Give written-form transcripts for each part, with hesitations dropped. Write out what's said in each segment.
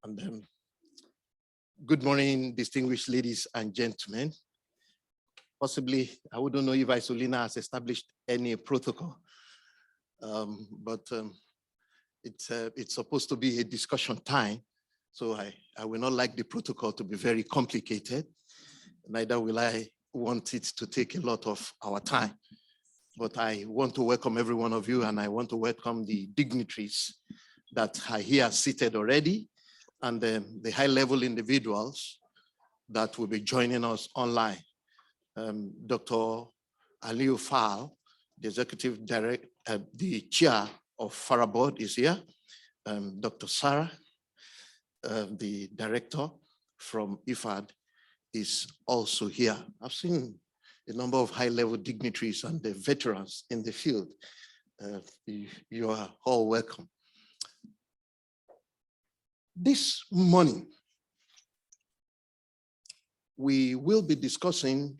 And good morning, distinguished ladies and gentlemen. Possibly, I wouldn't know if Isolina has established any protocol, but it's supposed to be a discussion time. So I will not like the protocol to be very complicated. Neither will I want it to take a lot of our time. But I want to welcome every one of you, and I want to welcome the dignitaries that are here seated already, and the high-level individuals that will be joining us online. Dr. Aliu Fal, the executive director, the chair of FARA board is here. Dr. Sarah, the director from IFAD, is also here. I've seen a number of high-level dignitaries and the veterans in the field. You are all welcome. This morning, we will be discussing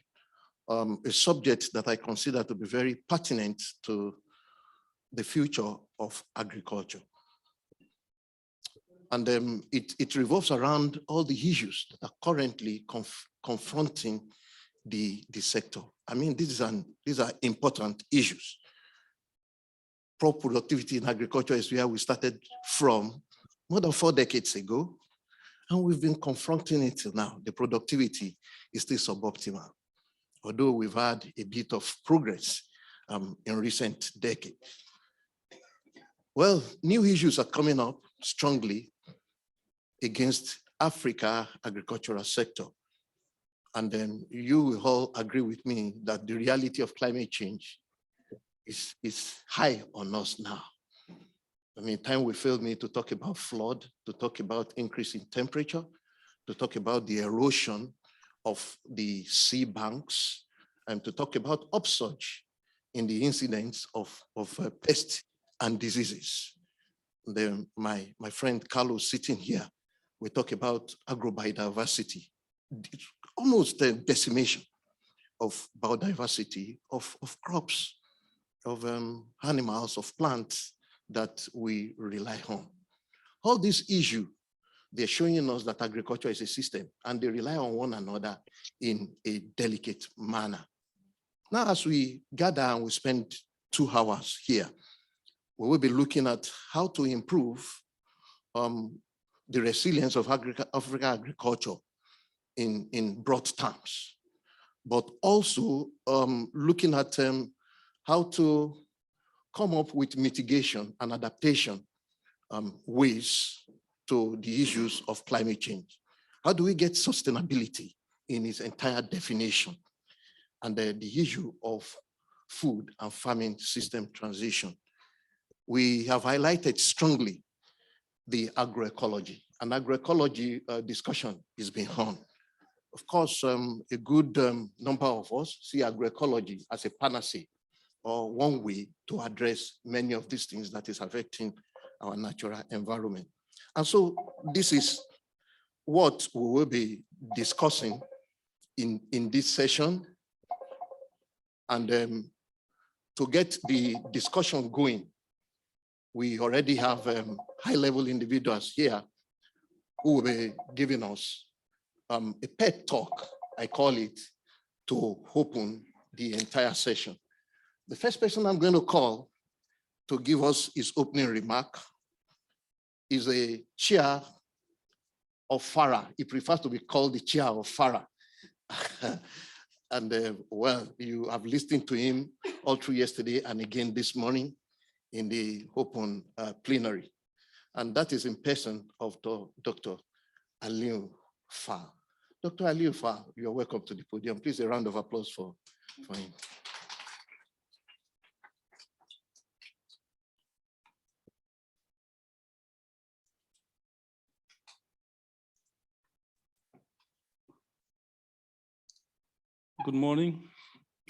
a subject that I consider to be very pertinent to the future of agriculture. And it revolves around all the issues that are currently confronting the sector. I mean, these are important issues. Poor productivity in agriculture is where we started from more than 4 decades ago, and we've been confronting it till now. The productivity is still suboptimal, although we've had a bit of progress in recent decades. Well, new issues are coming up strongly against Africa agricultural sector. And then you will all agree with me that the reality of climate change is high on us now. I mean, time will fail me to talk about flood, to talk about increase in temperature, to talk about the erosion of the sea banks, and to talk about upsurge in the incidence of pests and diseases. Then my friend Carlos sitting here, we talk about agrobiodiversity, almost a decimation of biodiversity of crops, of animals, of plants that we rely on. All these issues, they're showing us that agriculture is a system and they rely on one another in a delicate manner. Now, as we gather and we spend 2 hours here, we will be looking at how to improve the resilience of African agriculture in broad terms, but also looking at how to come up with mitigation and adaptation ways to the issues of climate change. How do we get sustainability in its entire definition? And the issue of food and farming system transition. We have highlighted strongly the agroecology, and agroecology discussion is being on. Of course, a good number of us see agroecology as a panacea or one way to address many of these things that is affecting our natural environment. And so this is what we will be discussing in this session. And to get the discussion going, we already have high-level individuals here who will be giving us a pet talk, I call it, to open the entire session. The first person I'm going to call to give us his opening remark is a chair of FARA. He prefers to be called the chair of FARA. And well, you have listened to him all through yesterday and again this morning in the open plenary. And that is in person of Dr. Aliu Fal. Dr. Aliu Fal, you're welcome to the podium. Please, a round of applause for him. Good morning,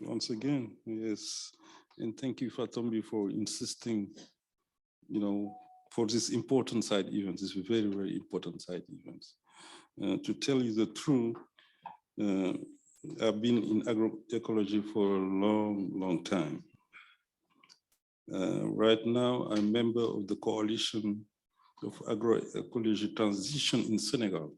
once again, yes. And thank you, Fatombi, for insisting, for this important side events. This is very, very important side events. To tell you the truth, I've been in agroecology for a long, long time. Right now, I'm a member of the coalition of agroecology transition in Senegal.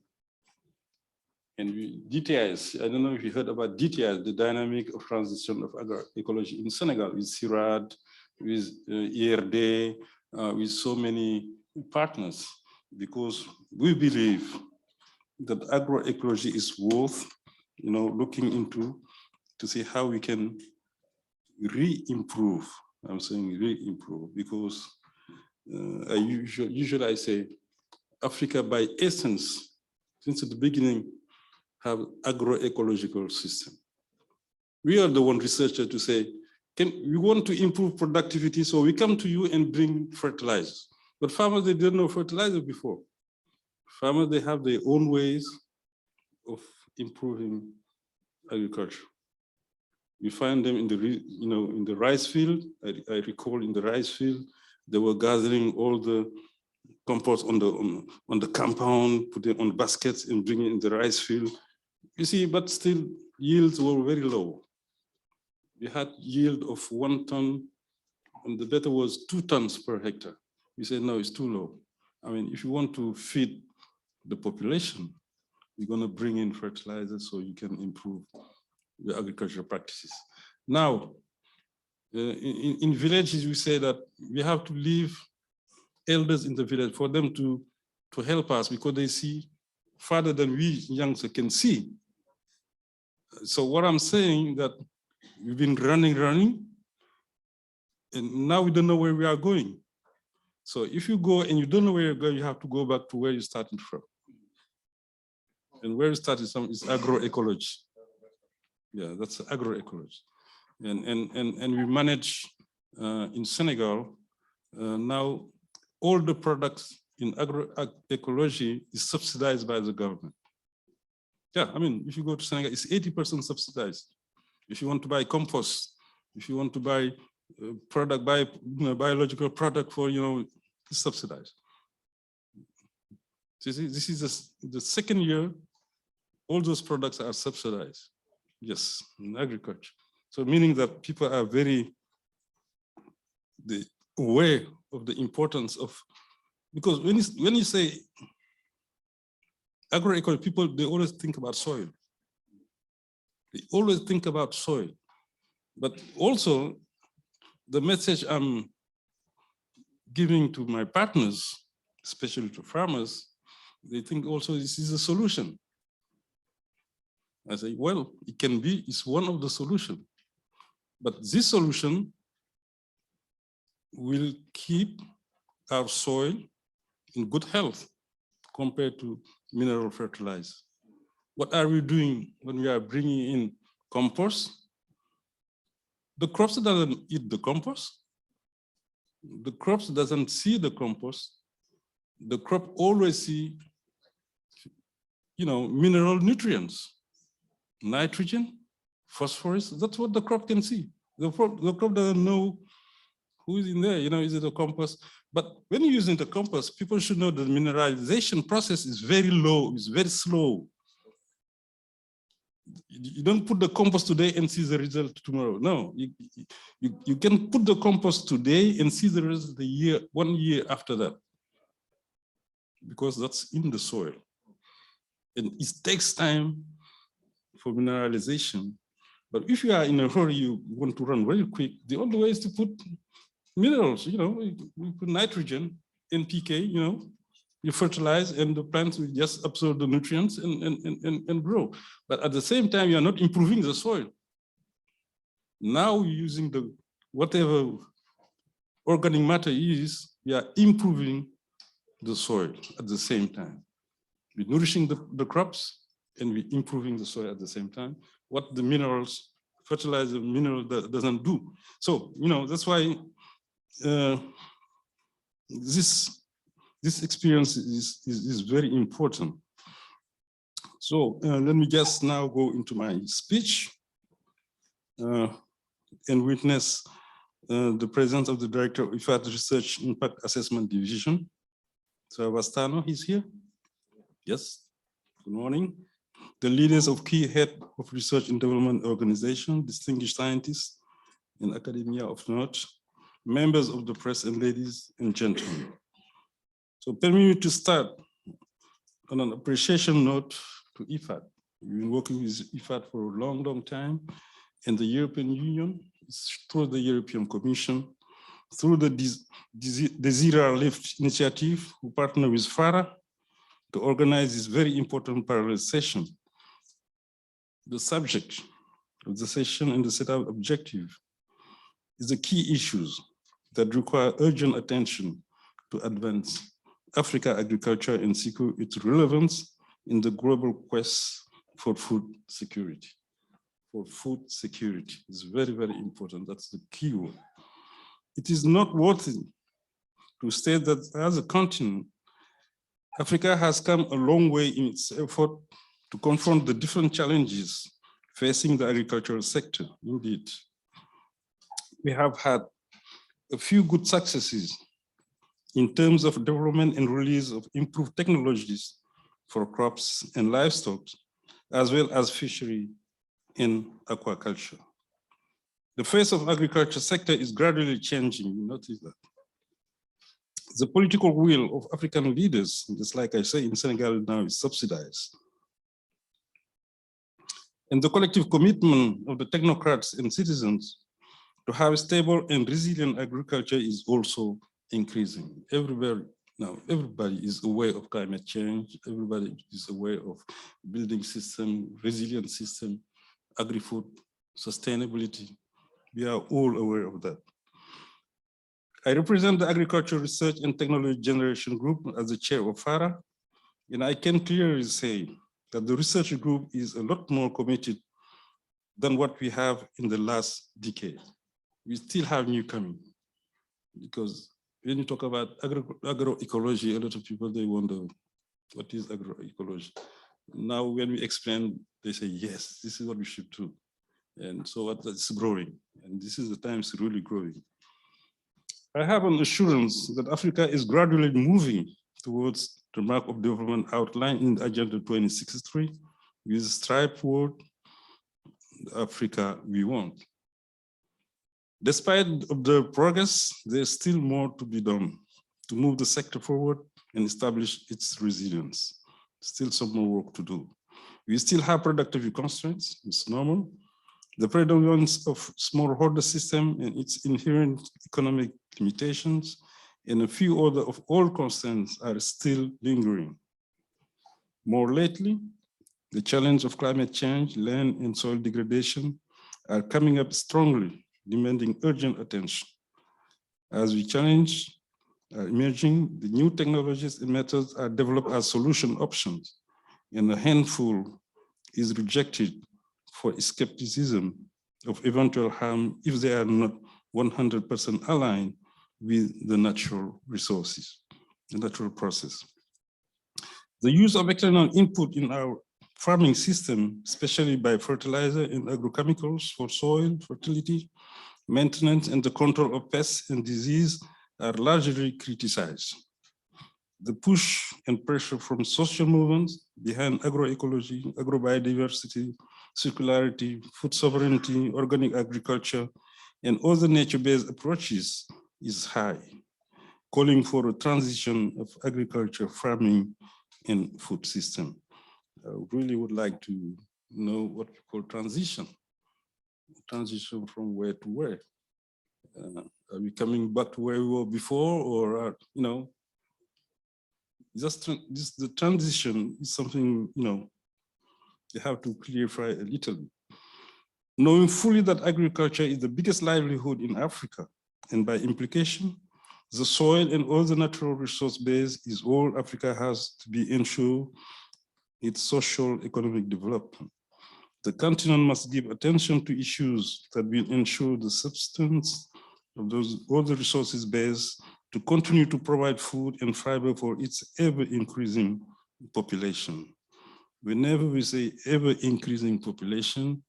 And DTIS, I don't know if you heard about DTIS, the dynamic of transition of agroecology in Senegal, with CIRAD, with ERD, with so many partners, because we believe that agroecology is worth, looking into to see how we can re-improve. I'm saying re-improve because usually I say Africa by essence, since the beginning, have agroecological system. We are the one researcher to say, we want to improve productivity, so we come to you and bring fertilizers. But farmers, they didn't know fertilizer before. Farmers, they have their own ways of improving agriculture. You find them in the, in the rice field. I recall in the rice field, they were gathering all the compost on the compound, put it on baskets and bring it in the rice field. You see, but still yields were very low. We had yield of 1 ton, and the data was 2 tons per hectare. We said, no, it's too low. I mean, if you want to feed the population, you're going to bring in fertilizers so you can improve the agricultural practices. Now, in villages, we say that we have to leave elders in the village for them to help us because they see farther than we youngsters can see. So what I'm saying that we've been running, and now we don't know where we are going. So if you go and you don't know where you're going, you have to go back to where you started from. And where you started from is agroecology. Yeah, that's agroecology. And we manage in Senegal, now all the products in agroecology is subsidized by the government. Yeah, I mean, if you go to Senegal, it's 80% subsidized. If you want to buy compost, if you want to buy biological product for, it's subsidized. This is the second year, all those products are subsidized. Yes, in agriculture. So meaning that people are very aware of the importance of, because when you say agroecology, people, they always think about soil. They always think about soil. But also, the message I'm giving to my partners, especially to farmers, they think also this is a solution. I say, well, it can be, it's one of the solutions. But this solution will keep our soil in good health compared to mineral fertilizer. What are we doing when we are bringing in compost? The crops doesn't eat the compost. The crops doesn't see the compost. The crop always see, mineral nutrients, nitrogen, phosphorus. That's what the crop can see. The crop doesn't know who is in there, is it a compost? But when you're using the compost, people should know the mineralization process is very low, it's very slow. You don't put the compost today and see the result tomorrow. No, you can put the compost today and see the result 1 year after that, because that's in the soil. And it takes time for mineralization. But if you are in a hurry, you want to run very quick, the only way is to put minerals, we put nitrogen, NPK, you fertilize and the plants will just absorb the nutrients and grow. But at the same time, you're not improving the soil. Now using whatever organic matter is, we are improving the soil at the same time. We're nourishing the crops and we're improving the soil at the same time. What the minerals, fertilizer mineral doesn't do. So, that's why this experience is very important. So let me just now go into my speech and witness the presence of the Director of IFAD Research Impact Assessment Division. So Vastano, he's here. Yes, good morning. The leaders of key head of research and development organization, distinguished scientists in academia of note, members of the press, and ladies and gentlemen. So permit me to start on an appreciation note to IFAD. We've been working with IFAD for a long, long time, and the European Union, through the European Commission, through the DeSIRA-LIFT initiative, who partner with FARA to organize this very important parallel session. The subject of the session and the set out objective is the key issues that require urgent attention to advance Africa agriculture and secure its relevance in the global quest for food security. For food security is very, very important. That's the key word. It is noteworthy to state that as a continent, Africa has come a long way in its effort to confront the different challenges facing the agricultural sector. Indeed, we have had a few good successes in terms of development and release of improved technologies for crops and livestock, as well as fishery and aquaculture. The face of agriculture sector is gradually changing, you notice that. The political will of African leaders, just like I say in Senegal now, is subsidized. And the collective commitment of the technocrats and citizens to have a stable and resilient agriculture is also increasing. Everybody is aware of climate change. Everybody is aware of building system, resilient system, agri-food, sustainability. We are all aware of that. I represent the Agricultural Research and Technology Generation Group as the chair of FARA, and I can clearly say that the research group is a lot more committed than what we have in the last decade. We still have new coming, because when you talk about agroecology, a lot of people, they wonder, what is agroecology? Now, when we explain, they say, yes, this is what we should do. And so it's growing, and this is the time it's really growing. I have an assurance that Africa is gradually moving towards the mark of development outlined in Agenda 2063, with a strive toward the Africa we want. Despite the progress, there's still more to be done to move the sector forward and establish its resilience. Still some more work to do. We still have productivity constraints, it's normal. The predominance of smallholder system and its inherent economic limitations and a few other of all concerns are still lingering. More lately, the challenge of climate change, land and soil degradation are coming up strongly, demanding urgent attention. As we challenge are emerging, the new technologies and methods are developed as solution options, and a handful is rejected for skepticism of eventual harm if they are not 100% aligned with the natural resources, the natural process. The use of external input in our farming system, especially by fertilizer and agrochemicals for soil fertility, maintenance, and the control of pests and disease are largely criticized. The push and pressure from social movements behind agroecology, agrobiodiversity, circularity, food sovereignty, organic agriculture, and other nature-based approaches is high, calling for a transition of agriculture, farming, and food system. I really would like to know what we call transition. Transition from where to where? Are we coming back to where we were before, or the transition is something, you have to clarify a little bit. Knowing fully that agriculture is the biggest livelihood in Africa, and by implication, the soil and all the natural resource base is all Africa has to be ensure its social economic development. The continent must give attention to issues that will ensure the substance of those other resources base to continue to provide food and fiber for its ever-increasing population. Whenever we say ever-increasing population,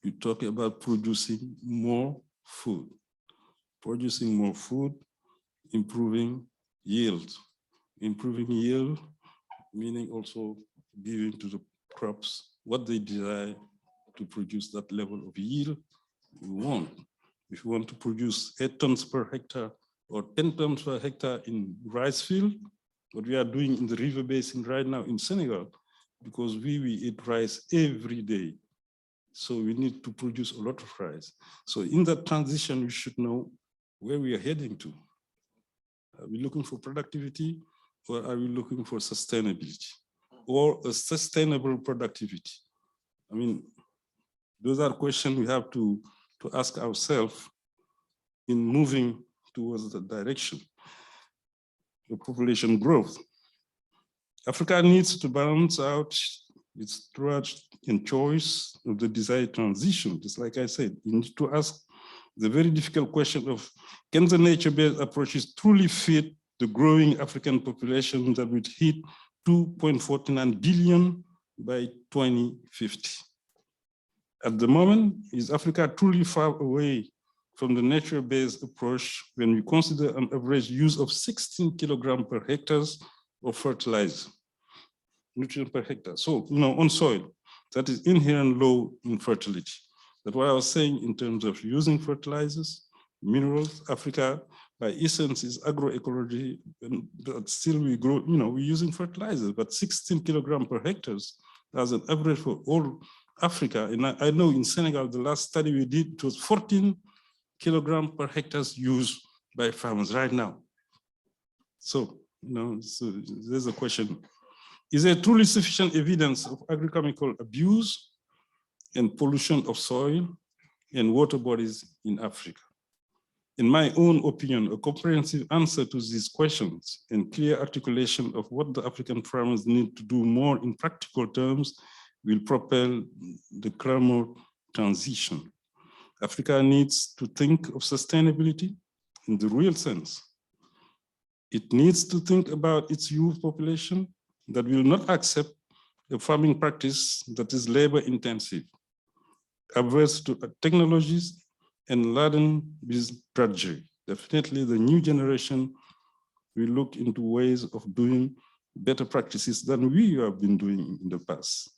we talk about producing more food. Producing more food, improving yield. Improving yield, meaning also giving to the crops what they desire to produce that level of yield we want. If you want to produce 8 tons per hectare or 10 tons per hectare in rice field, what we are doing in the river basin right now in Senegal, because we eat rice every day. So we need to produce a lot of rice. So in that transition, we should know where we are heading to. Are we looking for productivity, or are we looking for sustainability or a sustainable productivity? I mean, those are questions we have to ask ourselves in moving towards the direction of population growth. Africa needs to balance out its trust and choice of the desired transition. Just like I said, you need to ask the very difficult question of, can the nature-based approaches truly fit the growing African population that would hit 2.49 billion by 2050? At the moment, is Africa truly far away from the nature-based approach when we consider an average use of 16 kilograms per hectares of fertilizer, nutrient per hectare? So, on soil, that is inherent low in fertility. That's what I was saying in terms of using fertilizers, minerals. Africa, by essence, is agroecology, but still we grow, we're using fertilizers, but 16 kilograms per hectares as an average for all Africa. And I know in Senegal, the last study we did, it was 14 kilograms per hectares used by farmers right now. So, so there's a question. Is there truly sufficient evidence of agrochemical abuse and pollution of soil and water bodies in Africa? In my own opinion, a comprehensive answer to these questions and clear articulation of what the African farmers need to do more in practical terms will propel the climate transition. Africa needs to think of sustainability in the real sense. It needs to think about its youth population that will not accept a farming practice that is labor intensive, averse to technologies, and laden with drudgery. Definitely the new generation will look into ways of doing better practices than we have been doing in the past.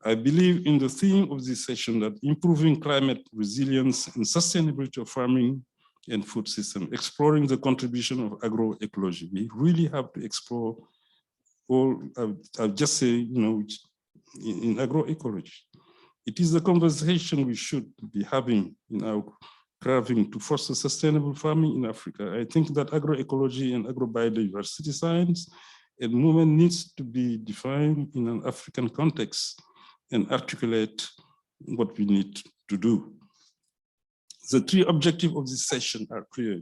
I believe in the theme of this session that improving climate resilience and sustainability of farming and food system, exploring the contribution of agroecology. We really have to explore all, I'll just say, in agroecology. It is the conversation we should be having in our craving to foster sustainable farming in Africa. I think that agroecology and agrobiodiversity science and movement needs to be defined in an African context and articulate what we need to do. The three objectives of this session are clear.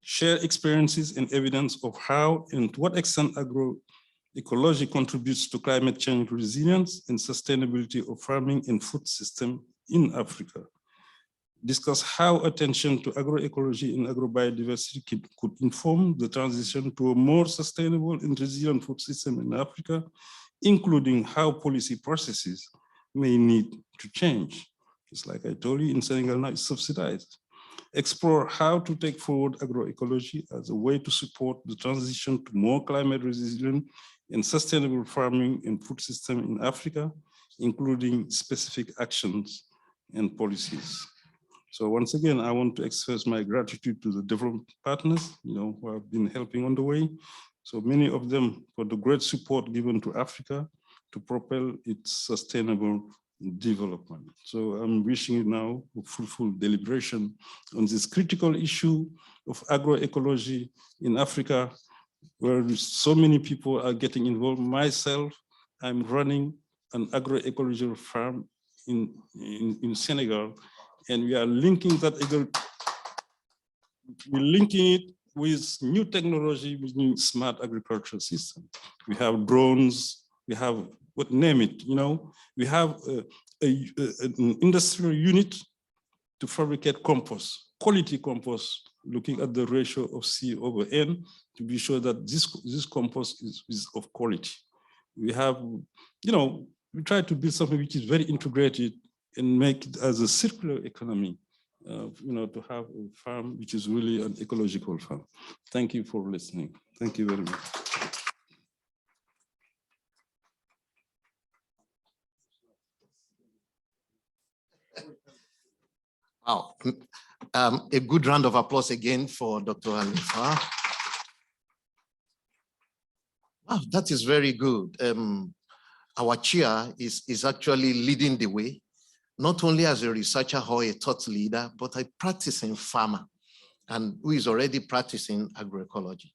Share experiences and evidence of how and to what extent agroecology contributes to climate change resilience and sustainability of farming and food system in Africa. Discuss how attention to agroecology and agrobiodiversity could inform the transition to a more sustainable and resilient food system in Africa, including how policy processes may need to change. Just like I told you, in Senegal now it's subsidized. Explore how to take forward agroecology as a way to support the transition to more climate resilient and sustainable farming and food system in Africa, including specific actions and policies. So once again, I want to express my gratitude to the development partners, who have been helping on the way. So many of them for the great support given to Africa to propel its sustainable development. So I'm wishing you now a fruitful deliberation on this critical issue of agroecology in Africa, where so many people are getting involved. Myself, I'm running an agroecological farm in Senegal, and we are linking that, we're linking it with new technology, with new smart agricultural system. We have drones, we have, name it, we have an industrial unit to fabricate compost, quality compost, looking at the ratio of C/N to be sure that this compost is of quality. We have, we try to build something which is very integrated and make it as a circular economy, to have a farm which is really an ecological farm. Thank you for listening. Thank you very much. Wow. A good round of applause again for Dr. Alifa. Oh, that is very good. Our chair is actually leading the way, not only as a researcher or a thought leader, but a practicing farmer, and who is already practicing agroecology.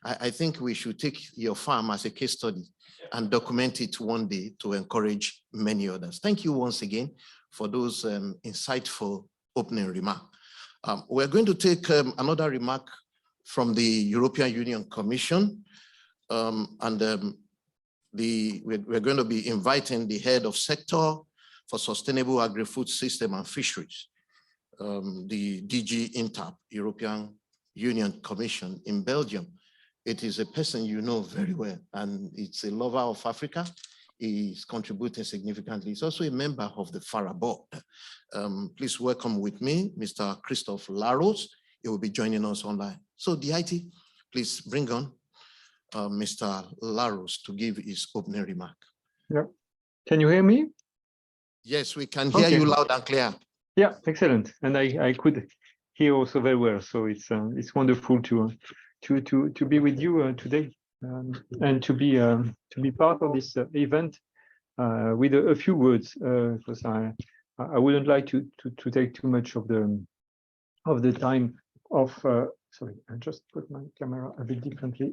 I think we should take your farm as a case study and document it one day to encourage many others. Thank you once again for those insightful opening remarks. We're going to take another remark from the European Union Commission, we're going to be inviting the head of sector for sustainable agri-food system and fisheries, the DG INTAP, European Union Commission in Belgium. It is a person you know very well, and it's a lover of Africa. He's contributing significantly. He's also a member of the FARA board. Please welcome with me, Mr. Christophe Laros. He will be joining us online. So DIT, please bring on Mr. Laros to give his opening remark. Yeah. Can you hear me? Yes, we can hear you loud and clear. Yeah, excellent. And I could hear also very well. So it's wonderful to be with you today and to be part of this event with a few words, because I wouldn't like to take too much of the time of. Sorry, I just put my camera a bit differently.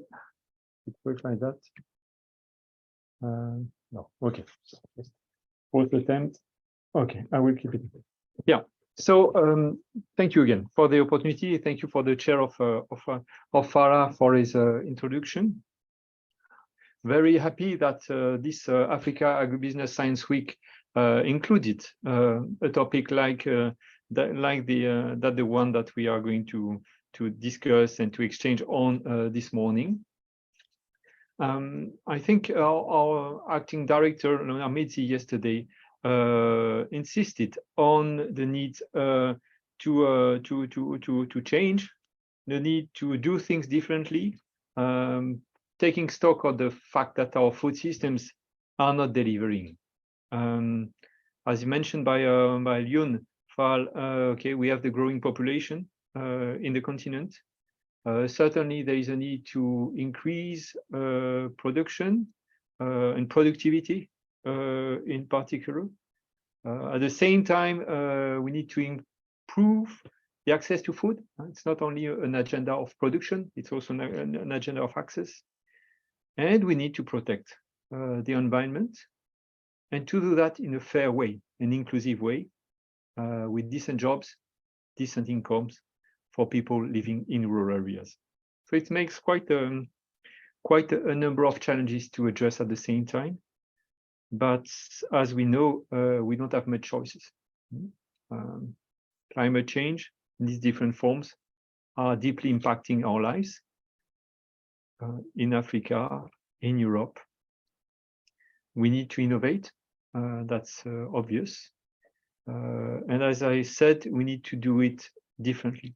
It works like that. No, okay. Pause attempt. Okay, I will keep it. Yeah. So thank you again for the opportunity. Thank you for the chair of FARA for his introduction. Very happy that this Africa Agribusiness Science Week included a topic like the one that we are going to discuss and to exchange on this morning. I think our acting director, Amedzi, yesterday insisted on the need to change, the need to do things differently, taking stock of the fact that our food systems are not delivering. As mentioned by Yun Fal, okay, we have the growing population in the continent. Certainly, there is a need to increase production and productivity in particular. At the same time, we need to improve the access to food. It's not only an agenda of production, it's also an agenda of access. And we need to protect the environment and to do that in a fair way, an inclusive way, with decent jobs, decent incomes for people living in rural areas. So it makes quite a number of challenges to address at the same time. But as we know, we don't have much choices. Climate change in these different forms are deeply impacting our lives in Africa, in Europe. We need to innovate. That's obvious. And as I said, we need to do it differently.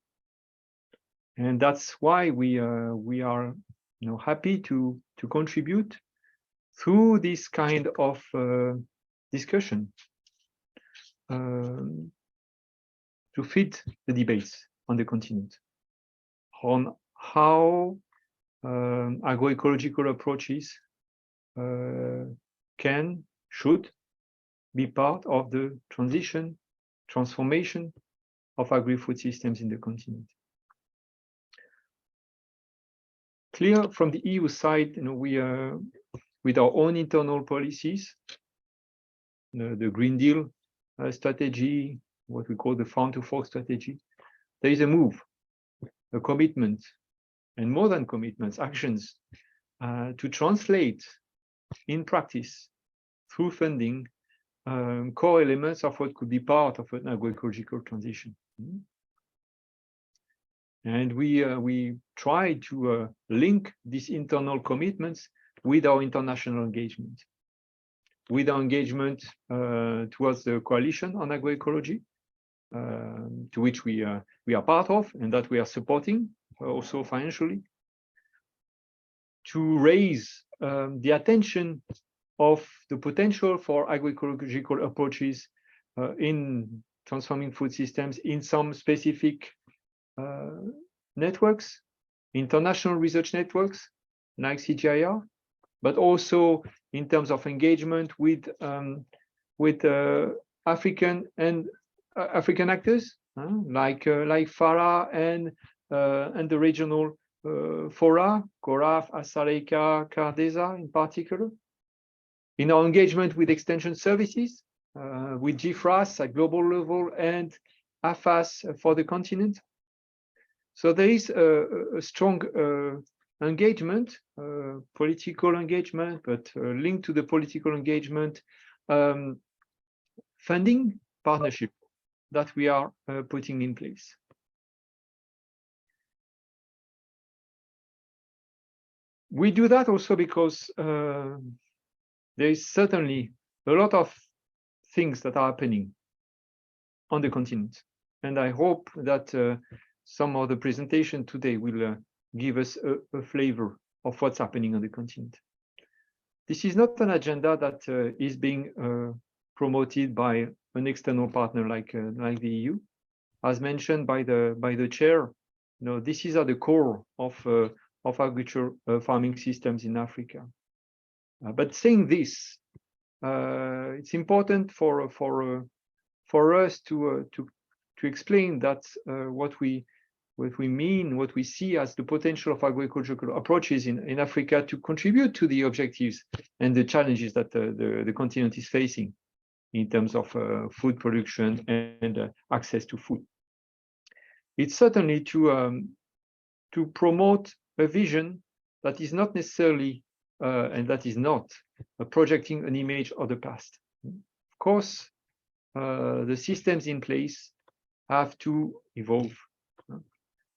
And that's why we are happy to contribute through this kind of discussion to feed the debates on the continent on how agroecological approaches should be part of the transformation of agri-food systems in the continent. Clear from the EU side, we are with our own internal policies, the Green Deal strategy, what we call the Farm to Fork strategy. There is a move, a commitment, and more than commitments, actions to translate in practice through funding core elements of what could be part of an agroecological transition. And we try to link these internal commitments with our international engagement, with our engagement towards the Coalition on Agroecology, to which we are part of and that we are supporting also financially, to raise the attention of the potential for agroecological approaches in transforming food systems in some specific networks, international research networks like CGIAR, but also in terms of engagement with African and African actors like FARA and the regional fora, CORAF, ASARECA, CARDESA in particular. In our engagement with extension services, with GFRAS at global level and AFAS for the continent. So there is a strong engagement, political engagement, but linked to the political engagement, funding partnership that we are putting in place. We do that also because there is certainly a lot of things that are happening on the continent. And I hope that some of the presentation today will give us a flavor of what's happening on the continent. This is not an agenda that is being promoted by an external partner like the EU. As mentioned by the chair, this is at the core of agriculture farming systems in Africa. But saying this, it's important for us to explain that what we mean, what we see as the potential of agroecological approaches in Africa to contribute to the objectives and the challenges that the continent is facing in terms of food production and access to food. It's certainly to promote a vision that is not necessarily and that is not projecting an image of the past. Of course, the systems in place have to evolve.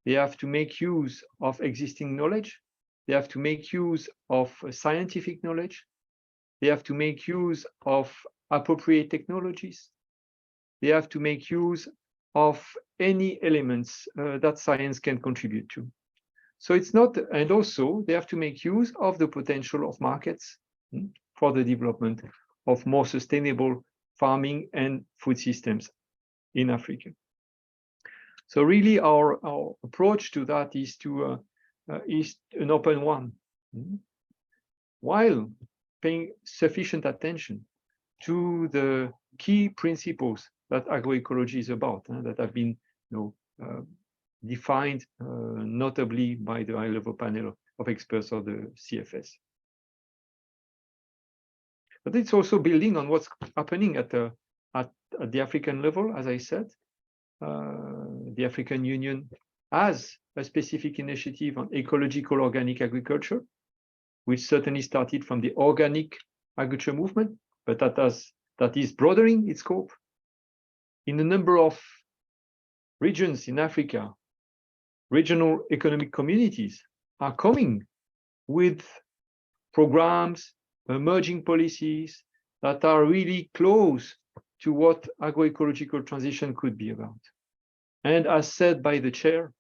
They have to make use of existing knowledge. They have to make use of scientific knowledge. They have to make use of appropriate technologies. They have to make use of any elements that science can contribute to. So it's not, and also they have to make use of the potential of markets for the development of more sustainable farming and food systems in Africa. So really our approach to that is an open one, while paying sufficient attention to the key principles that agroecology is about, that have been defined notably by the high-level panel of experts of the CFS. But it's also building on what's happening at the African level, as I said. The African Union has a specific initiative on ecological organic agriculture, which certainly started from the organic agriculture movement, but that is broadening its scope. In a number of regions in Africa, regional economic communities are coming with programs, emerging policies that are really close to what agroecological transition could be about. And as said by the chair,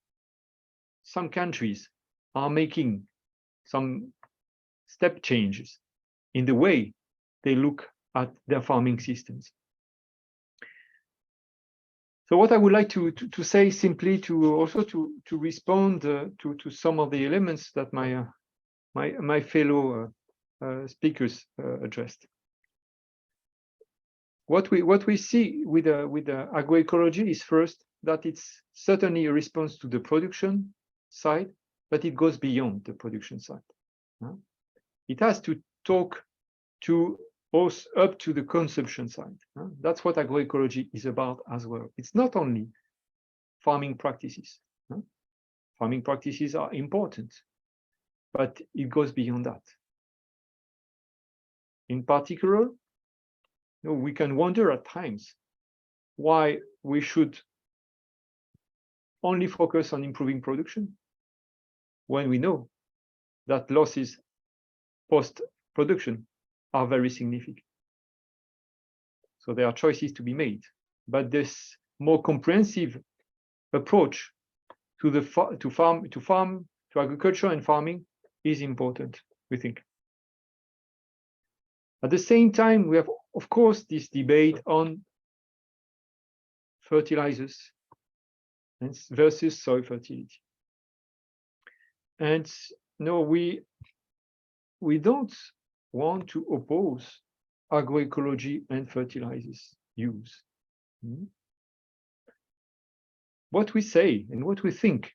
some countries are making some step changes in the way they look at their farming systems. So what I would like to say simply to respond to some of the elements that my fellow speakers addressed. What we see with the agroecology is first that it's certainly a response to the production side, but it goes beyond the production side. It has to talk to us up to the consumption side. That's what agroecology is about as well. It's not only farming practices. Farming practices are important, but it goes beyond that. In particular, we can wonder at times why we should only focus on improving production when we know that losses post-production are very significant. So there are choices to be made, but this more comprehensive approach to agriculture and farming is important, we think. At the same time, we have, of course, this debate on fertilizers versus soil fertility. And no, we don't want to oppose agroecology and fertilizers use. What we say and what we think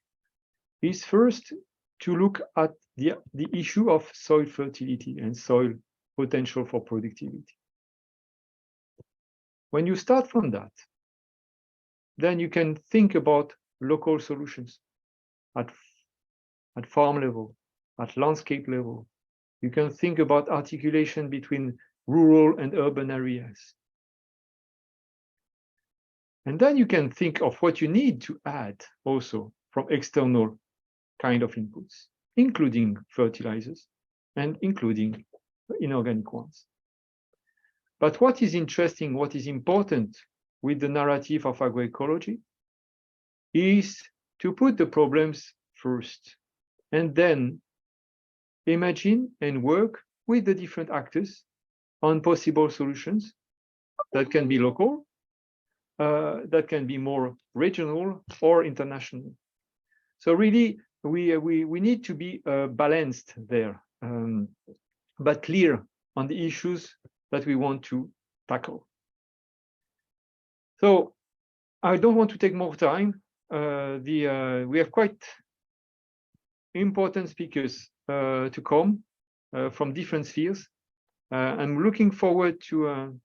is first to look at the issue of soil fertility and soil potential for productivity. When you start from that, then you can think about local solutions at farm level, at landscape level. You can think about articulation between rural and urban areas. And then you can think of what you need to add also from external kind of inputs, including fertilizers and including inorganic ones. But what is interesting, what is important with the narrative of agroecology is to put the problems first and then imagine and work with the different actors on possible solutions that can be local, that can be more regional or international. So really, we need to be balanced there, but clear on the issues that we want to tackle. So I don't want to take more time. We have quite important speakers to come from different spheres. I'm looking forward to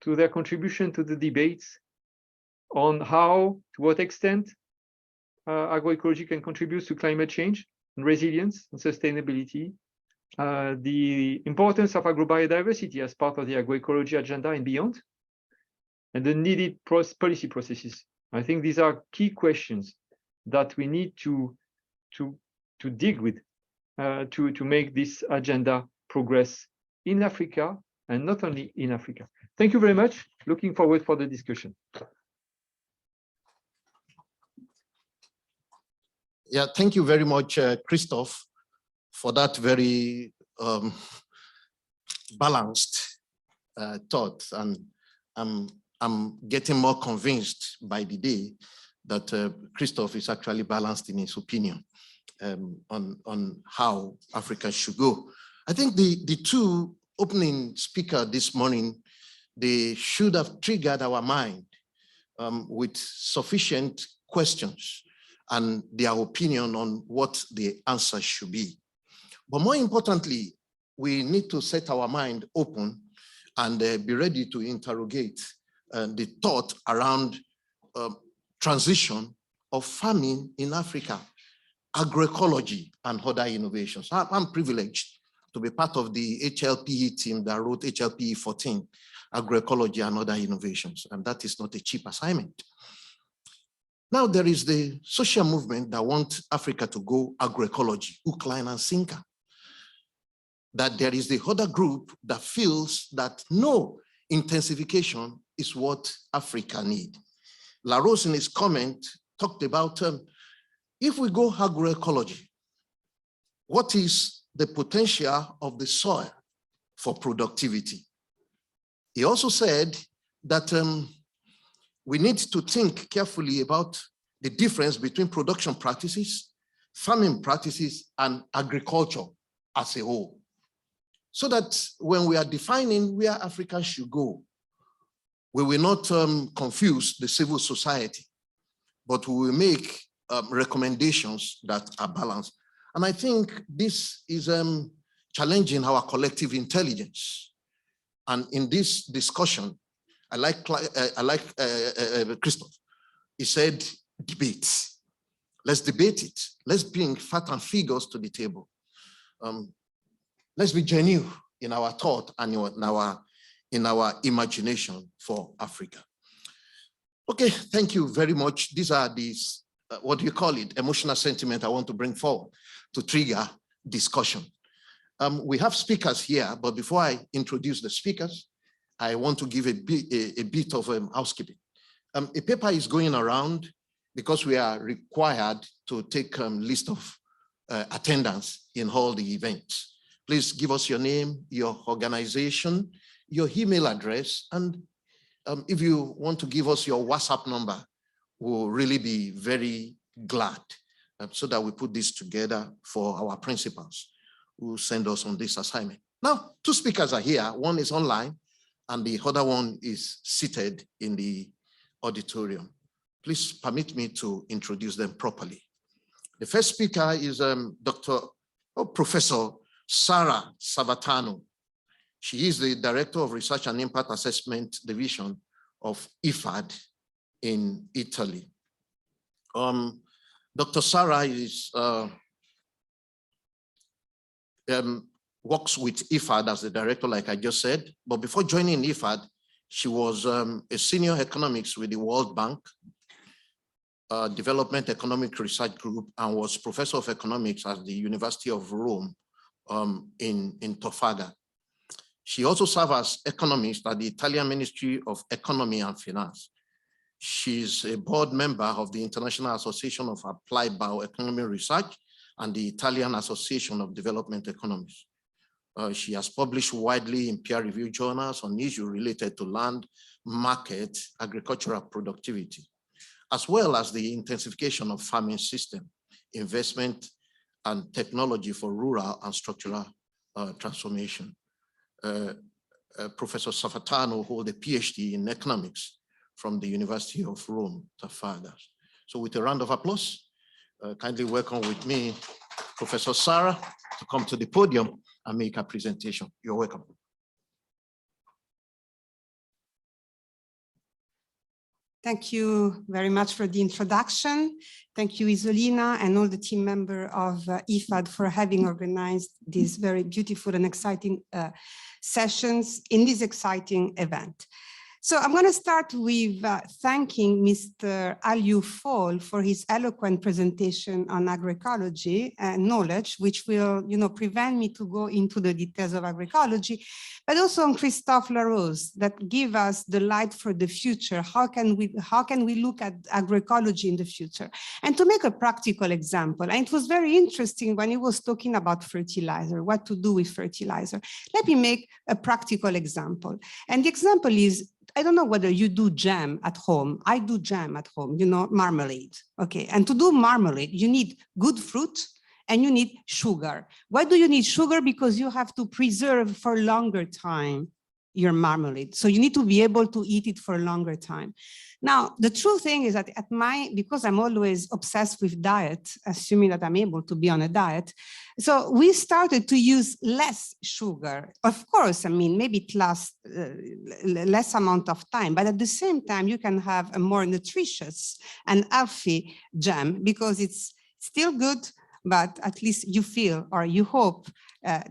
their contribution to the debates on how, to what extent agroecology can contribute to climate change and resilience and sustainability, the importance of agrobiodiversity as part of the agroecology agenda and beyond, and the needed policy processes. I think these are key questions that we need to dig with to make this agenda progress in Africa and not only in Africa. Thank you very much. Looking forward for the discussion. Yeah, thank you very much, Christophe, for that very balanced thought. And I'm getting more convinced by the day that Christophe is actually balanced in his opinion on how Africa should go. I think the two opening speakers this morning, they should have triggered our mind with sufficient questions and their opinion on what the answer should be. But more importantly, we need to set our mind open and be ready to interrogate the thought around transition of farming in Africa, agroecology, and other innovations. I'm privileged to be part of the HLPE team that wrote HLPE 14, agroecology and other innovations, and that is not a cheap assignment. Now there is the social movement that wants Africa to go agroecology, hook, line, and sinker. That there is the other group that feels that no, intensification is what Africa needs. LaRose in his comment talked about if we go agroecology, what is the potential of the soil for productivity? He also said that we need to think carefully about the difference between production practices, farming practices, and agriculture as a whole. So that when we are defining where Africa should go, we will not confuse the civil society, but we will make recommendations that are balanced. And I think this is challenging our collective intelligence. And in this discussion, I like Christophe. He said, debate. Let's debate it. Let's bring fact and figures to the table. Let's be genuine in our thought and in our imagination for Africa. Okay, thank you very much. These are these, what do you call it, emotional sentiment I want to bring forward to trigger discussion. We have speakers here, but before I introduce the speakers, I want to give a bit of housekeeping. A paper is going around because we are required to take a list of attendance in all the events. Please give us your name, your organization, your email address, and if you want to give us your WhatsApp number, we'll really be very glad so that we put this together for our principals who send us on this assignment. Now, two speakers are here. One is online and the other one is seated in the auditorium. Please permit me to introduce them properly. The first speaker is Professor Sara Savatano. She is the Director of Research and Impact Assessment Division of IFAD in Italy. Dr. Sara is works with IFAD as the director, like I just said. But before joining IFAD, she was a senior economics with the World Bank Development Economic Research Group, and was professor of economics at the University of Rome in Tonfaga. She also served as economist at the Italian Ministry of Economy and Finance. She's a board member of the International Association of Applied Bioeconomy Research and the Italian Association of Development Economists. She has published widely in peer-reviewed journals on issues related to land, market, agricultural productivity, as well as the intensification of farming system, investment, and technology for rural and structural transformation. Professor Savatano holds a PhD in economics from the University of Rome, Tonfaga. So with a round of applause, kindly welcome with me Professor Sara to come to the podium and make a presentation. You're welcome. Thank you very much for the introduction. Thank you, Isolina, and all the team members of IFAD for having organized these very beautiful and exciting sessions in this exciting event. So I'm going to start with thanking Mr. Aliou Fall for his eloquent presentation on agroecology and knowledge, which will, prevent me to go into the details of agroecology, but also on Christophe Larose that give us the light for the future. How can we look at agroecology in the future? And to make a practical example, and it was very interesting when he was talking about fertilizer, what to do with fertilizer. Let me make a practical example. And the example is, I don't know whether you do jam at home. I do jam at home, marmalade. Okay, and to do marmalade, you need good fruit and you need sugar. Why do you need sugar? Because you have to preserve for a longer time your marmalade. So you need to be able to eat it for a longer time. Now, the true thing is that because I'm always obsessed with diet, assuming that I'm able to be on a diet, so we started to use less sugar. Of course, maybe it lasts less amount of time, but at the same time, you can have a more nutritious and healthy jam because it's still good, but at least you feel or you hope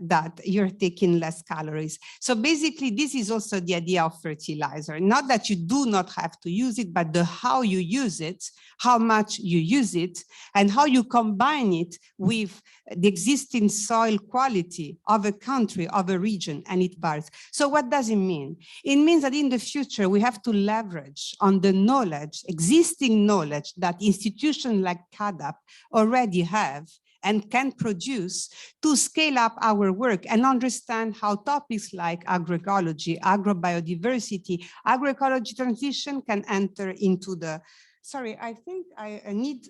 that you're taking less calories. So basically, this is also the idea of fertilizer. Not that you do not have to use it, but the how you use it, how much you use it, and how you combine it with the existing soil quality of a country, of a region, and it varies. So what does it mean? It means that in the future, we have to leverage on the knowledge, existing knowledge that institutions like CADAP already have and can produce to scale up our work and understand how topics like agroecology, agrobiodiversity, agroecology transition can enter into the, sorry, I think I need,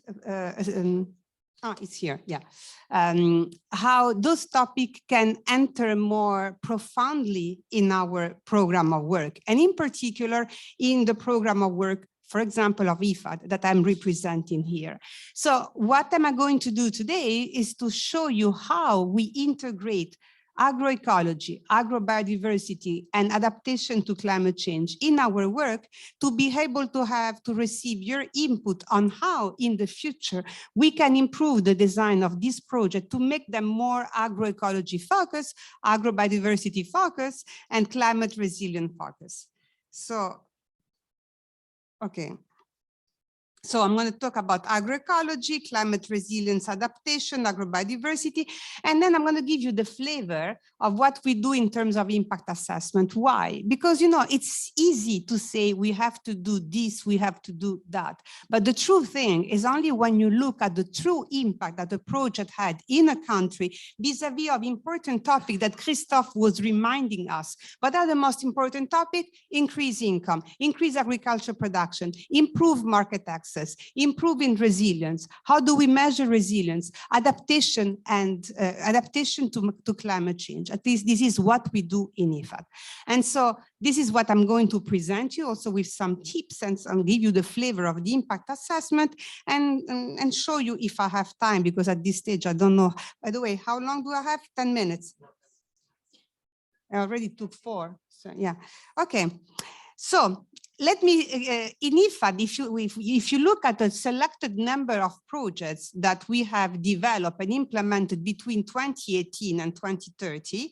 it's here, yeah. How those topics can enter more profoundly in our program of work, and in particular in the program of work, for example, of IFAD that I'm representing here. So what am I going to do today is to show you how we integrate agroecology, agrobiodiversity, and adaptation to climate change in our work to be able to receive your input on how in the future we can improve the design of this project to make them more agroecology focused, agrobiodiversity focused, and climate resilient focused. So, okay. So I'm going to talk about agroecology, climate resilience, adaptation, agrobiodiversity, and then I'm going to give you the flavor of what we do in terms of impact assessment. Why? Because, it's easy to say we have to do this, we have to do that. But the true thing is only when you look at the true impact that the project had in a country vis-a-vis of important topic that Christophe was reminding us. What are the most important topic? Increase income, increase agriculture production, improve market access, access, improving resilience. How do we measure resilience? Adaptation and adaptation to climate change. At least this is what we do in IFAD. And so this is what I'm going to present you also with some tips and give you the flavor of the impact assessment and show you if I have time, because at this stage, I don't know. By the way, how long do I have? 10 minutes. I already took 4. So yeah, okay. So let me, in IFAD, if you look at a selected number of projects that we have developed and implemented between 2018 and 2030,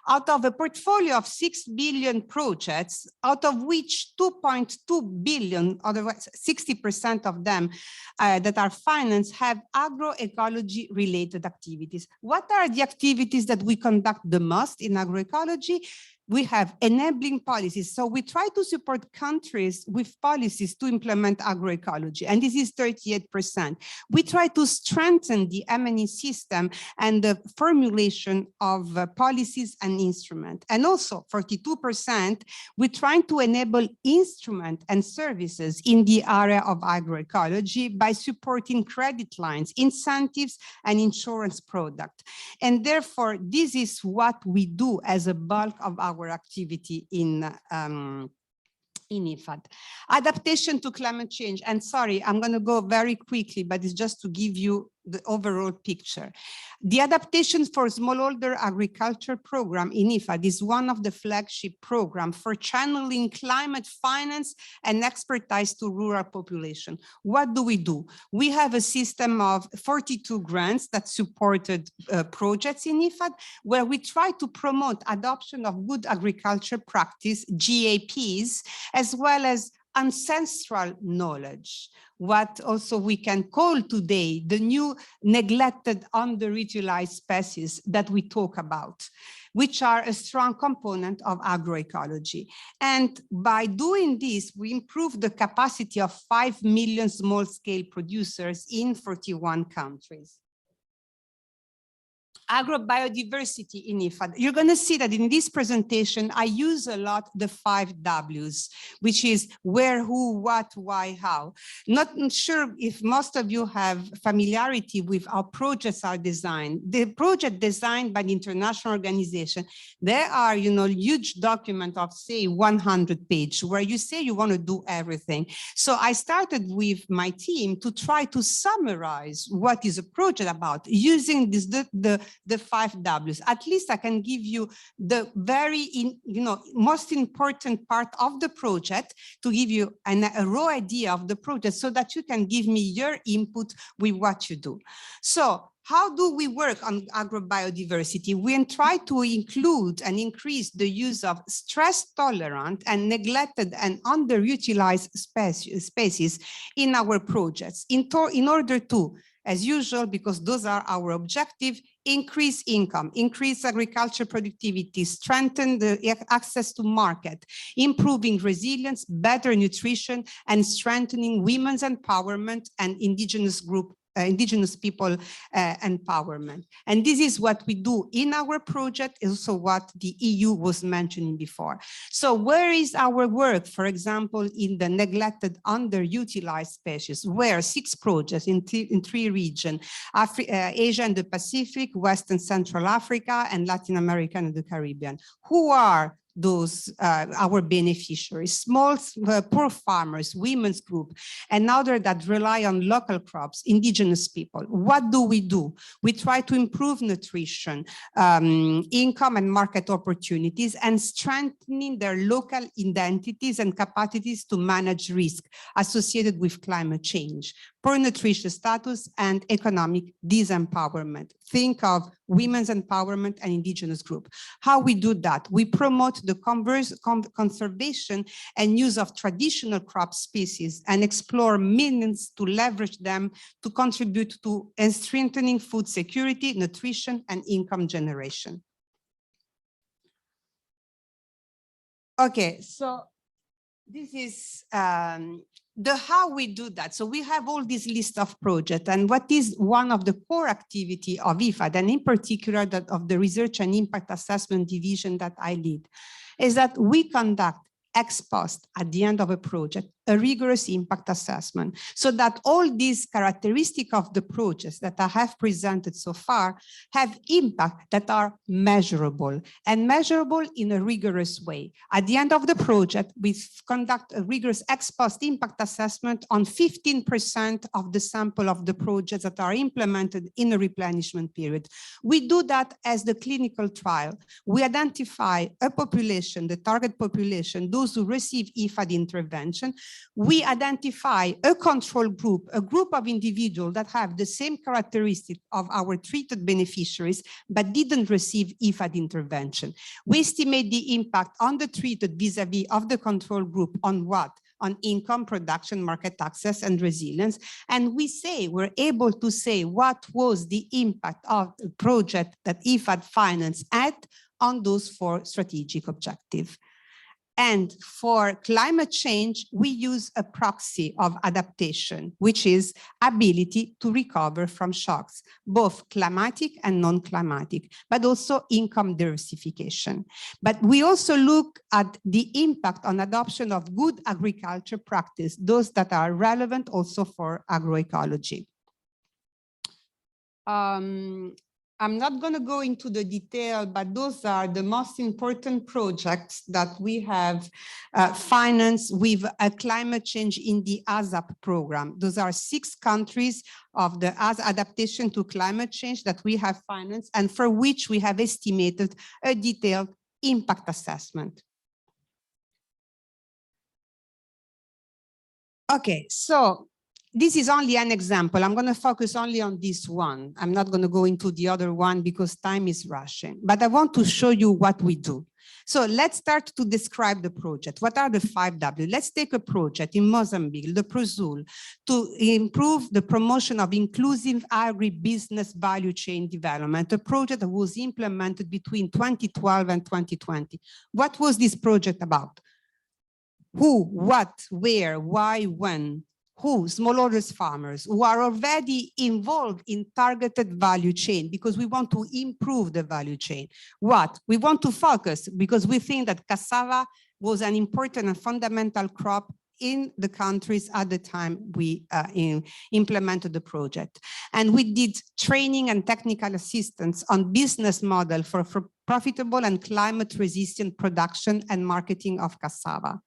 out of a portfolio of 6 billion projects, out of which 2.2 billion, otherwise 60% of them that are financed, have agroecology related activities. What are the activities that we conduct the most in agroecology? We have enabling policies. So we try to support countries with policies to implement agroecology, and this is 38%. We try to strengthen the M&E system and the formulation of policies and instruments. And also 42%, we're trying to enable instruments and services in the area of agroecology by supporting credit lines, incentives, and insurance product. And therefore, this is what we do as a bulk of our activity in IFAD. Adaptation to climate change. And sorry, I'm going to go very quickly, but it's just to give you the overall picture. The Adaptation for Smallholder Agriculture program in IFAD is one of the flagship programs for channeling climate finance and expertise to rural population. What do? We have a system of 42 grants that supported projects in IFAD, where we try to promote adoption of good agriculture practice, GAPs, as well as ancestral knowledge, what also we can call today the new neglected, underutilized species that we talk about, which are a strong component of agroecology. And by doing this, we improve the capacity of 5 million small-scale producers in 41 countries. Agrobiodiversity in IFAD. You're going to see that in this presentation, I use a lot the 5 Ws, which is where, who, what, why, how. Not sure if most of you have familiarity with how projects are designed. The project designed by the international organization, there are, huge document of say 100 pages where you say you want to do everything. So I started with my team to try to summarize what is a project about using this, the 5 Ws. At least I can give you the most important part of the project to give you a raw idea of the project so that you can give me your input with what you do. So how do we work on agrobiodiversity? We try to include and increase the use of stress-tolerant and neglected and underutilized species in our projects in order to, as usual, because those are our objectives, increase income, increase agriculture productivity, strengthen the access to market, improving resilience, better nutrition, and strengthening women's empowerment and indigenous people empowerment. And this is what we do in our project, also what the EU was mentioning before. So where is our work, for example, in the neglected, underutilized species, where 6 projects in 3 regions, Asia and the Pacific, West and Central Africa, and Latin America and the Caribbean. Who are those our beneficiaries? Small, poor farmers, women's group, and others that rely on local crops, indigenous people. What do? We try to improve nutrition, income and market opportunities, and strengthening their local identities and capacities to manage risk associated with climate change, poor nutrition status, and economic disempowerment. Think of women's empowerment and indigenous group. How we do that? We promote the conservation and use of traditional crop species and explore means to leverage them to contribute to strengthening food security, nutrition, and income generation. Okay, so this is how we do that. So we have all this list of projects, and what is one of the core activity of IFAD, and in particular that of the Research and Impact Assessment Division that I lead, is that we conduct ex post, at the end of a project, a rigorous impact assessment, so that all these characteristics of the projects that I have presented so far have impact that are measurable, and measurable in a rigorous way. At the end of the project, we conduct a rigorous ex post impact assessment on 15% of the sample of the projects that are implemented in a replenishment period. We do that as the clinical trial. We identify a population, the target population, those who receive IFAD intervention. We identify a control group, a group of individuals that have the same characteristic of our treated beneficiaries, but didn't receive IFAD intervention. We estimate the impact on the treated vis-a-vis of the control group on what? On income, production, market access, and resilience. And we're able to say what was the impact of the project that IFAD finance had on those 4 strategic objectives. And for climate change, we use a proxy of adaptation, which is ability to recover from shocks, both climatic and non-climatic, but also income diversification. But we also look at the impact on adoption of good agriculture practice, those that are relevant also for agroecology. I'm not going to go into the detail, but those are the most important projects that we have financed with a climate change in the ASAP program. Those are 6 countries of the adaptation to climate change that we have financed and for which we have estimated a detailed impact assessment. Okay, so this is only an example. I'm going to focus only on this one. I'm not going to go into the other one because time is rushing, but I want to show you what we do. So let's start to describe the project. What are the 5 W? Let's take a project in Mozambique, the PROZUL, to improve the promotion of inclusive agribusiness value chain development, a project that was implemented between 2012 and 2020. What was this project about? Who, what, where, why, when? Who? Smallholders farmers who are already involved in targeted value chain because we want to improve the value chain. What? We want to focus because we think that cassava was an important and fundamental crop in the countries at the time we implemented the project. And we did training and technical assistance on business model for profitable and climate resistant production and marketing of cassava.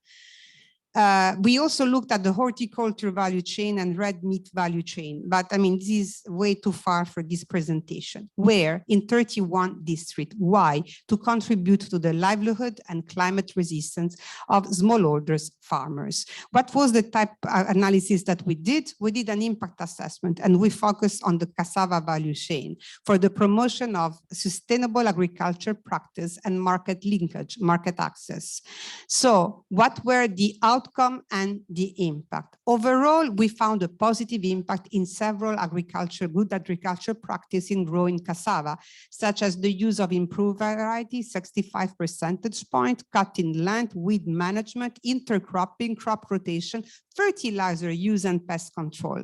We also looked at the horticulture value chain and red meat value chain, but I mean, this is way too far for this presentation. Where? In 31 districts. Why? To contribute to the livelihood and climate resistance of smallholders farmers. What was the type of analysis that we did? We did an impact assessment and we focused on the cassava value chain for the promotion of sustainable agriculture practice and market linkage, market access. So what were the outcome and the impact? Overall, we found a positive impact in several good agriculture practice in growing cassava, such as the use of improved variety, 65 percentage point, cut in length, weed management, intercropping, crop rotation, fertilizer use and pest control.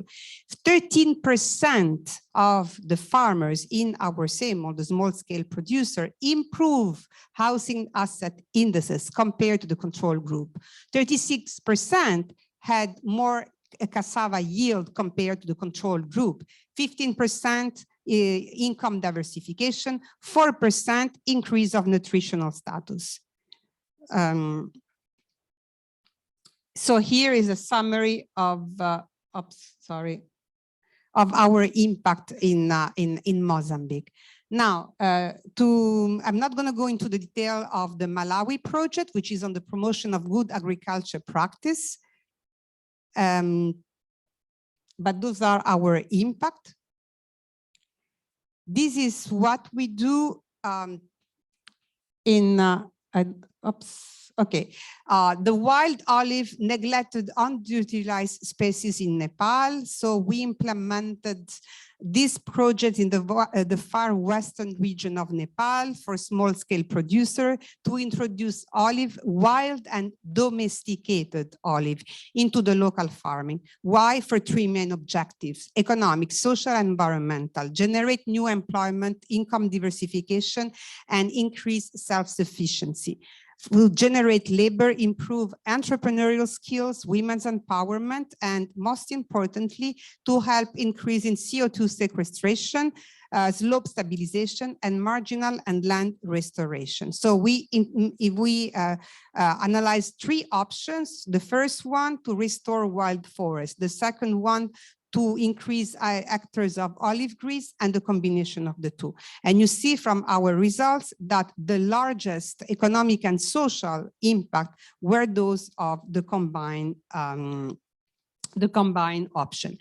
13% of the farmers in our SEMO, the small scale producer, improve housing asset indices compared to the control group. 36% had more cassava yield compared to the control group. 15% income diversification, 4% increase of nutritional status. So here is a summary of our impact in Mozambique. Now, I'm not going to go into the detail of the Malawi project, which is on the promotion of good agriculture practice. But those are our impact. This is what we do the wild olive neglected underutilized species in Nepal. So we implemented this project in the far western region of Nepal for small scale producer to introduce olive, wild and domesticated olive into the local farming. Why? For 3 main objectives: economic, social, and environmental, generate new employment, income diversification, and increase self-sufficiency. will generate labor, improve entrepreneurial skills, women's empowerment, and most importantly, to help increase in CO2 sequestration, slope stabilization, and marginal and land restoration. So if we analyze three options, the first one to restore wild forests, the second one to increase hectares of olive grease, and the combination of the two. And you see from our results that the largest economic and social impact were those of the combined option.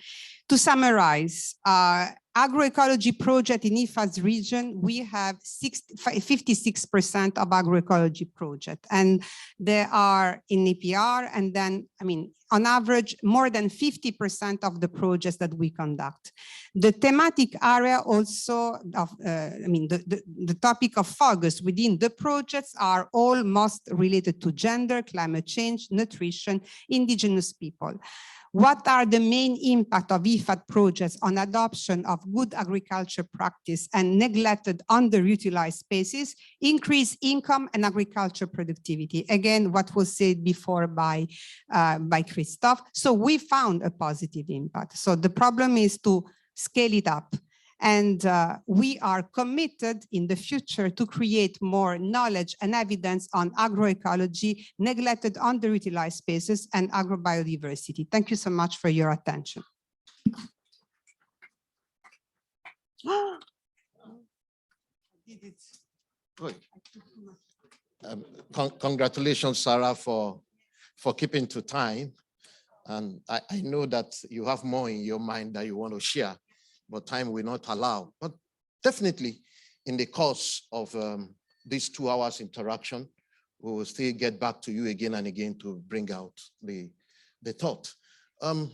To summarize, agroecology project in IFAD's region, we have 56% of agroecology project, and they are in APR, and then, I mean, on average, more than 50% of the projects that we conduct. The thematic area also of, the topic of focus within the projects are all most related to gender, climate change, nutrition, indigenous people. What are the main impact of IFAD projects on adoption of good agriculture practice and neglected underutilized spaces? Increase income and agriculture productivity. Again, what was said before by Christophe. So we found a positive impact. So the problem is to scale it up. And we are committed in the future to create more knowledge and evidence on agroecology, neglected underutilized spaces, and agrobiodiversity. Thank you so much for your attention. Congratulations, Sarah, for keeping to time. And I know that you have more in your mind that you want to share, but time will not allow. But definitely, in the course of these 2 hours interaction, we will still get back to you again and again to bring out the thought. I'm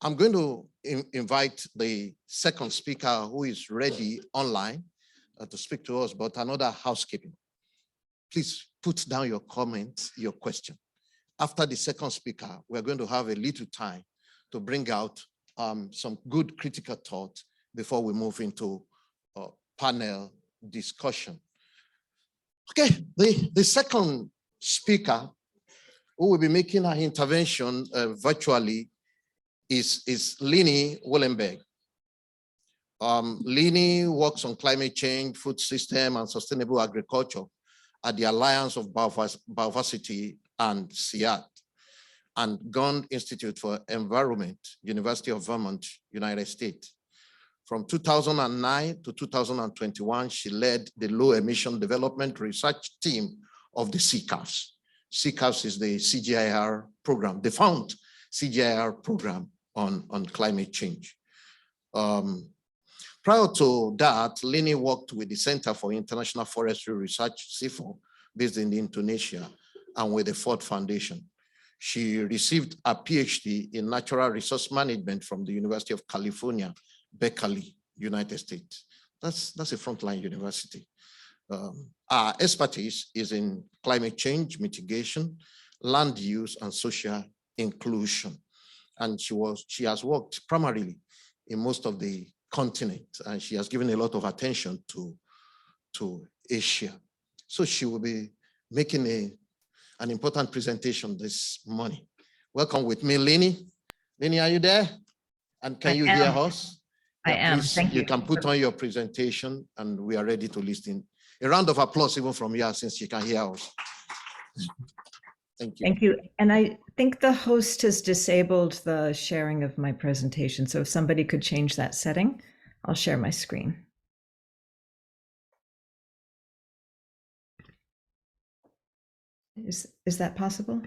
going to invite the second speaker who is ready online to speak to us, but another housekeeping. Please put down your comment, your question. After the second speaker, we're going to have a little time to bring out some good critical thought before we move into panel discussion. Okay, the second speaker who will be making an intervention virtually is Lini Wollenberg. Lini works on climate change, food system, and sustainable agriculture at the Alliance of Biodiversity and SIAT and Gund Institute for Environment, University of Vermont, United States. From 2009 to 2021, she led the Low Emission Development Research Team of the CCAFS. CCAFS is the CGIAR program, the found CGIAR program on climate change. Prior to that, Lini worked with the Center for International Forestry Research, CIFOR, based in Indonesia, and with the Ford Foundation. She received a PhD in Natural Resource Management from the University of California, Berkeley, United States. That's a frontline university. Our expertise is in climate change mitigation, land use, and social inclusion. And she has worked primarily in most of the continent, and she has given a lot of attention to Asia. So she will be making an important presentation this morning. Welcome with me, Lini. Lini, are you there? And can you hear us? I am. Please, thank you. You can put on your presentation and we are ready to listen. A round of applause even from here since you can hear us. Thank you. Thank you. And I think the host has disabled the sharing of my presentation. So if somebody could change that setting, I'll share my screen. Is that possible?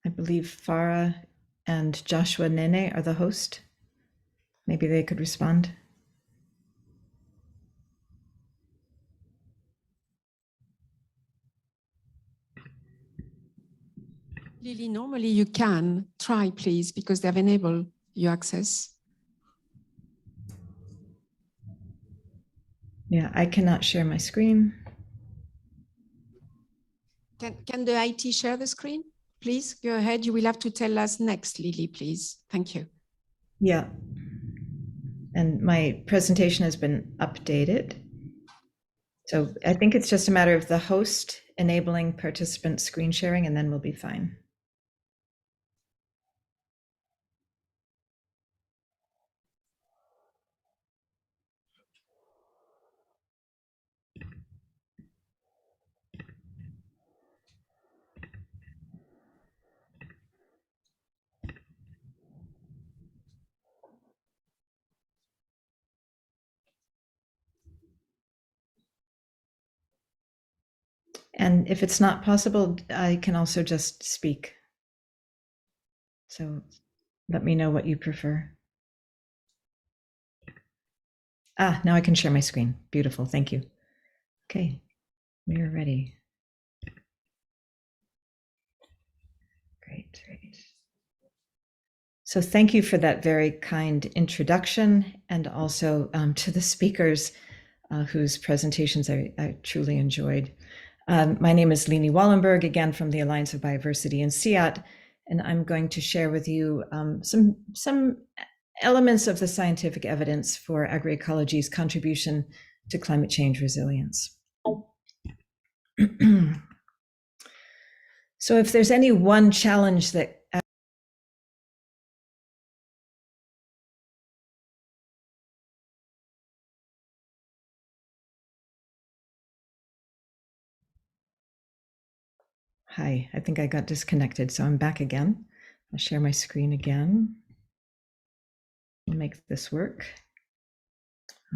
I believe Farah and Joshua Nene are the host. Maybe they could respond. Lily, normally you can try, please, because they've enabled your access. Yeah, I cannot share my screen. Can the IT share the screen? Please go ahead. You will have to tell us next, Lily, please. Thank you. Yeah. And my presentation has been updated. So I think it's just a matter of the host enabling participant screen sharing, and then we'll be fine. And if it's not possible, I can also just speak. So let me know what you prefer. Ah, now I can share my screen. Beautiful, thank you. Okay, we are ready. Great, great. So thank you for that very kind introduction, and also to the speakers whose presentations I truly enjoyed. My name is Leni Wallenberg, again from the Alliance of Biodiversity in CIAT, and I'm going to share with you some elements of the scientific evidence for agroecology's contribution to climate change resilience. So if there's any one challenge that Hi, I think I got disconnected, so I'm back again. I'll share my screen again. We'll make this work.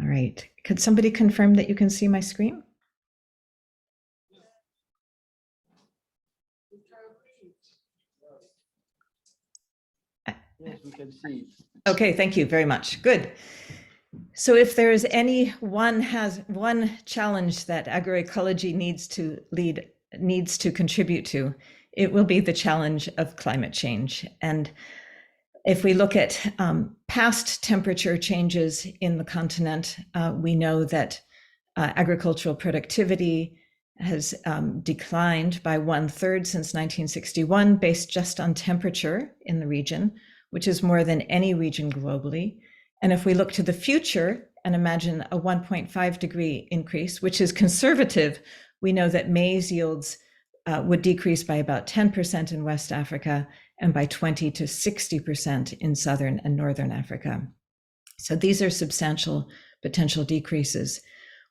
All right, could somebody confirm that you can see my screen? Yes, we can see. Okay, thank you very much. Good. So if there is any one challenge that agroecology needs to contribute to, it will be the challenge of climate change. And if we look at past temperature changes in the continent, we know that agricultural productivity has declined by 1/3 since 1961, based just on temperature in the region, which is more than any region globally. And if we look to the future and imagine a 1.5 degree increase, which is conservative, we know that maize yields would decrease by about 10% in West Africa and by 20 to 60% in Southern and Northern Africa. So these are substantial potential decreases.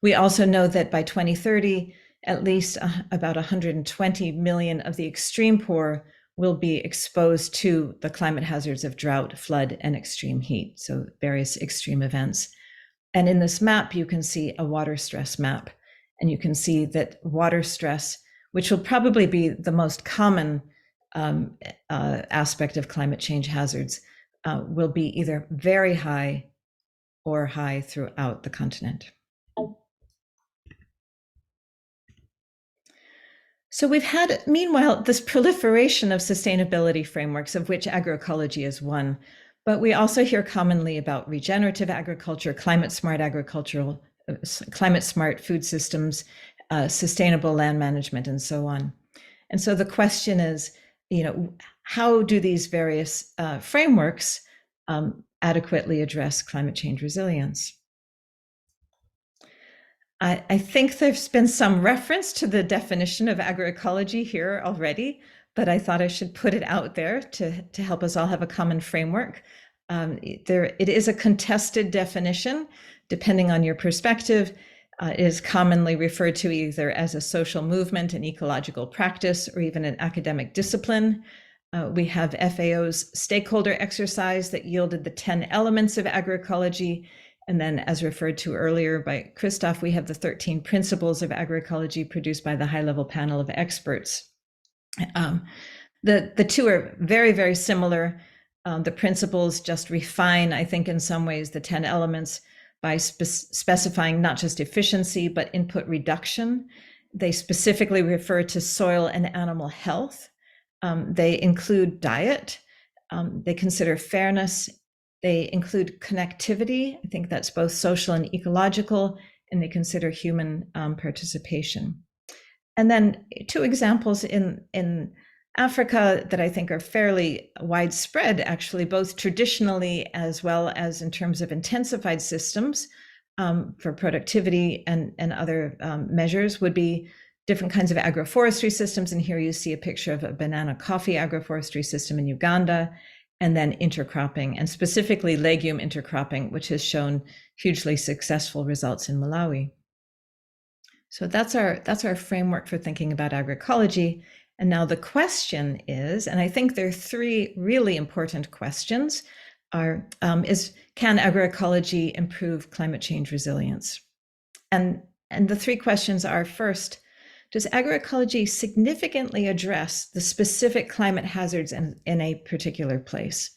We also know that by 2030, at least about 120 million of the extreme poor will be exposed to the climate hazards of drought, flood, and extreme heat, so various extreme events. And in this map, you can see a water stress map, and you can see that water stress, which will probably be the most common aspect of climate change hazards, will be either very high or high throughout the continent. So we've had, meanwhile, this proliferation of sustainability frameworks, of which agroecology is one, but we also hear commonly about regenerative agriculture, climate smart food systems, sustainable land management, and so on. And so the question is, how do these various frameworks adequately address climate change resilience? I think there's been some reference to the definition of agroecology here already, but I thought I should put it out there to help us all have a common framework. It is a contested definition, depending on your perspective. It is commonly referred to either as a social movement, an ecological practice, or even an academic discipline. We have FAO's stakeholder exercise that yielded the 10 elements of agroecology. And then, as referred to earlier by Christoph, we have the 13 principles of agroecology produced by the high-level panel of experts. The two are very, very similar. The principles just refine, I think, in some ways, the 10 elements by specifying not just efficiency, but input reduction. They specifically refer to soil and animal health. They include diet. They consider fairness. They include connectivity. I think that's both social and ecological, and they consider human participation. And then two examples in Africa that I think are fairly widespread, actually, both traditionally as well as in terms of intensified systems for productivity and other measures, would be different kinds of agroforestry systems. And here you see a picture of a banana coffee agroforestry system in Uganda, and then intercropping, and specifically legume intercropping, which has shown hugely successful results in Malawi. So that's our framework for thinking about agroecology. And now the question is, and I think there are three really important questions, is can agroecology improve climate change resilience? And the three questions are: first, does agroecology significantly address the specific climate hazards in a particular place?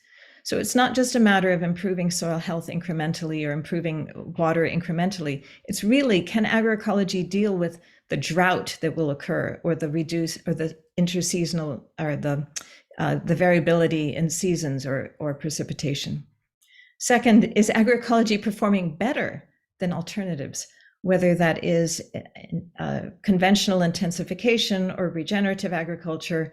So it's not just a matter of improving soil health incrementally or improving water incrementally. It's really, can agroecology deal with the drought that will occur, or the interseasonal, or the variability in seasons or precipitation? Second, is agroecology performing better than alternatives, whether that is conventional intensification or regenerative agriculture?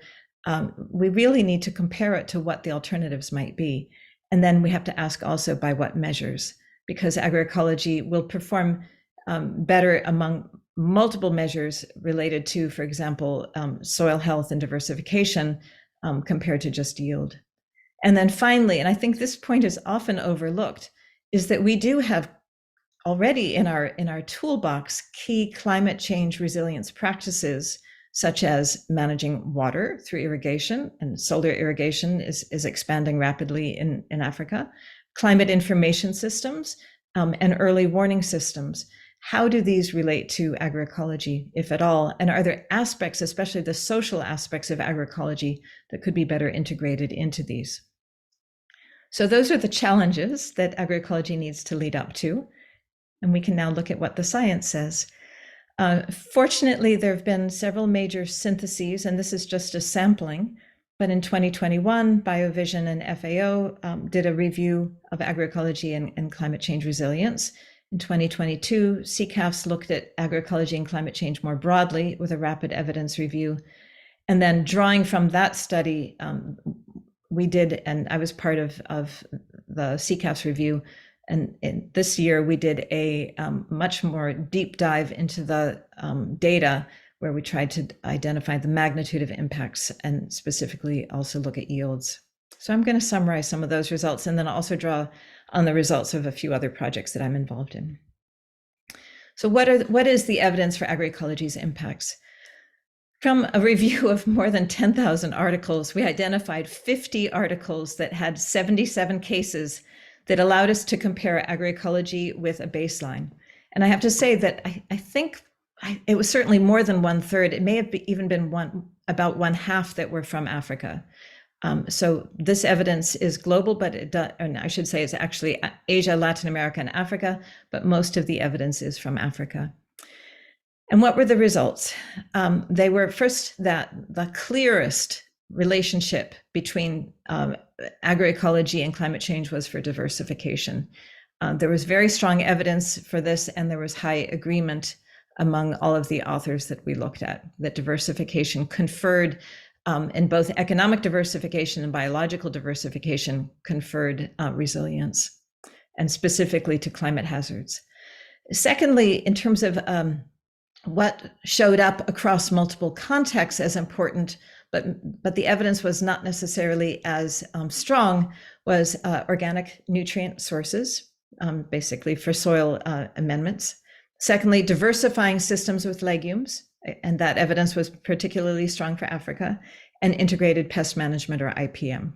We really need to compare it to what the alternatives might be. And then we have to ask also by what measures, because agroecology will perform better among multiple measures related to, for example, soil health and diversification compared to just yield. And then finally, and I think this point is often overlooked, is that we do have already in our toolbox key climate change resilience practices, such as managing water through irrigation, and solar irrigation is expanding rapidly in Africa, climate information systems, and early warning systems. How do these relate to agroecology, if at all? And are there aspects, especially the social aspects of agroecology, that could be better integrated into these? So those are the challenges that agroecology needs to lead up to. And we can now look at what the science says. Fortunately, there have been several major syntheses, and this is just a sampling. But in 2021, BioVision and FAO did a review of agroecology and climate change resilience. In 2022, CCAFS looked at agroecology and climate change more broadly with a rapid evidence review. And then drawing from that study, we did, and I was part of the CCAFS review, and this year we did a much more deep dive into the data, where we tried to identify the magnitude of impacts and specifically also look at yields. So I'm going to summarize some of those results, and then also draw on the results of a few other projects that I'm involved in. So what is the evidence for agroecology's impacts? From a review of more than 10,000 articles, we identified 50 articles that had 77 cases that allowed us to compare agroecology with a baseline. And I have to say that I think it was certainly more than 1/3. It may have even been about 1/2 that were from Africa. So this evidence is global, but and I should say it's actually Asia, Latin America, and Africa, but most of the evidence is from Africa. And what were the results? They were first that the clearest relationship between agroecology and climate change was for diversification. There was very strong evidence for this, and there was high agreement among all of the authors that we looked at, that diversification conferred, in both economic diversification and biological diversification, conferred resilience, and specifically to climate hazards. Secondly, in terms of what showed up across multiple contexts as important, but the evidence was not necessarily as strong, was organic nutrient sources, basically for soil amendments. Secondly, diversifying systems with legumes, and that evidence was particularly strong for Africa, and integrated pest management, or IPM.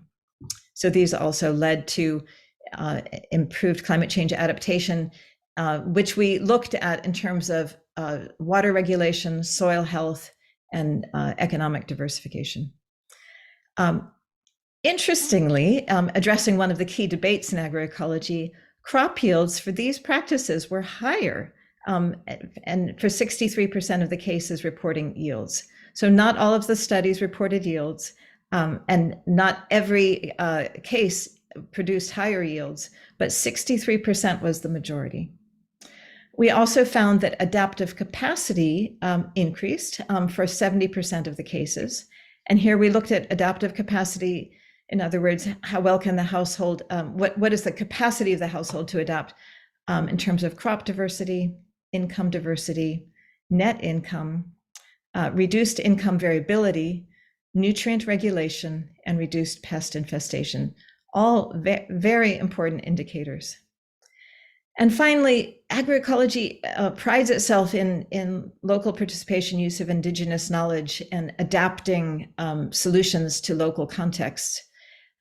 So these also led to improved climate change adaptation, which we looked at in terms of water regulation, soil health, and economic diversification. Interestingly, addressing one of the key debates in agroecology, crop yields for these practices were higher, and for 63% of the cases reporting yields. So not all of the studies reported yields, and not every case produced higher yields, but 63% was the majority. We also found that adaptive capacity increased for 70% of the cases. And here we looked at adaptive capacity. In other words, how well can the household, what is the capacity of the household to adapt in terms of crop diversity, income diversity, net income, reduced income variability, nutrient regulation, and reduced pest infestation, all very important indicators. And finally, agroecology prides itself in local participation, use of indigenous knowledge, and adapting solutions to local contexts.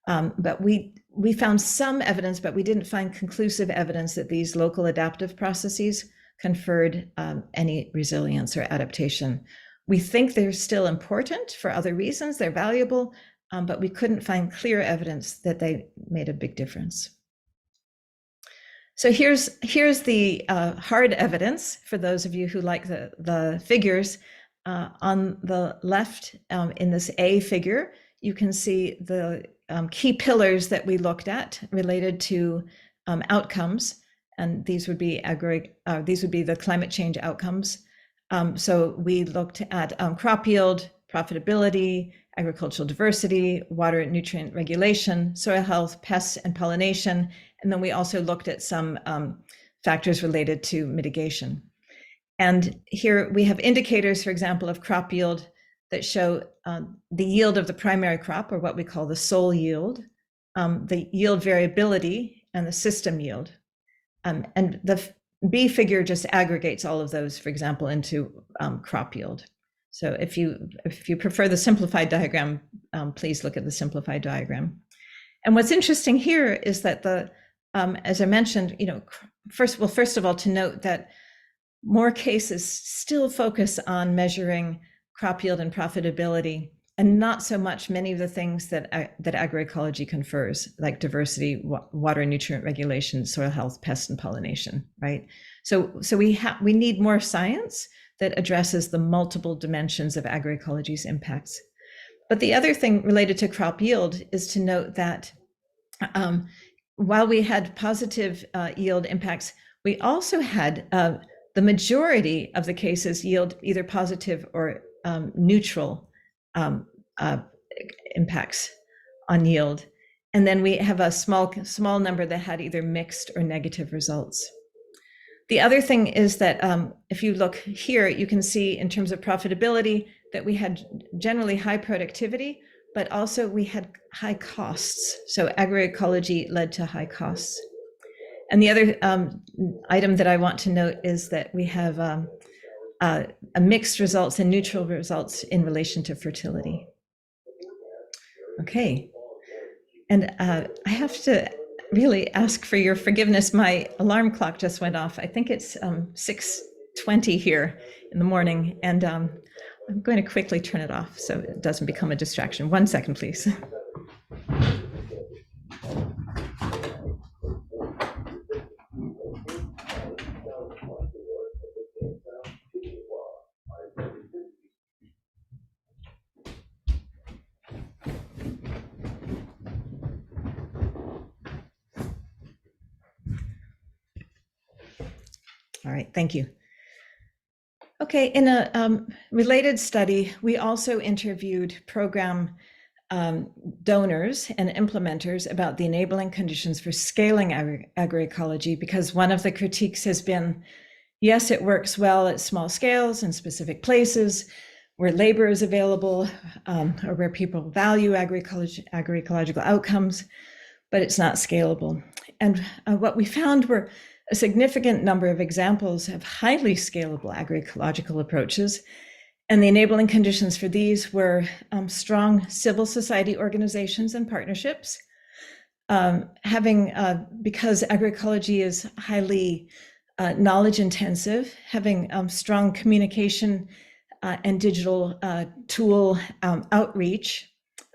But we found some evidence, but we didn't find conclusive evidence that these local adaptive processes conferred any resilience or adaptation. We think they're still important for other reasons, they're valuable, but we couldn't find clear evidence that they made a big difference. So here's the hard evidence for those of you who like the figures. On the left, in this A figure, you can see the key pillars that we looked at related to outcomes, and these would be the climate change outcomes. So we looked at crop yield, profitability, agricultural diversity, water and nutrient regulation, soil health, pests and pollination, and then we also looked at some factors related to mitigation. And here we have indicators, for example, of crop yield that show the yield of the primary crop, or what we call the sole yield, the yield variability, and the system yield. And the B figure just aggregates all of those, for example, into crop yield. So if you prefer the simplified diagram, please look at the simplified diagram. And what's interesting here is that as I mentioned, first of all, to note that more cases still focus on measuring crop yield and profitability, and not so much many of the things that agroecology confers, like diversity, water and nutrient regulation, soil health, pest and pollination, right? So we need more science that addresses the multiple dimensions of agroecology's impacts. But the other thing related to crop yield is to note that while we had positive yield impacts, we also had the majority of the cases yield either positive or neutral impacts on yield. And then we have a small number that had either mixed or negative results. The other thing is that if you look here, you can see in terms of profitability that we had generally high productivity, but also we had high costs. So agroecology led to high costs. And the other item that I want to note is that we have a mixed results and neutral results in relation to fertility. Okay, and I have to really ask for your forgiveness. My alarm clock just went off. I think it's 6:20 here in the morning, and I'm going to quickly turn it off so it doesn't become a distraction. 1 second, please. All right, thank you. Okay, in a related study, we also interviewed program donors and implementers about the enabling conditions for scaling agroecology, because one of the critiques has been, yes, it works well at small scales in specific places where labor is available or where people value agroecological outcomes, but it's not scalable. And what we found were a significant number of examples of highly scalable agroecological approaches, and the enabling conditions for these were strong civil society organizations and partnerships, because agroecology is highly knowledge intensive, having strong communication and digital tool outreach,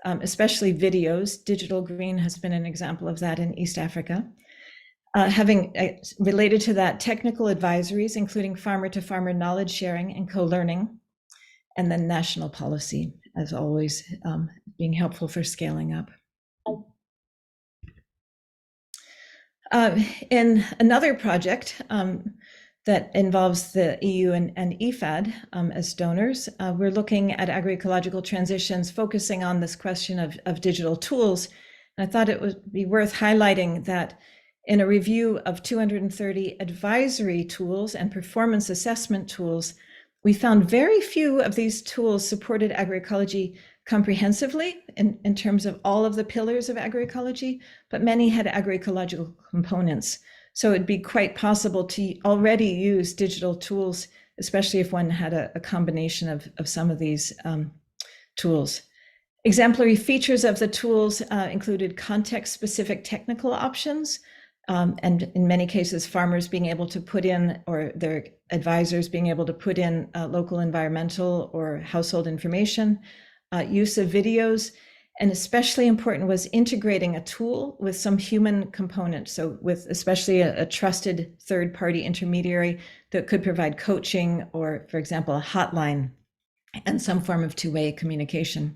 especially videos. Digital Green has been an example of that in East Africa. Having related to that, technical advisories, including farmer-to-farmer knowledge sharing and co-learning, and then national policy, as always, being helpful for scaling up. In another project, that involves the EU and IFAD as donors. We're looking at agroecological transitions, focusing on this question of digital tools. And I thought it would be worth highlighting that in a review of 230 advisory tools and performance assessment tools, we found very few of these tools supported agroecology comprehensively in terms of all of the pillars of agroecology, but many had agroecological components. So it'd be quite possible to already use digital tools, especially if one had a combination of some of these tools. Exemplary features of the tools included context-specific technical options, and in many cases, farmers being able to put in, or their advisors being able to put in local environmental or household information, use of videos, and especially important was integrating a tool with some human component. So with especially a trusted third-party intermediary that could provide coaching or, for example, a hotline and some form of two-way communication.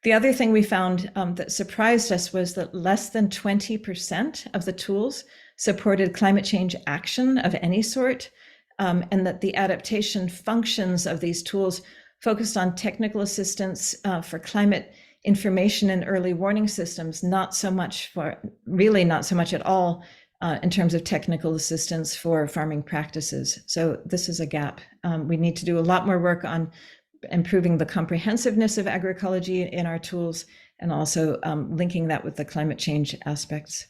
The other thing we found that surprised us was that less than 20% of the tools supported climate change action of any sort, and that the adaptation functions of these tools focused on technical assistance for climate information and early warning systems, not so much at all in terms of technical assistance for farming practices. So this is a gap. We need to do a lot more work on improving the comprehensiveness of agroecology in our tools, and also linking that with the climate change aspects.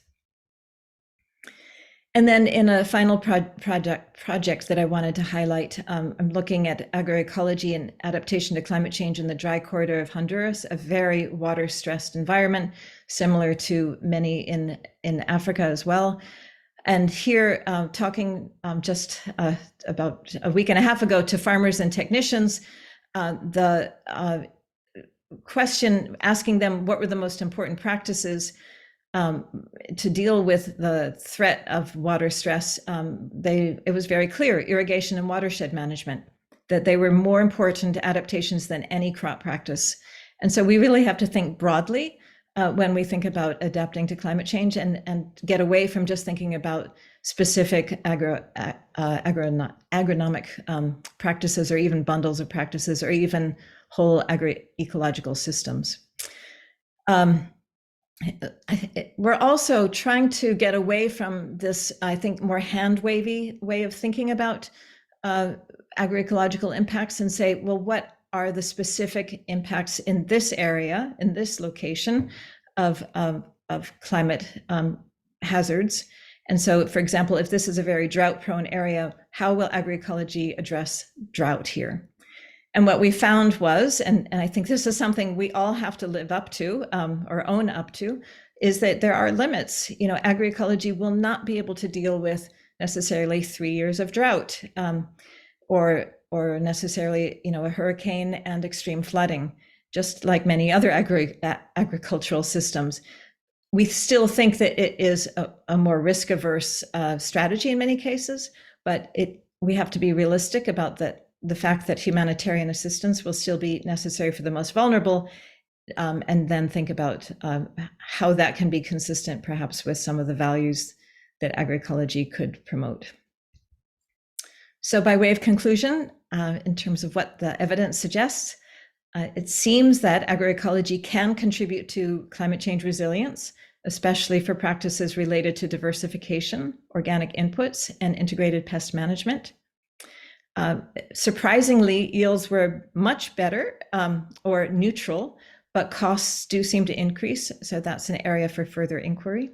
And then in a final project that I wanted to highlight, I'm looking at agroecology and adaptation to climate change in the dry corridor of Honduras, a very water-stressed environment, similar to many in Africa as well. And here, talking just about a week and a half ago to farmers and technicians, the question asking them what were the most important practices to deal with the threat of water stress, it was very clear, irrigation and watershed management, that they were more important adaptations than any crop practice. And so we really have to think broadly when we think about adapting to climate change, and get away from just thinking about specific agronomic practices, or even bundles of practices, or even whole agroecological systems. We're also trying to get away from this, I think, more hand-wavy way of thinking about agroecological impacts, and say, well, what are the specific impacts in this area, in this location of climate hazards? And so, for example, if this is a very drought-prone area, how will agroecology address drought here? And what we found was, and I think this is something we all have to live up to, or own up to, is that there are limits. You know, agroecology will not be able to deal with necessarily 3 years of drought, or necessarily, you know, a hurricane and extreme flooding, just like many other agricultural systems. We still think that it is a more risk-averse strategy in many cases, but we have to be realistic about the fact that humanitarian assistance will still be necessary for the most vulnerable, and then think about how that can be consistent perhaps with some of the values that agroecology could promote. So by way of conclusion, in terms of what the evidence suggests, it seems that agroecology can contribute to climate change resilience, especially for practices related to diversification, organic inputs, and integrated pest management. Surprisingly, yields were much better or neutral, but costs do seem to increase. So that's an area for further inquiry.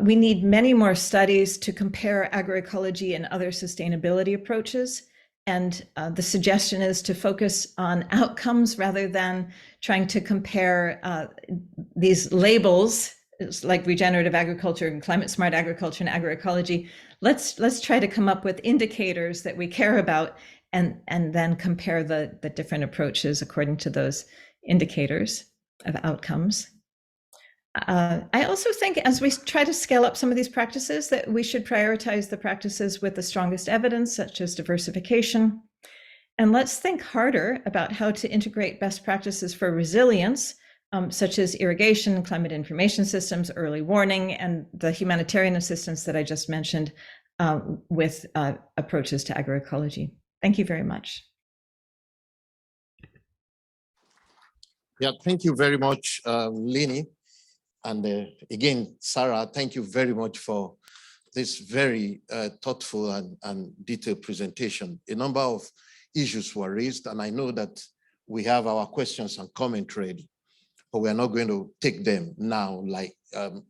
We need many more studies to compare agroecology and other sustainability approaches. And the suggestion is to focus on outcomes rather than trying to compare these labels, like regenerative agriculture and climate smart agriculture and agroecology. Let's try to come up with indicators that we care about, and then compare the different approaches according to those indicators of outcomes. I also think, as we try to scale up some of these practices, that we should prioritize the practices with the strongest evidence, such as diversification. And let's think harder about how to integrate best practices for resilience, such as irrigation, climate information systems, early warning, and the humanitarian assistance that I just mentioned, with approaches to agroecology. Thank you very much. Yeah, thank you very much, Lini. And again, Sarah, thank you very much for this very thoughtful and detailed presentation. A number of issues were raised, and I know that we have our questions and comment ready, but we are not going to take them now, like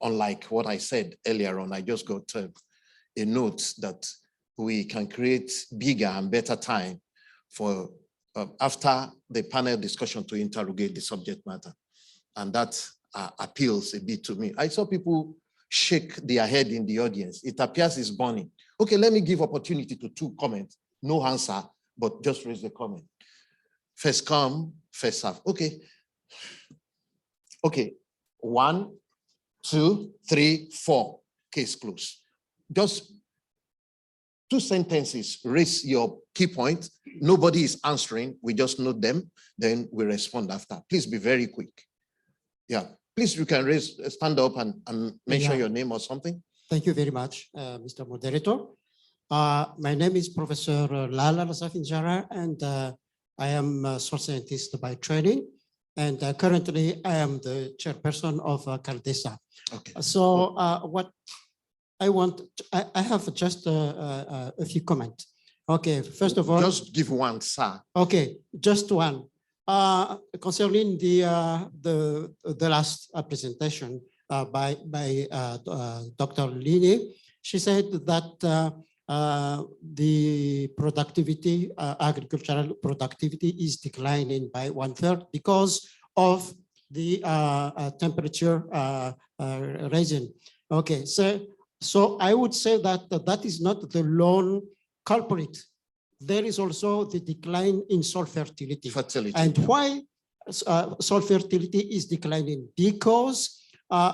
unlike what I said earlier on. I just got a note that we can create bigger and better time for after the panel discussion to interrogate the subject matter. And that appeals a bit to me. I saw people shake their head in the audience. It appears it's burning. Okay, let me give opportunity to 2 comments. No answer, but just raise the comment. First come, first serve. Okay. Okay, 1, 2, 3, 4. Case closed. Just 2 sentences, raise your key point. Nobody is answering. We just note them, then we respond after. Please be very quick. Yeah, please, you can stand up and mention your name or something. Thank you very much, Mr. Moderator. My name is Professor Lala Lasafinjara, and I am a soil scientist by training. And currently, I am the chairperson of Caldesa. Okay. So what I want, I have just a few comments. Okay, first of all. Just give one, sir. Okay, just one. Concerning the last presentation by Dr. Lini, she said that the productivity, agricultural productivity is declining by 1/3 because of the temperature rising. Okay, so I would say that that is not the lone culprit. There is also the decline in soil fertility. And why soil fertility is declining? Because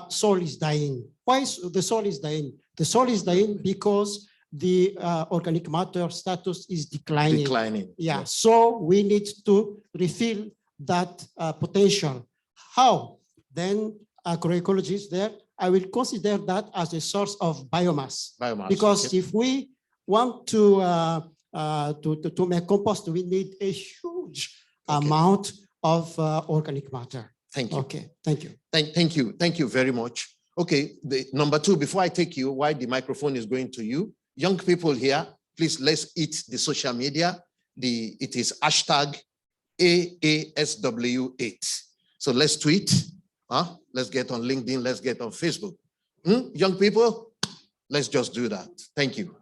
soil is dying. Why the soil is dying? The soil is dying because the organic matter status is declining. Yeah, yes. So we need to refill that potential. How? Then agroecology is there. I will consider that as a source of biomass. Because if we want to make compost, we need a huge amount of organic matter. Thank you. Okay, thank you. Thank you. Thank you very much. Okay, the number 2, before I take you, while the microphone is going to you, young people here, please let's eat the social media. It is hashtag AASW8. So let's tweet. Let's get on LinkedIn. Let's get on Facebook. Young people, let's just do that. Thank you.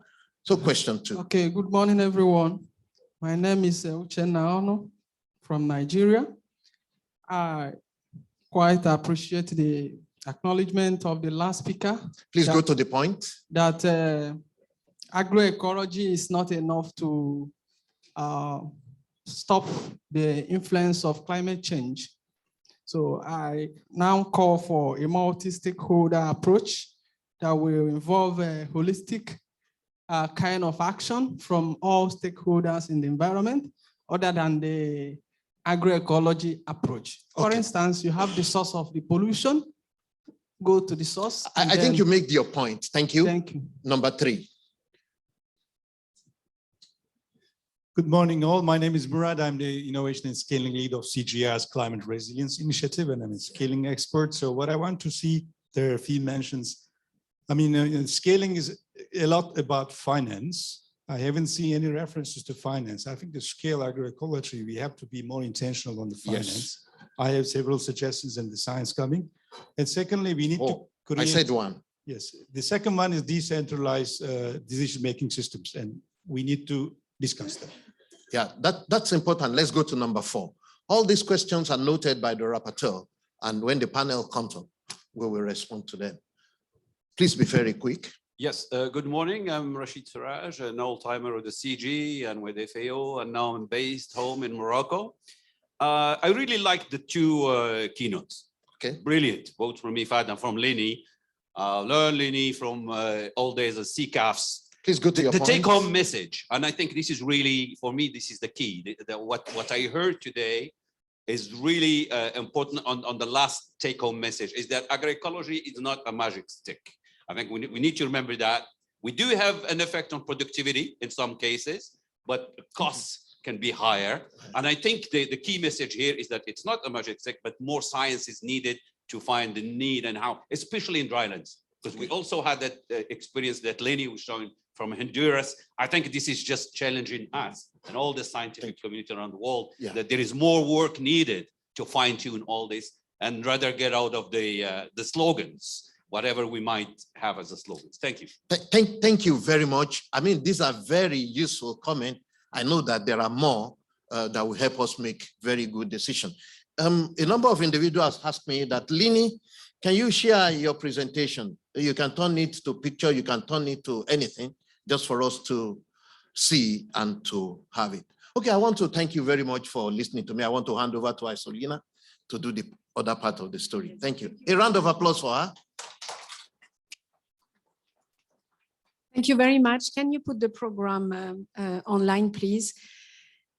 So question 2. Okay, good morning, everyone. My name is Uchenna Ono from Nigeria. I quite appreciate the acknowledgement of the last speaker. Please go to the point. That agroecology is not enough to stop the influence of climate change. So I now call for a multi-stakeholder approach that will involve a holistic kind of action from all stakeholders in the environment, other than the agroecology approach. Okay. For instance, you have the source of the pollution, go to the source. I think you make your point. Thank you. Thank you. Number 3. Good morning, all. My name is Murad. I'm the Innovation and Scaling Lead of CGI's Climate Resilience Initiative, and I'm a scaling expert. So what I want to see, there are a few mentions. I mean, scaling is a lot about finance. I haven't seen any references to finance. I think to scale agroecology, we have to be more intentional on the finance. Yes. I have several suggestions and the science coming. And secondly, we need to create— I said one. Yes. The second one is decentralized decision-making systems, and we need to discuss that. Yeah, that's important. Let's go to number 4. All these questions are noted by the rapporteur, and when the panel comes up, we will respond to them. Please be very quick. Yes, good morning. I'm Rashid Siraj, an old-timer of the CG and with FAO, and now I'm based home in Morocco. I really like the 2 keynotes. Okay. Brilliant, both from IFAD and from Lini. Learn Lini from old days as CCAFs. Please go to your point. The take-home message, and I think this is really, for me, this is the key. What I heard today is really important on the last take-home message, is that agroecology is not a magic stick. I think we need to remember that We do have an effect on productivity in some cases, but costs can be higher. And I think the key message here is that it's not a magic stick, but more science is needed to find the need and how, especially in drylands. Because we also had that experience that Lenny was showing from Honduras. I think this is just challenging us and all the scientific community around the world, that there is more work needed to fine tune all this and rather get out of the slogans, whatever we might have as a slogans. Thank you. Thank you very much. I mean, these are very useful comments. I know that there are more that will help us make very good decisions. A number of individuals asked me that, Lini, can you share your presentation? You can turn it to picture, you can turn it to anything, just for us to see and to have it. Okay, I want to thank you very much for listening to me. I want to hand over to Isolina to do the other part of the story. Thank you. A round of applause for her. Thank you very much. Can you put the program online, please?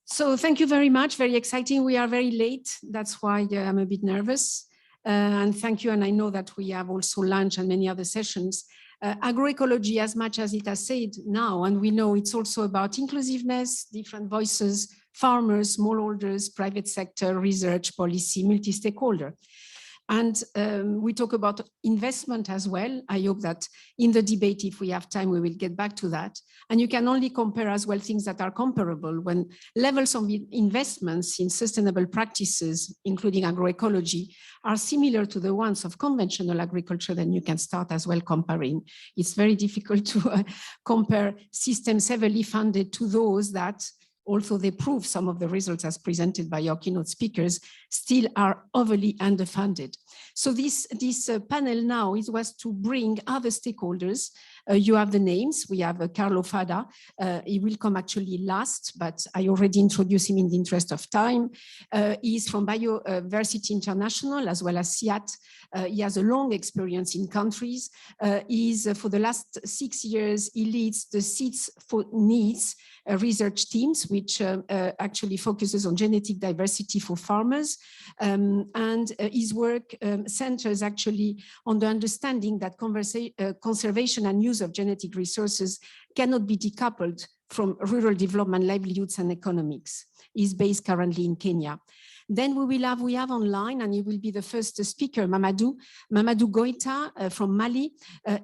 So thank you very much. Very exciting. We are very late. That's why I'm a bit nervous. And thank you. And I know that we have also lunch and many other sessions. Agroecology, as much as it has said now, and we know it's also about inclusiveness, different voices, farmers, smallholders, private sector, research, policy, multi-stakeholder. And we talk about investment as well. I hope that in the debate, if we have time, we will get back to that. And you can only compare as well things that are comparable when levels of investments in sustainable practices, including agroecology, are similar to the ones of conventional agriculture, then you can start as well comparing. It's very difficult to compare systems heavily funded to those that, although they prove some of the results as presented by your keynote speakers, still are overly underfunded. So this panel now was to bring other stakeholders. You have the names. We have Carlo Fada. He will come actually last, but I already introduced him in the interest of time. He's from Biodiversity International as well as SIAT. He has a long experience in countries. For the last 6 years, he leads the Seeds for Needs research teams, which actually focuses on genetic diversity for farmers. And his work centers actually on the understanding that conservation and use of genetic resources cannot be decoupled from rural development, livelihoods, and economics. He's based currently in Kenya. Then we have online, and he will be the first speaker, Mamadou Goita from Mali.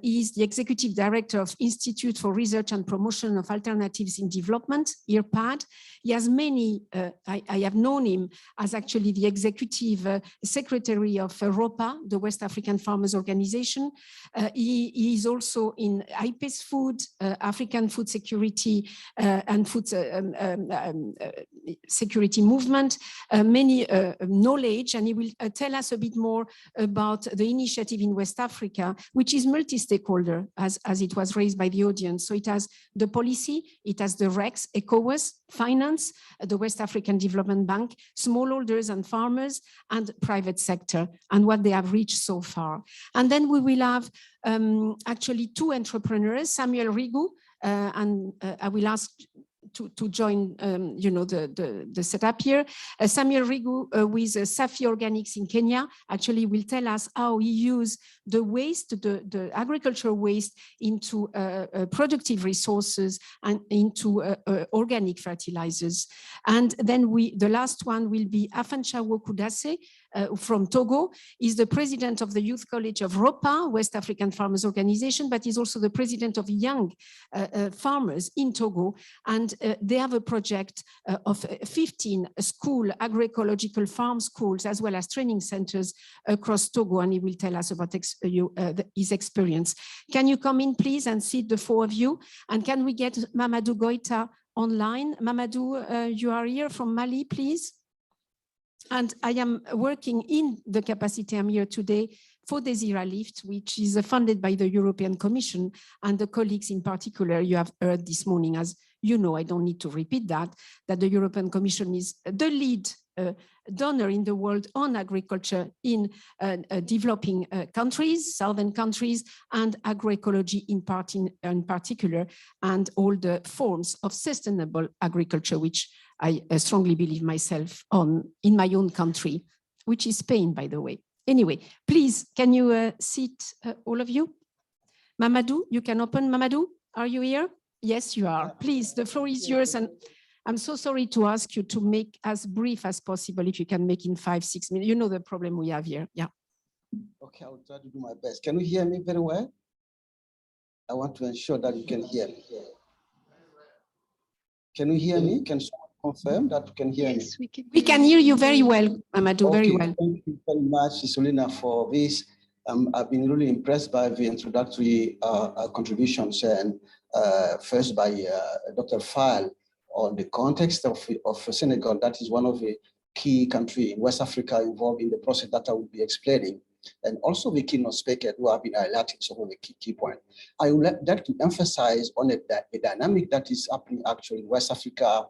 He is the Executive Director of Institute for Research and Promotion of Alternatives in Development, IRPAD. He has many, I have known him as actually the Executive Secretary of ROPA, the West African Farmers Organization. He is also in IPES Food, African Food Security and Food Security Movement. Many knowledge, and he will tell us a bit more about the initiative in West Africa, which is multi-stakeholder, as it was raised by the audience. So it has the policy, it has the REX, ECOWAS, finance, the West African Development Bank, smallholders and farmers, and private sector, and what they have reached so far. And then we will have actually two entrepreneurs, Samuel Rigu, and I will ask to join, the setup here. Samuel Rigu with Safi Organics in Kenya actually will tell us how he used the waste, the agricultural waste into productive resources and into organic fertilizers. And then the last one will be Afanchawo Kudase from Togo. He's the president of the Youth College of ROPA, West African Farmers Organization, but he's also the president of Young Farmers in Togo. And they have a project of 15 agroecological farm schools, as well as training centers across Togo, and he will tell us about his experience. Can you come in, please, and sit, the four of you? And can we get Mamadou Goita online? Mamadou, you are here from Mali, please. And I am working in the capacity, I'm here today for DeSIRA-LIFT, which is funded by the European Commission, and the colleagues in particular you have heard this morning. As you know, I don't need to repeat that the European Commission is the lead donor in the world on agriculture in developing countries, southern countries, and agroecology in particular, and all the forms of sustainable agriculture, which I strongly believe myself in my own country, which is Spain, by the way. Anyway, please, can you sit, all of you? Mamadou, you can open, Mamadou? Are you here? Yes, you are. Please, the floor is yours. And I'm so sorry to ask you to make as brief as possible, if you can make in 5-6 minutes. You know the problem we have here. Yeah. Okay, I will try to do my best. Can you hear me very well? I want to ensure that you can hear me. Can you hear me? Can someone confirm that you can hear me? We can hear you very well, Amadou, very well. Thank you very much, Isolina, for this. I've been really impressed by the introductory contributions, and first by Dr. Fall on the context of Senegal. That is one of the key countries in West Africa involved in the process that I will be explaining, and also the keynote speakers who have been highlighting some of the key points. I would like to emphasize on the dynamic that is happening actually in West Africa,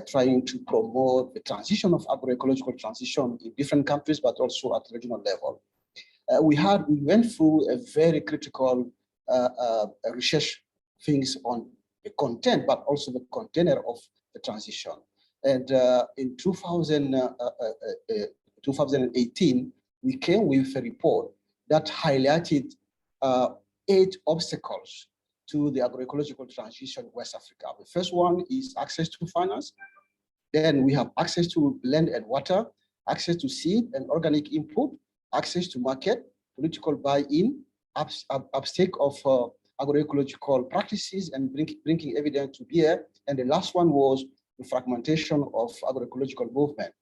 trying to promote the transition of agroecological transition in different countries, but also at regional level. We went through a very critical research things on the content, but also the container of the transition. And in 2018, we came with a report that highlighted 8 obstacles to the agroecological transition in West Africa. The first one is access to finance. Then we have access to land and water, access to seed and organic input, access to market, political buy-in, uptake of agroecological practices, and bringing evidence to bear. And the last one was the fragmentation of agroecological movement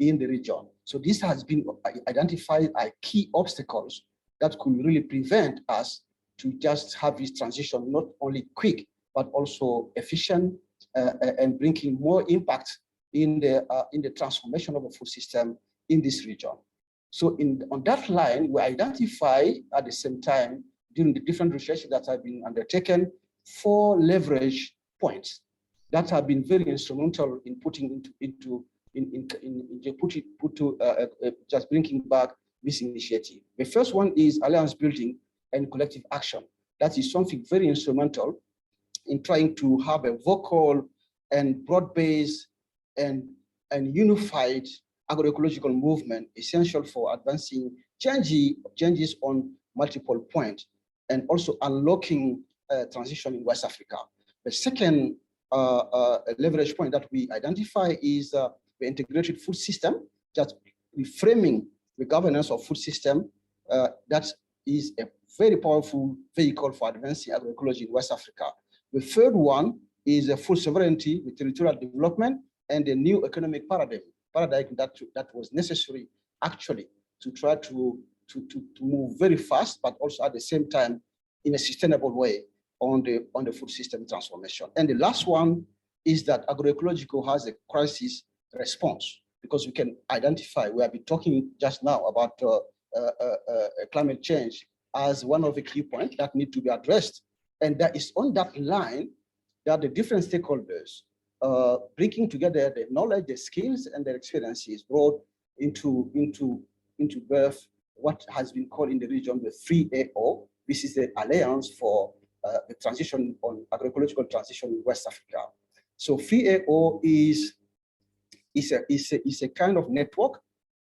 in the region. So this has been identified as key obstacles that could really prevent us to just have this transition not only quick, but also efficient and bringing more impact in the transformation of the food system in this region. So on that line, we identify at the same time, during the different research that have been undertaken, 4 leverage points that have been very instrumental in putting just bringing back this initiative. The first one is alliance building and collective action. That is something very instrumental in trying to have a vocal and broad-based and unified agroecological movement, essential for advancing changes on multiple points and also unlocking transition in West Africa. The second leverage point that we identify is the integrated food system, just reframing the governance of food system. That is a very powerful vehicle for advancing agroecology in West Africa. The third one is food sovereignty with territorial development and the new economic paradigm that was necessary actually to try to move very fast, but also at the same time in a sustainable way on the food system transformation. And the last one is that agroecological has a crisis response, because we can identify, we have been talking just now about climate change as one of the key points that need to be addressed. And that is on that line that the different stakeholders bringing together the knowledge, the skills, and their experiences brought into birth what has been called in the region the 3AO. This is the Alliance for the Transition on Agroecological Transition in West Africa. So 3AO is a kind of network.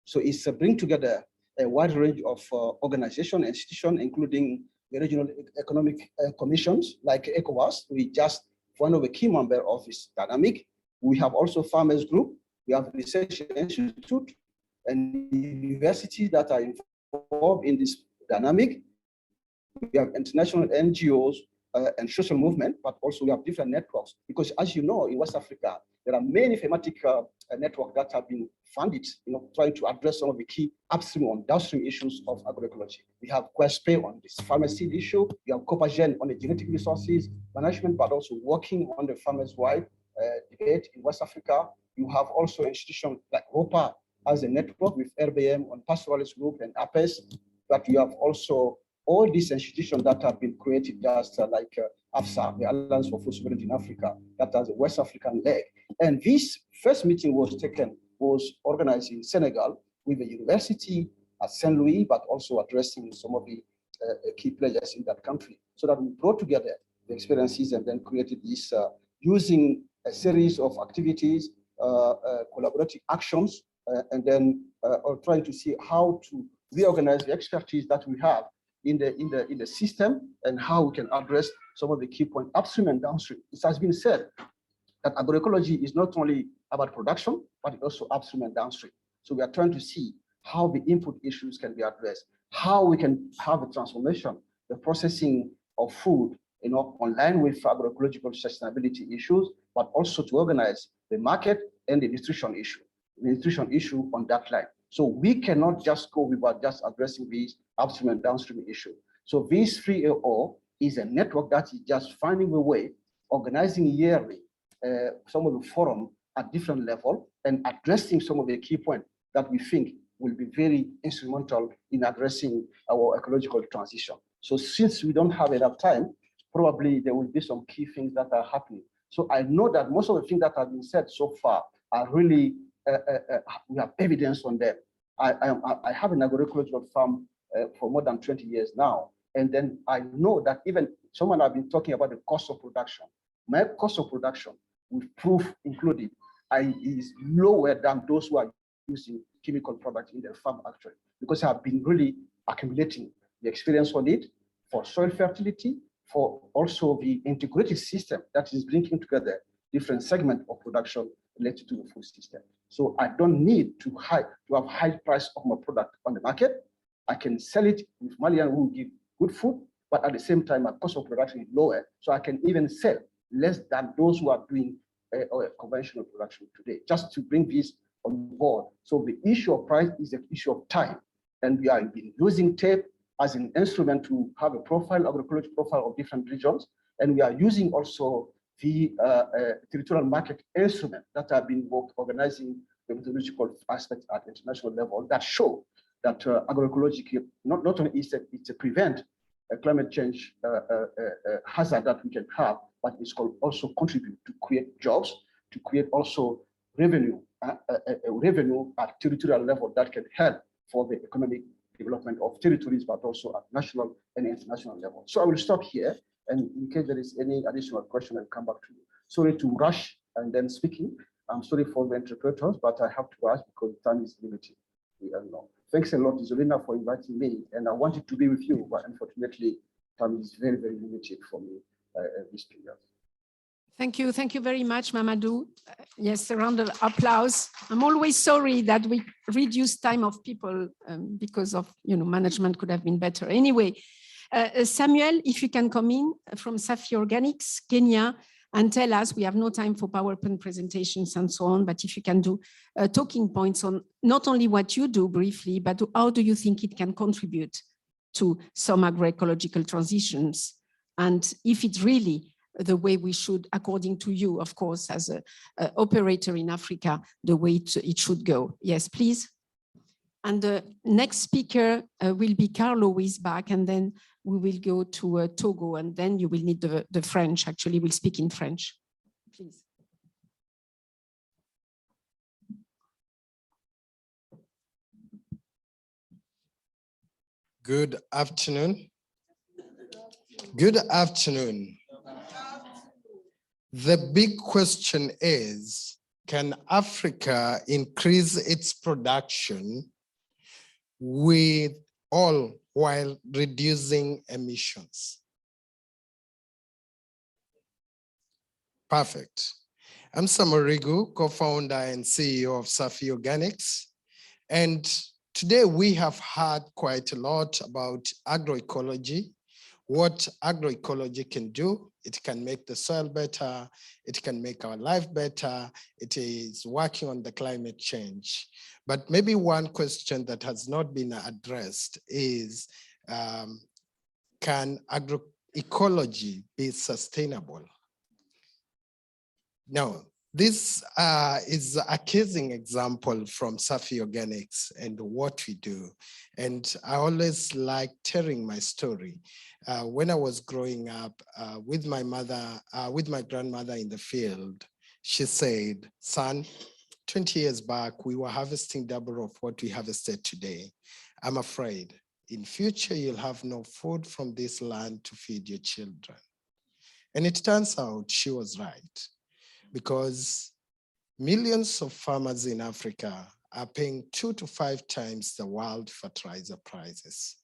So it's a bring together a wide range of organizations, institutions, including the regional economic commissions like ECOWAS. We just one of the key members of this dynamic. We have also farmers group. We have research institute and universities that are involved in this dynamic. We have international NGOs and social movement, but also we have different networks. Because as you know, in West Africa, there are many thematic networks that have been funded, trying to address some of the key upstream and downstream issues of agroecology. We have QuestPay on this farmer seed issue. We have Copagen on the genetic resources management, but also working on the farmers-wide debate in West Africa. You have also institutions like ROPA as a network with RBM on pastoralist group and APES, but you have also all these institutions that have been created just like AFSA, the Alliance for Food Sovereignty in Africa, that has a West African leg. And this first meeting was organized in Senegal with the university at Saint Louis, but also addressing some of the key players in that country, so that we brought together the experiences and then created this using a series of activities, collaborative actions, and then trying to see how to reorganize the expertise that we have in the system and how we can address some of the key points upstream and downstream. It has been said that agroecology is not only about production, but also upstream and downstream. So we are trying to see how the input issues can be addressed, how we can have a transformation, the processing of food, online with agroecological sustainability issues, but also to organize the market and the nutrition issue on that line. So we cannot just go without just addressing these upstream and downstream issues. So this 3AO is a network that is just finding a way, organizing yearly some of the forum at different level and addressing some of the key points that we think will be very instrumental in addressing our ecological transition. So since we don't have enough time, probably there will be some key things that are happening. So I know that most of the things that have been said so far are really, we have evidence on them. I have an agroecological farm for more than 20 years now. And then I know that even someone have been talking about the cost of production. My cost of production with proof included is lower than those who are using chemical products in their farm actually, because I have been really accumulating the experience on it for soil fertility, for also the integrated system that is bringing together different segments of production related to the food system. So I don't need to have high price of my product on the market. I can sell it with Malian who give good food, but at the same time, my cost of production is lower. So I can even sell less than those who are doing conventional production today, just to bring this on board. So the issue of price is the issue of time. And we are using tape as an instrument to have a profile, agroecological profile of different regions. And we are using also the territorial market instrument that have been organizing the methodological aspects at international level that show that agroecology not only is it's a prevent a climate change hazard that we can have, but it's also contribute to create jobs, to create also revenue, revenue at territorial level that can help for the economic development of territories, but also at national and international level. So I will stop here, and in case there is any additional question, I'll come back to you. Sorry to rush and then speaking. I'm sorry for the interpreters, but I have to rush because time is limited. We are know. Thanks a lot, Isolina, for inviting me, and I wanted to be with you, but unfortunately, time is very, very limited for me this period. Thank you very much, Mamadou. Yes, a round of applause. I'm always sorry that we reduce time of people because of, management could have been better. Anyway, Samuel, if you can come in from Safi Organics, Kenya, and tell us, we have no time for PowerPoint presentations and so on, but if you can do talking points on not only what you do briefly, but how do you think it can contribute to some agroecological transitions? And if it's really the way we should, according to you, of course, as an operator in Africa, the way it should go. Yes, please. And the next speaker will be Carlo, who is back, and then we will go to Togo, and then you will need the French. Actually, we'll speak in French. Please. Good afternoon. Good afternoon. The big question is, can Africa increase its production while reducing emissions? Perfect. I'm Samorigu, co-founder and CEO of Safi Organics. And today we have heard quite a lot about agroecology, what agroecology can do. It can make the soil better. It can make our life better. It is working on the climate change. But maybe one question that has not been addressed is, can agroecology be sustainable? Now, this is a casing example from Safi Organics and what we do. And I always like telling my story. When I was growing up with my grandmother in the field, she said, son, 20 years back, we were harvesting double of what we harvested today. I'm afraid in future, you'll have no food from this land to feed your children. And it turns out she was right, because millions of farmers in Africa are paying 2 to 5 times the world fertilizer prices.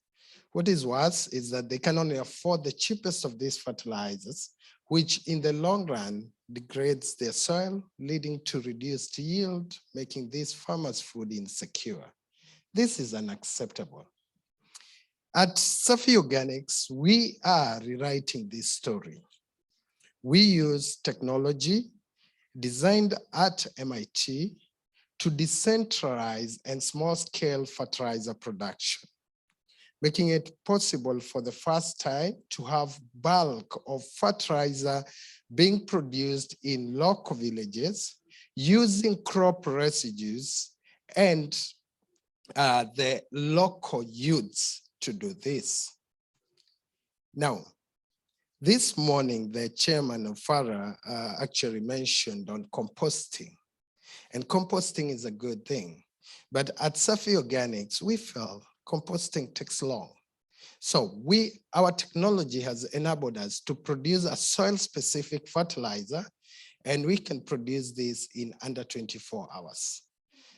What is worse is that they can only afford the cheapest of these fertilizers, which in the long run degrades their soil, leading to reduced yield, making these farmers' food insecure. This is unacceptable. At Safi Organics, we are rewriting this story. We use technology designed at MIT to decentralize and small-scale fertilizer production, making it possible for the first time to have bulk of fertilizer being produced in local villages using crop residues and the local youths to do this. Now, this morning, the chairman of FARA actually mentioned on composting, and composting is a good thing. But at Safi Organics, we felt composting takes long. So our technology has enabled us to produce a soil-specific fertilizer, and we can produce this in under 24 hours.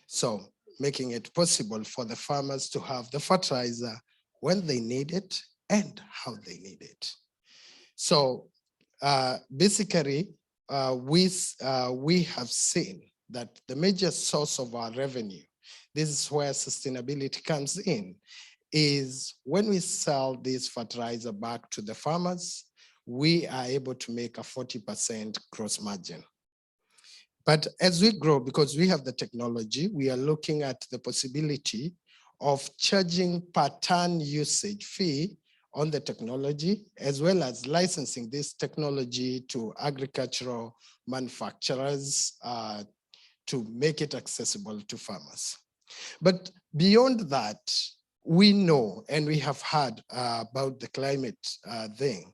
So making it possible for the farmers to have the fertilizer when they need it and how they need it. So basically, we have seen that the major source of our revenue, this is where sustainability comes in, is when we sell this fertilizer back to the farmers, we are able to make a 40% gross margin. But as we grow, because we have the technology, we are looking at the possibility of charging per ton usage fee on the technology, as well as licensing this technology to agricultural manufacturers to make it accessible to farmers. But beyond that, we know, and we have heard about the climate thing,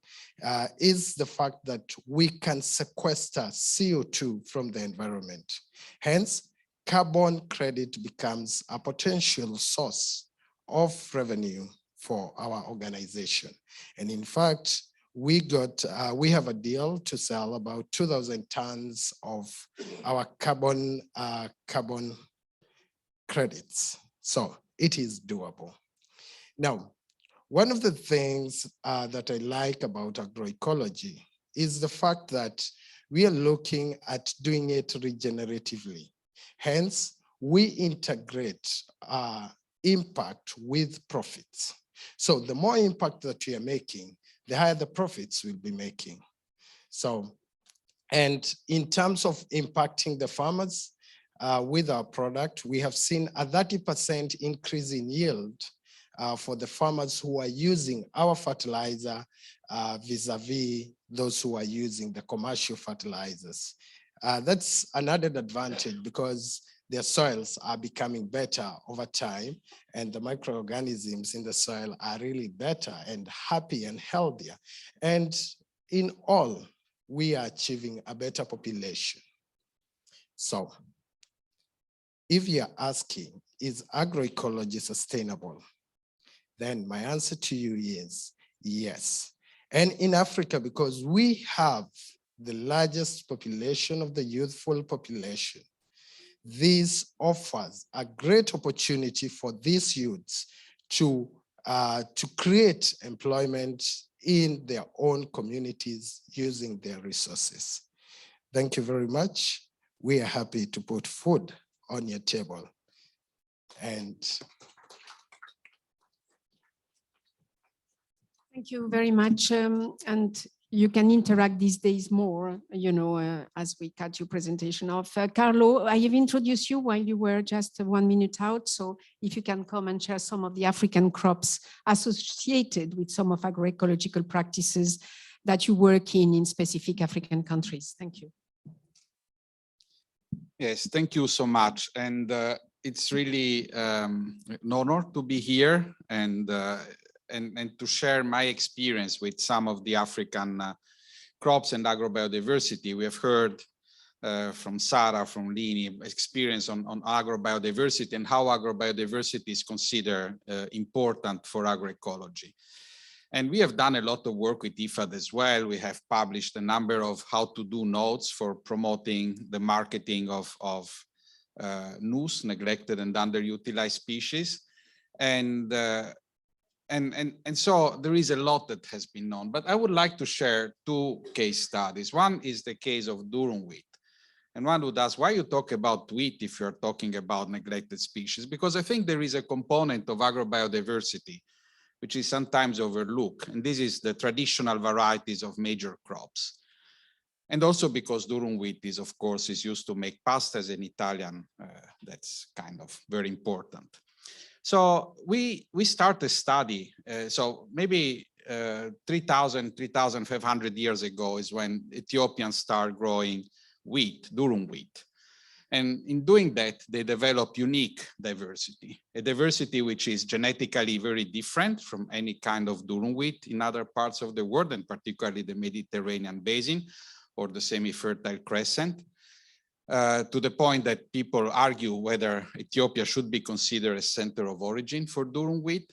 is the fact that we can sequester CO2 from the environment. Hence, carbon credit becomes a potential source of revenue for our organization. And in fact, we have a deal to sell about 2,000 tons of our carbon credits. So it is doable. Now, one of the things that I like about agroecology is the fact that we are looking at doing it regeneratively. Hence, we integrate impact with profits. So the more impact that we are making, the higher the profits we'll be making. So, and in terms of impacting the farmers with our product, we have seen a 30% increase in yield for the farmers who are using our fertilizer vis-a-vis those who are using the commercial fertilizers. That's an added advantage because their soils are becoming better over time, and the microorganisms in the soil are really better and happy and healthier. And in all, we are achieving a better population. So if you're asking, is agroecology sustainable? Then my answer to you is yes. And in Africa, because we have the largest population of the youthful population, this offers a great opportunity for these youths to create employment in their own communities using their resources. Thank you very much. We are happy to put food on your table. And thank you very much. And you can interact these days more, as we cut your presentation off. Carlo, I have introduced you while you were just 1 minute out. So if you can come and share some of the African crops associated with some of agroecological practices that you work in specific African countries. Thank you. Yes, thank you so much. And it's really an honor to be here and to share my experience with some of the African crops and agrobiodiversity. We have heard from Sarah, from Lini, experience on agrobiodiversity and how agrobiodiversity is considered important for agroecology. And we have done a lot of work with IFAD as well. We have published a number of how to do notes for promoting the marketing of NUS, neglected and underutilized species. And and so there is a lot that has been known, but I would like to share two case studies. One is the case of durum wheat. And one would ask, why you talk about wheat if you're talking about neglected species? Because I think there is a component of agrobiodiversity which is sometimes overlooked. And this is the traditional varieties of major crops. And also because durum wheat is, of course, is used to make pasta as an Italian. That's kind of very important. So we start a study. So maybe 3,500 years ago is when Ethiopians start growing wheat, durum wheat. And in doing that, they develop unique diversity, a diversity which is genetically very different from any kind of durum wheat in other parts of the world, and particularly the Mediterranean basin or the semi-fertile crescent, to the point that people argue whether Ethiopia should be considered a center of origin for durum wheat.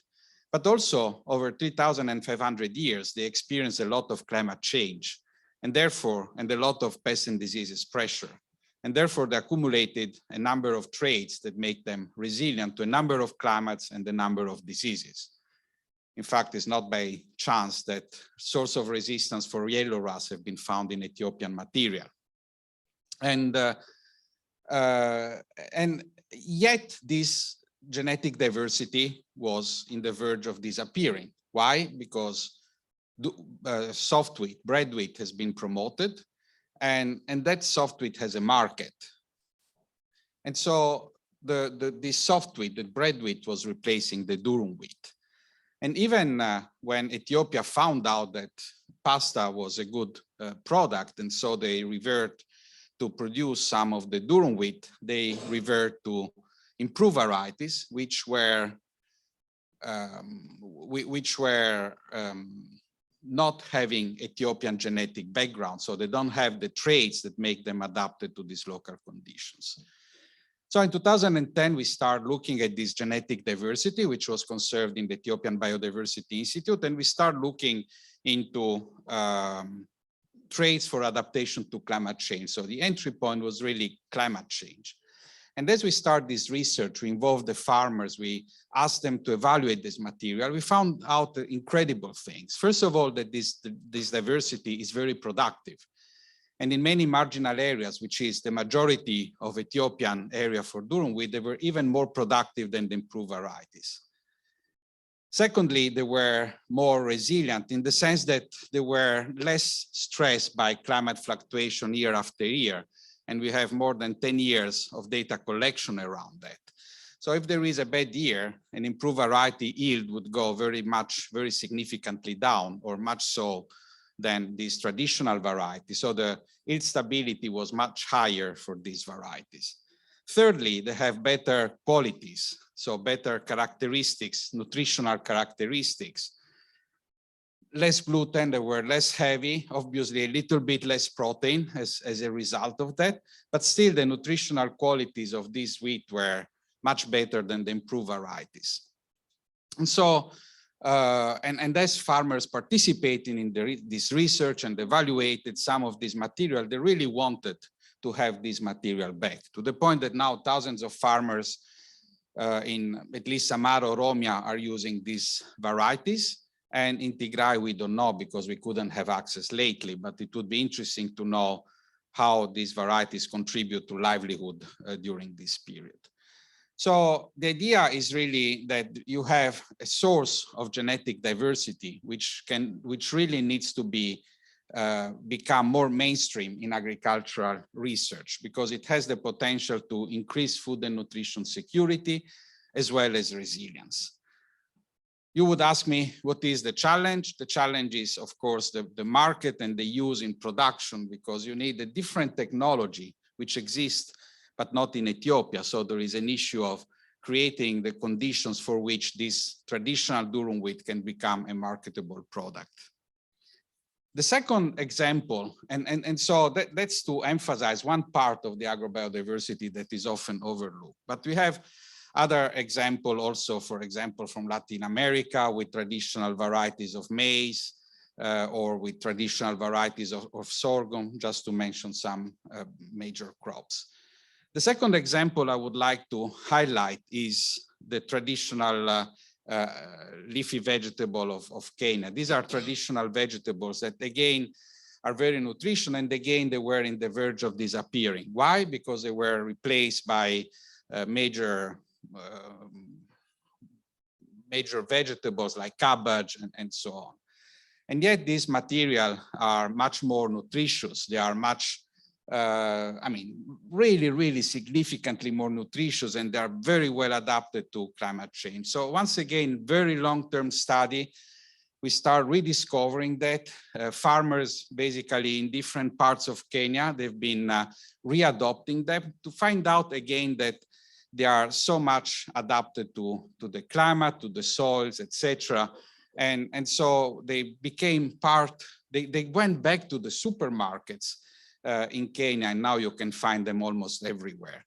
But also over 3,500 years, they experience a lot of climate change, and therefore, and a lot of pests and diseases pressure. And therefore, they accumulated a number of traits that make them resilient to a number of climates and a number of diseases. In fact, it's not by chance that source of resistance for yellow rust have been found in Ethiopian material. And yet this genetic diversity was in the verge of disappearing. Why? Because soft wheat, bread wheat has been promoted, and that soft wheat has a market. And so the soft wheat, the bread wheat, was replacing the durum wheat. And even when Ethiopia found out that pasta was a good product, and so they revert to produce some of the durum wheat, they revert to improved varieties, which were not having Ethiopian genetic background, so they don't have the traits that make them adapted to these local conditions. So in 2010, we started looking at this genetic diversity, which was conserved in the Ethiopian Biodiversity Institute, and we started looking into traits for adaptation to climate change. So the entry point was really climate change. And as we start this research, we involved the farmers, we asked them to evaluate this material. We found out incredible things. First of all, that this diversity is very productive. And in many marginal areas, which is the majority of Ethiopian area for durum wheat, they were even more productive than the improved varieties. Secondly, they were more resilient in the sense that they were less stressed by climate fluctuation year after year. And we have more than 10 years of data collection around that. So if there is a bad year, an improved variety yield would go very significantly down, or much so than these traditional varieties. So the yield stability was much higher for these varieties. Thirdly, they have better qualities, so better characteristics, nutritional characteristics. Less gluten, they were less heavy, obviously a little bit less protein as a result of that, but still the nutritional qualities of this wheat were much better than the improved varieties. And so, and as farmers participating in this research and evaluated some of this material, they really wanted to have this material back, to the point that now thousands of farmers in at least Samara or Oromia are using these varieties. And in Tigray, we don't know because we couldn't have access lately, but it would be interesting to know how these varieties contribute to livelihood during this period. So the idea is really that you have a source of genetic diversity, which really needs to be become more mainstream in agricultural research, because it has the potential to increase food and nutrition security as well as resilience. You would ask me, what is the challenge? The challenge is, of course, the market and the use in production, because you need a different technology which exists, but not in Ethiopia. So there is an issue of creating the conditions for which this traditional durum wheat can become a marketable product. The second example, and so that's to emphasize one part of the agrobiodiversity that is often overlooked, but we have other example also, for example, from Latin America with traditional varieties of maize or with traditional varieties of sorghum, just to mention some major crops. The second example I would like to highlight is the traditional leafy vegetable of Kenya. These are traditional vegetables that again are very nutritious, and again they were in the verge of disappearing. Why? Because they were replaced by major vegetables like cabbage and so on. And yet these materials are much more nutritious. They are much, I mean, really significantly more nutritious, and they are very well adapted to climate change. So once again, very long-term study. We start rediscovering that farmers basically in different parts of Kenya, they've been readopting them to find out again that they are so much adapted to the climate, to the soils, etc. And so they became part, they went back to the supermarkets in Kenya, and now you can find them almost everywhere.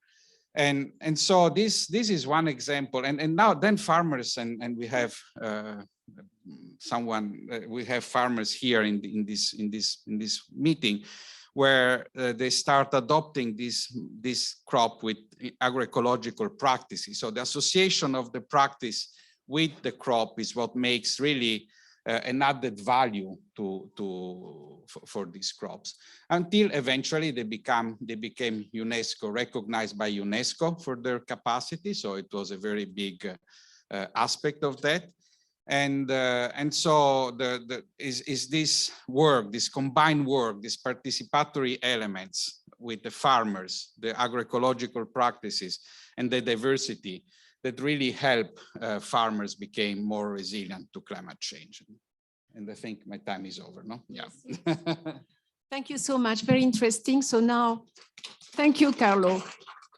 And so this is one example. And now then farmers, and we have we have farmers here in this meeting where they start adopting this crop with agroecological practices. So the association of the practice with the crop is what makes really an added value for these crops, until eventually they became UNESCO, recognized by UNESCO for their capacity. So it was a very big aspect of that. And so is this work, this combined work, these participatory elements with the farmers, the agroecological practices, and the diversity that really help farmers become more resilient to climate change. And I think my time is over, no? Yeah. Thank you so much, very interesting. So now, thank you, Carlo.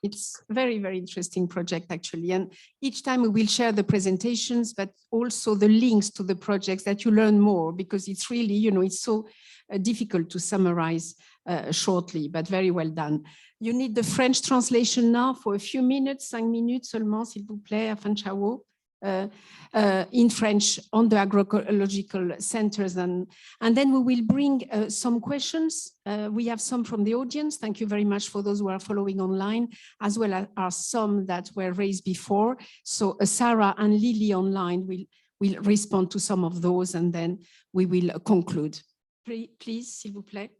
It's very interesting project actually. And each time we will share the presentations, but also the links to the projects that you learn more, because it's really, you know, it's so difficult to summarize shortly, but very well done. You need the French translation now for a few minutes, 5 minutes seulement, s'il vous plaît, afin de ciao. In French on the agroecological centers, and then we will bring some questions. We have some from the audience. Thank you very much for those who are following online, as well as some that were raised before. So Sarah and Lily online will respond to some of those, and then we will conclude. Please, s'il vous plaît,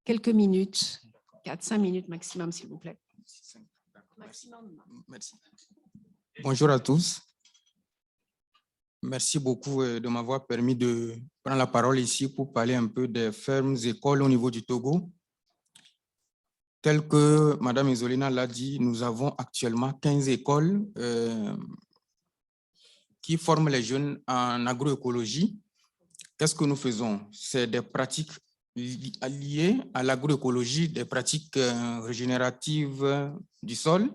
quelques minutes, 4-5 minutes maximum, s'il vous plaît. Merci. Bonjour à tous. Merci beaucoup de m'avoir permis de prendre la parole ici pour parler un peu des fermes écoles au niveau du Togo. Tel que Madame Isolina l'a dit, nous avons actuellement 15 écoles qui forment les jeunes en agroécologie. Qu'est-ce que nous faisons? C'est des pratiques liées à l'agroécologie, des pratiques régénératives du sol,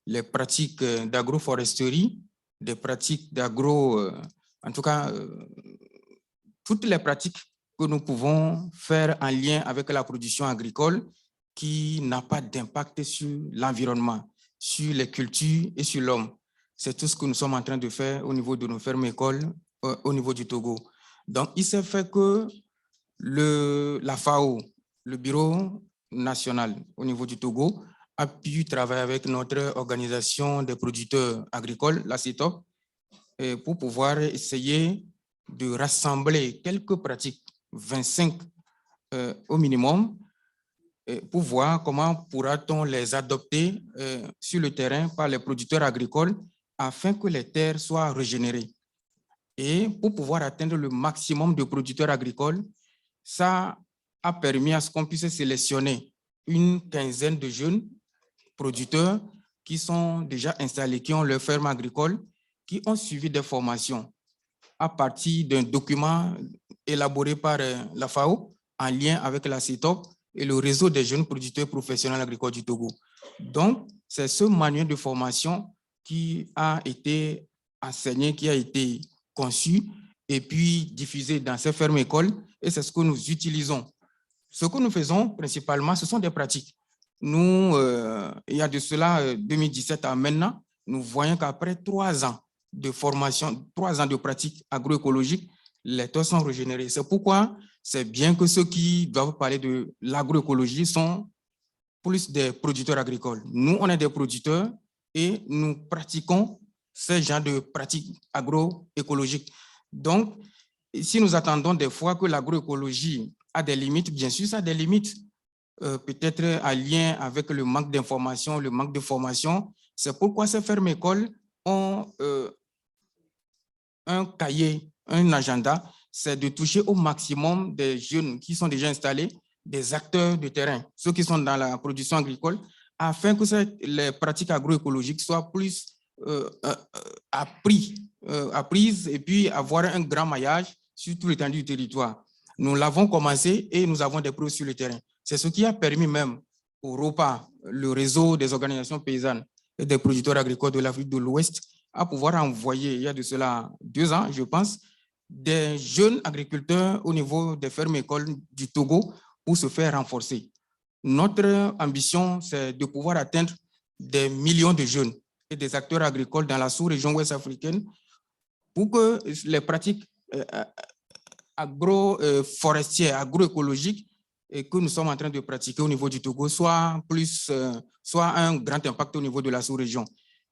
les pratiques d'agroforesterie, des pratiques en tout cas, toutes les pratiques que nous pouvons faire en lien avec la production agricole qui n'a pas d'impact sur l'environnement, sur les cultures et sur l'homme. C'est tout ce que nous sommes en train de faire au niveau de nos fermes écoles, au niveau du Togo. Donc, il s'est fait que la FAO, le Bureau national au niveau du Togo, a pu travailler avec notre organisation des producteurs agricoles, la CETOP, pour pouvoir essayer de rassembler quelques pratiques, 25 au minimum, pour voir comment pourra-t-on les adopter sur le terrain par les producteurs agricoles afin que les terres soient régénérées. Et pour pouvoir atteindre le maximum de producteurs agricoles, ça a permis à ce qu'on puisse sélectionner une quinzaine de jeunes producteurs qui sont déjà installés, qui ont leur ferme agricole, qui ont suivi des formations à partir d'un document élaboré par la FAO en lien avec la CETOP et le réseau des jeunes producteurs professionnels agricoles du Togo. Donc, c'est ce manuel de formation qui a été enseigné, qui a été conçu et puis diffusé dans ces fermes écoles, et c'est ce que nous utilisons. Ce que nous faisons principalement, ce sont des pratiques. Nous, il y a de cela 2017 à maintenant, nous voyons qu'après 3 ans de formation, 3 ans de pratique agroécologique, les terres sont régénérées. C'est pourquoi c'est bien que ceux qui doivent parler de l'agroécologie sont plus des producteurs agricoles. Nous, on est des producteurs et nous pratiquons ce genre de pratiques agroécologiques. Donc, si nous attendons des fois que l'agroécologie a des limites, bien sûr, ça a des limites, peut-être en lien avec le manque d'information, le manque de formation. C'est pourquoi ces fermes-écoles ont un cahier, un agenda, c'est de toucher au maximum des jeunes qui sont déjà installés, des acteurs de terrain, ceux qui sont dans la production agricole, afin que les pratiques agroécologiques soient plus apprises et puis avoir un grand maillage sur tout l'étendue du territoire. Nous l'avons commencé et nous avons des preuves sur le terrain. C'est ce qui a permis même au ROPA, le réseau des organisations paysannes et des producteurs agricoles de l'Afrique de l'Ouest, à pouvoir envoyer, il y a de cela 2 ans, je pense, des jeunes agriculteurs au niveau des fermes-écoles du Togo pour se faire renforcer. Notre ambition, c'est de pouvoir atteindre des millions de jeunes et des acteurs agricoles dans la sous-région ouest africaine pour que les pratiques agroforestières, agroécologiques que nous sommes en train de pratiquer au niveau du Togo soient un grand impact au niveau de la sous-région.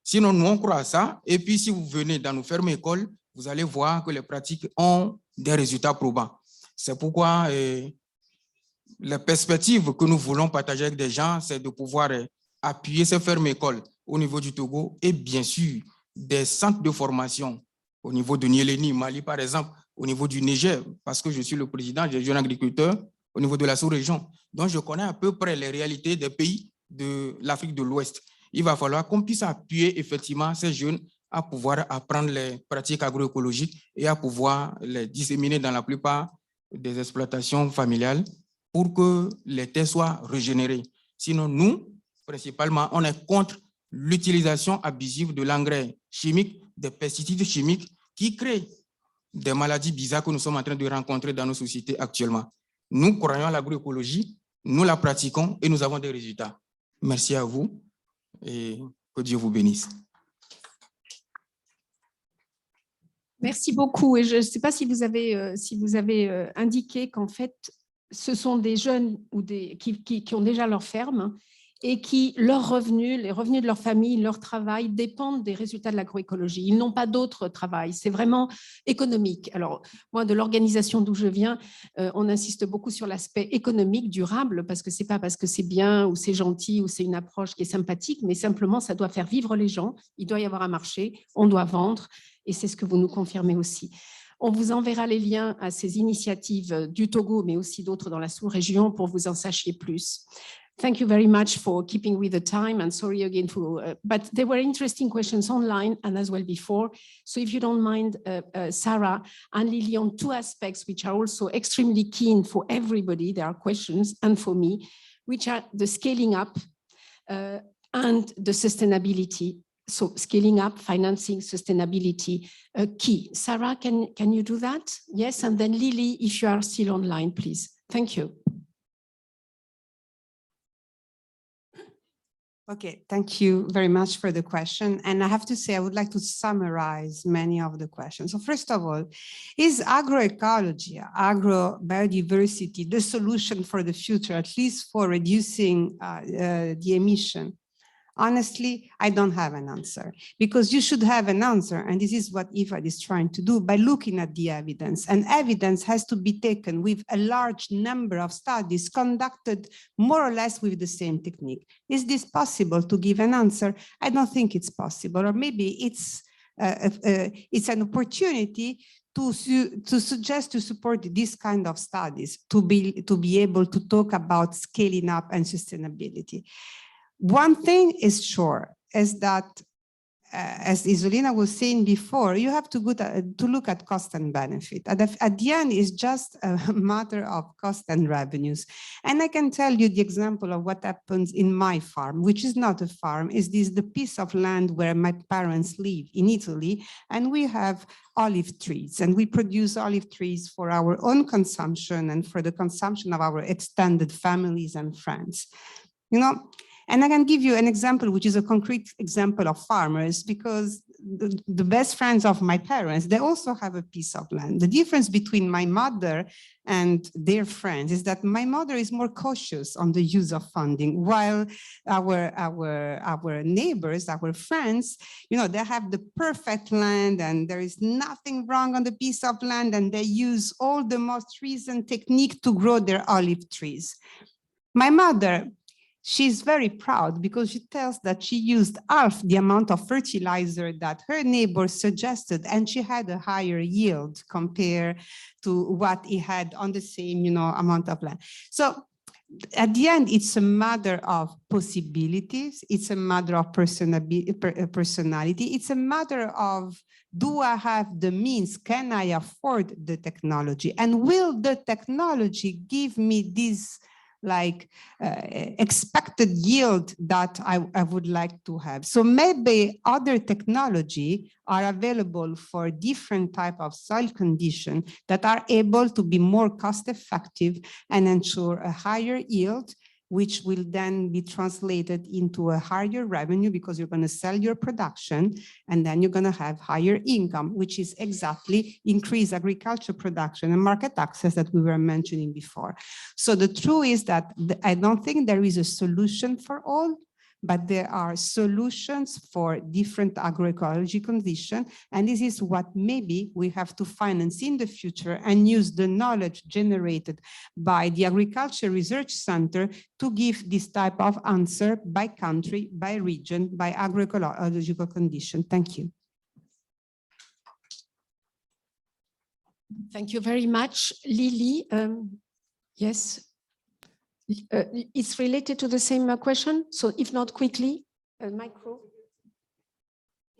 Sinon, nous, on croit à ça. Et puis, si vous venez dans nos fermes-écoles, vous allez voir que les pratiques ont des résultats probants. C'est pourquoi la perspective que nous voulons partager avec des gens, c'est de pouvoir appuyer ces fermes-écoles au niveau du Togo et bien sûr des centres de formation au niveau de Nieleni, Mali par exemple, au niveau du Niger, parce que je suis le président des jeunes agriculteurs au niveau de la sous-région. Donc, je connais à peu près les réalités des pays de l'Afrique de l'Ouest. Il va falloir qu'on puisse appuyer effectivement ces jeunes à pouvoir apprendre les pratiques agroécologiques et à pouvoir les disséminer dans la plupart des exploitations familiales pour que les terres soient régénérées. Sinon, nous, principalement, on est contre l'utilisation abusive de l'engrais chimique, des pesticides chimiques qui créent des maladies bizarres que nous sommes en train de rencontrer dans nos sociétés actuellement. Nous croyons à l'agroécologie, nous la pratiquons et nous avons des résultats. Merci à vous et que Dieu vous bénisse. Merci beaucoup. Et je ne sais pas si vous avez indiqué qu'en fait, ce sont des jeunes ou qui ont déjà leur ferme et qui, leurs revenus, les revenus de leur famille, leur travail dépendent des résultats de l'agroécologie. Ils n'ont pas d'autre travail. C'est vraiment économique. Alors, moi, de l'organisation d'où je viens, on insiste beaucoup sur l'aspect économique, durable, parce que ce n'est pas parce que c'est bien ou c'est gentil ou c'est une approche qui est sympathique, mais simplement, ça doit faire vivre les gens. Il doit y avoir un marché, on doit vendre. Et c'est ce que vous nous confirmez aussi. On vous enverra les liens à ces initiatives du Togo, mais aussi d'autres dans la sous-région pour vous en sachiez plus. Thank you very much for keeping with the time and sorry again for, but there were interesting questions online and as well before. So if you don't mind, Sarah and Lily, on 2 aspects which are also extremely keen for everybody, there are questions, and for me, which are the scaling up and the sustainability. So scaling up, financing, sustainability, key. Sarah, can you do that? Yes, and then Lily, if you are still online, please. Thank you. Okay, thank you very much for the question. And I have to say, I would like to summarize many of the questions. So first of all, is agroecology, agrobiodiversity, the solution for the future, at least for reducing the emission? Honestly, I don't have an answer, because you should have an answer. And this is what IFAD is trying to do by looking at the evidence. And evidence has to be taken with a large number of studies conducted more or less with the same technique. Is this possible to give an answer? I don't think it's possible, or maybe it's an opportunity to suggest to support this kind of studies, to be able to talk about scaling up and sustainability. One thing is sure, is that, as Isolina was saying before, you have to look at cost and benefit. At the end, it's just a matter of cost and revenues. And I can tell you the example of what happens in my farm, which is not a farm, is the piece of land where my parents live in Italy, and we have olive trees, and we produce olive trees for our own consumption and for the consumption of our extended families and friends. You know, and I can give you an example, which is a concrete example of farmers, because the best friends of my parents, they also have a piece of land. The difference between my mother and their friends is that my mother is more cautious on the use of funding, while our neighbors, our friends, you know, they have the perfect land and there is nothing wrong on the piece of land, and they use all the most recent technique to grow their olive trees. My mother, she's very proud because she tells that she used half the amount of fertilizer that her neighbors suggested, and she had a higher yield compared to what he had on the same, you know, amount of land. So at the end, it's a matter of possibilities. It's a matter of personality. It's a matter of, do I have the means? Can I afford the technology? And will the technology give me this like expected yield that I would like to have? So maybe other technology are available for different type of soil condition that are able to be more cost effective and ensure a higher yield, which will then be translated into a higher revenue because you're going to sell your production, and then you're going to have higher income, which is exactly increased agriculture production and market access that we were mentioning before. So the truth is that I don't think there is a solution for all, but there are solutions for different agroecology conditions. And this is what maybe we have to finance in the future and use the knowledge generated by the Agriculture Research Center to give this type of answer by country, by region, by agroecological condition. Thank you. Thank you very much. Lily, yes. It's related to the same question. So if not, quickly, micro.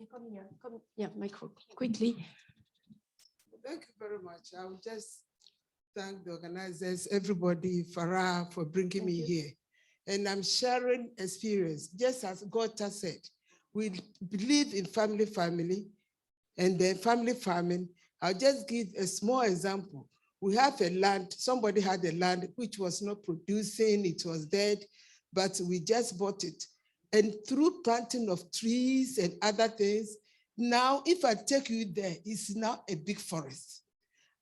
Come here. Come, yeah, micro, quickly. Thank you very much. I will just thank the organizers, everybody, Farah, for bringing me here. And I'm sharing experience. Just as Gota said, we believe in family, and then family farming. I'll just give a small example. We have a land, somebody had a land which was not producing, it was dead, but we just bought it. And through planting of trees and other things, now if I take you there, it's now a big forest.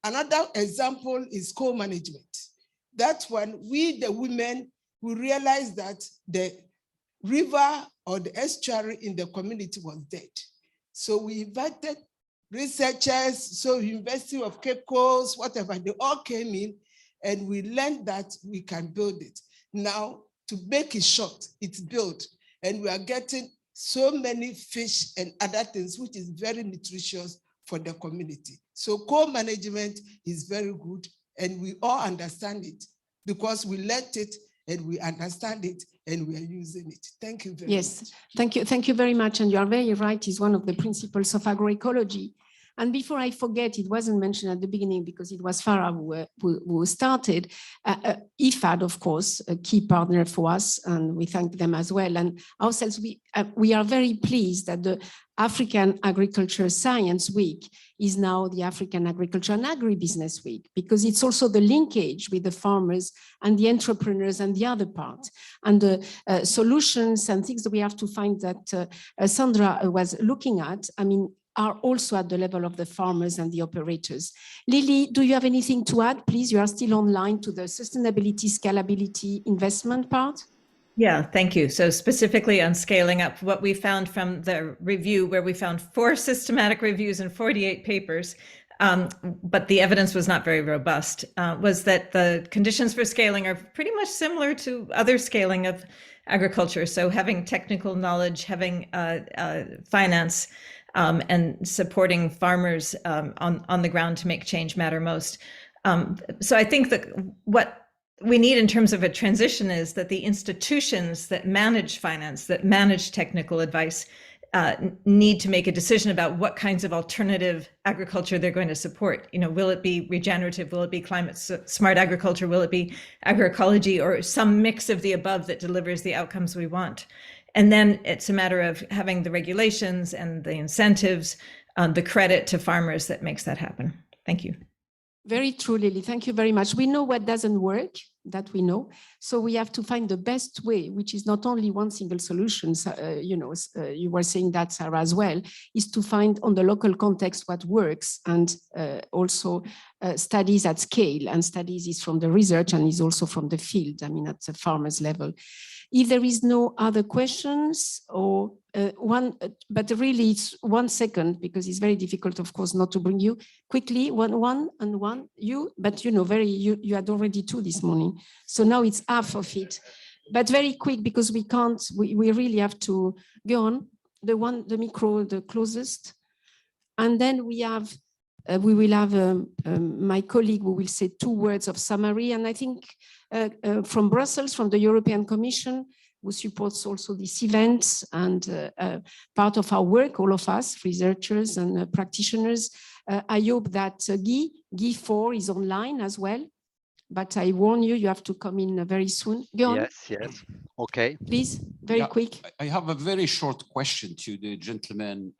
Another example is co-management. That's when we, the women, we realized that the river or the estuary in the community was dead. So we invited researchers, so University of Cape Coast, whatever, they all came in and we learned that we can build it. Now, to make it short, it's built, and we are getting so many fish and other things, which is very nutritious for the community. So co-management is very good, and we all understand it because we learned it and we understand it and we are using it. Thank you very much. Yes, thank you. Thank you very much. And you are very right, it's one of the principles of agroecology. And before I forget, it wasn't mentioned at the beginning because it was Farah who started. IFAD, of course, a key partner for us, and we thank them as well. And ourselves, we are very pleased that the African Agriculture Science Week is now the African Agriculture and Agribusiness Week, because it's also the linkage with the farmers and the entrepreneurs and the other part, and the solutions and things that we have to find that Sandra was looking at, I mean, are also at the level of the farmers and the operators. Lily, do you have anything to add? Please, you are still online to the sustainability, scalability, investment part. Yeah, thank you. So specifically on scaling up, what we found from the review, where we found 4 systematic reviews and 48 papers, but the evidence was not very robust, was that the conditions for scaling are pretty much similar to other scaling of agriculture. So having technical knowledge, having finance, and supporting farmers on the ground to make change matter most. So I think that what we need in terms of a transition is that the institutions that manage finance, that manage technical advice, need to make a decision about what kinds of alternative agriculture they're going to support. You know, will it be regenerative? Will it be climate smart agriculture? Will it be agroecology, or some mix of the above that delivers the outcomes we want? And then it's a matter of having the regulations and the incentives, the credit to farmers that makes that happen. Thank you. Very true, Lily. Thank you very much. We know what doesn't work. that we know. So we have to find the best way, which is not only one single solution, you were saying that, Sarah, as well, is to find on the local context what works, and also studies at scale, and studies is from the research and is also from the field, I mean, at the farmer's level. If there is no other questions, or but really it's 1 second, because it's very difficult, of course, not to bring you quickly, one, but you had already 2 this morning. So now it's half of it, but very quick, because we really have to go on. The micro, the closest. And then we will have my colleague who will say 2 words of summary. And I think from Brussels, from the European Commission, who supports also this event and part of our work, all of us, researchers and practitioners. I hope that Guy 4 is online as well, but I warn you, you have to come in very soon. Go on. Yes, okay. Please, very quick. I have a very short question to the gentleman,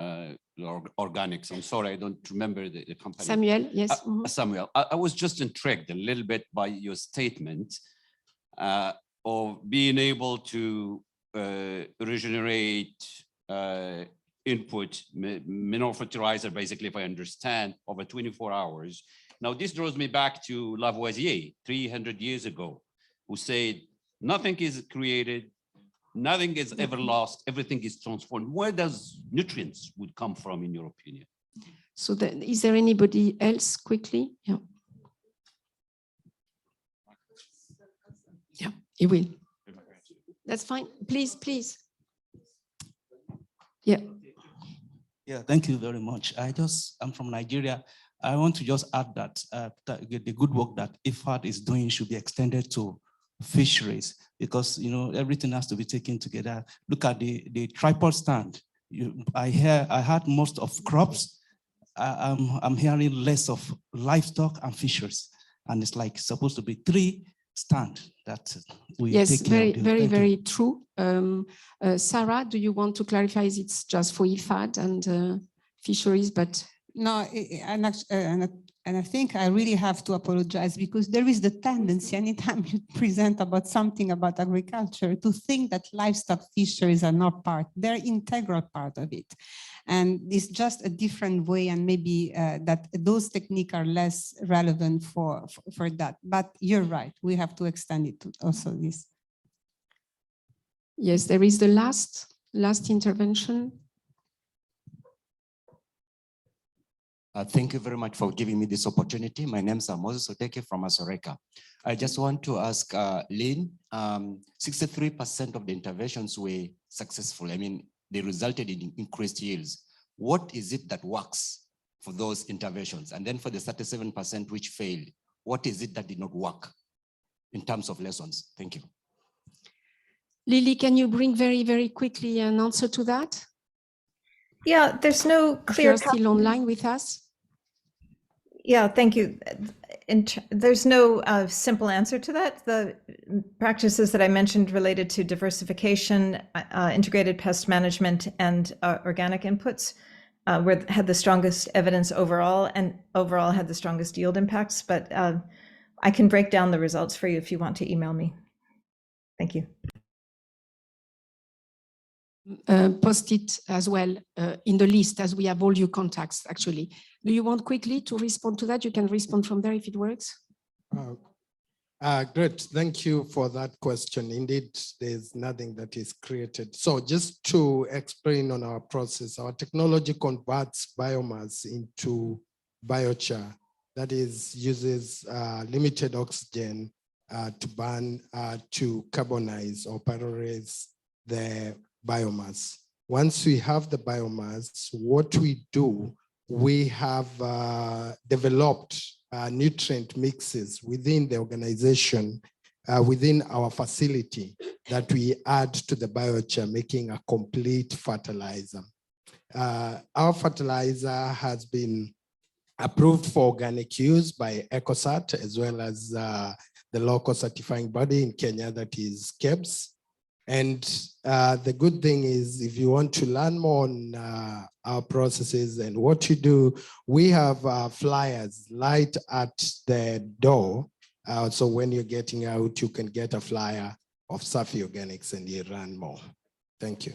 Organics. I'm sorry, I don't remember the company. Samuel, yes. Samuel, I was just intrigued a little bit by your statement of being able to regenerate input, mineral fertilizer, basically, if I understand, over 24 hours. Now, this draws me back to Lavoisier 300 years ago, who said, nothing is created, nothing is ever lost, everything is transformed. Where does nutrients would come from, in your opinion? So then, is there anybody else quickly? Yeah. Yeah, he will. That's fine. Please, please. Yeah. Yeah, thank you very much. I'm from Nigeria. I want to just add that the good work that IFAD is doing should be extended to fisheries, because everything has to be taken together. Look at the tripod stand. I had most of crops. I'm hearing less of livestock and fisheries, and it's like supposed to be 3 stands that we take care of. Yes, very true. Sarah, do you want to clarify? It's just for IFAD and fisheries, but no, and I think I really have to apologize, because there is the tendency anytime you present about something about agriculture to think that livestock fisheries are not part, they're integral part of it. And it's just a different way, and maybe that those techniques are less relevant for that. But you're right, we have to extend it to also this. Yes, there is the last intervention. Thank you very much for giving me this opportunity. My name is Moses Oteke from Asoreka. I just want to ask Lynn, 63% of the interventions were successful. I mean, they resulted in increased yields. What is it that works for those interventions? And then for the 37% which failed, what is it that did not work in terms of lessons? Thank you. Lily, can you bring very quickly an answer to that? Yeah, there's no clear. If you're still online with us. Yeah, thank you. There's no simple answer to that. The practices that I mentioned related to diversification, integrated pest management, and organic inputs had the strongest evidence overall, and overall had the strongest yield impacts. But I can break down the results for you if you want to email me. Thank you. Post it as well in the list, as we have all your contacts, actually. Do you want quickly to respond to that? You can respond from there if it works. Great, thank you for that question. Indeed, there's nothing that is created. So just to explain on our process, our technology converts biomass into biochar, that is, uses limited oxygen to burn, to carbonize or pyrolyze the biomass. Once we have the biomass, what we do, we have developed nutrient mixes within the organization, within our facility, that we add to the biochar, making a complete fertilizer. Our fertilizer has been approved for organic use by ECOSAT, as well as the local certifying body in Kenya, that is KEBS. And the good thing is, if you want to learn more on our processes and what you do, we have flyers right at the door So when you're getting out, you can get a flyer of Safi Organics and you run more. Thank you.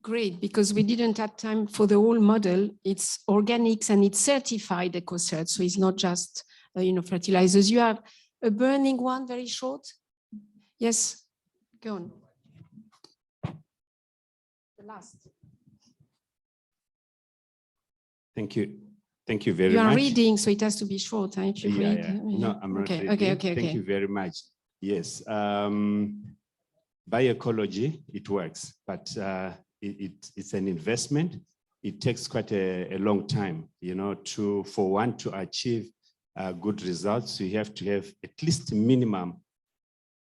Great, because we didn't have time for the whole model. It's organics and it's certified EcoCert, so it's not just fertilizers. You have a burning one, very short. Yes, go on. The last. Thank you. Thank you very much. You are reading, so it has to be short. Huh, if you read. Yeah. No, I'm not reading. Okay. Thank you very much. Yes. Bioecology, it works, but it's an investment. It takes quite a long time, for one to achieve good results. You have to have at least a minimum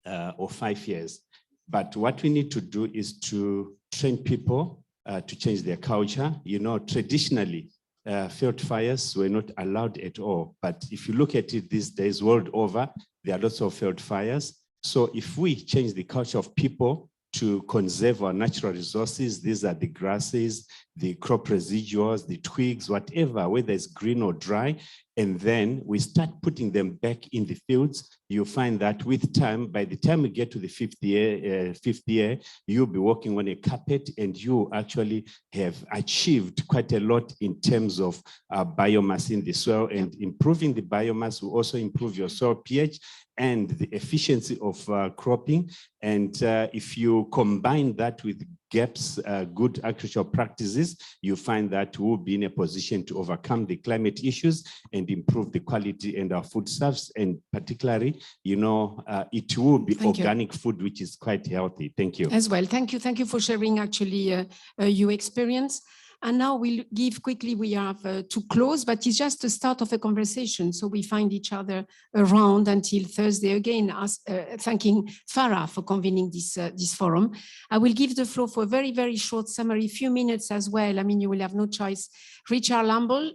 of 5 years. But what we need to do is to train people to change their culture. Traditionally, field fires were not allowed at all. But if you look at it these days, world over, there are lots of field fires. So if we change the culture of people to conserve our natural resources, these are the grasses, the crop residuals, the twigs, whatever, whether it's green or dry, and then we start putting them back in the fields, you find that with time, by the time we get to the fifth year, you'll be walking on a carpet and you actually have achieved quite a lot in terms of biomass in the soil, and improving the biomass will also improve your soil pH and the efficiency of cropping. And if you combine that with GAP's good agricultural practices, you find that we'll be in a position to overcome the climate issues and improve the quality and our food stuffs. And particularly, it will be organic food, which is quite healthy. Thank you. As well. Thank you for sharing actually your experience. And now we'll give quickly, we have to close, but it's just the start of a conversation. So we find each other around until Thursday again, thanking Farah for convening this forum. I will give the floor for a very, very short summary, few minutes as well. I mean, you will have no choice. Richard Lamble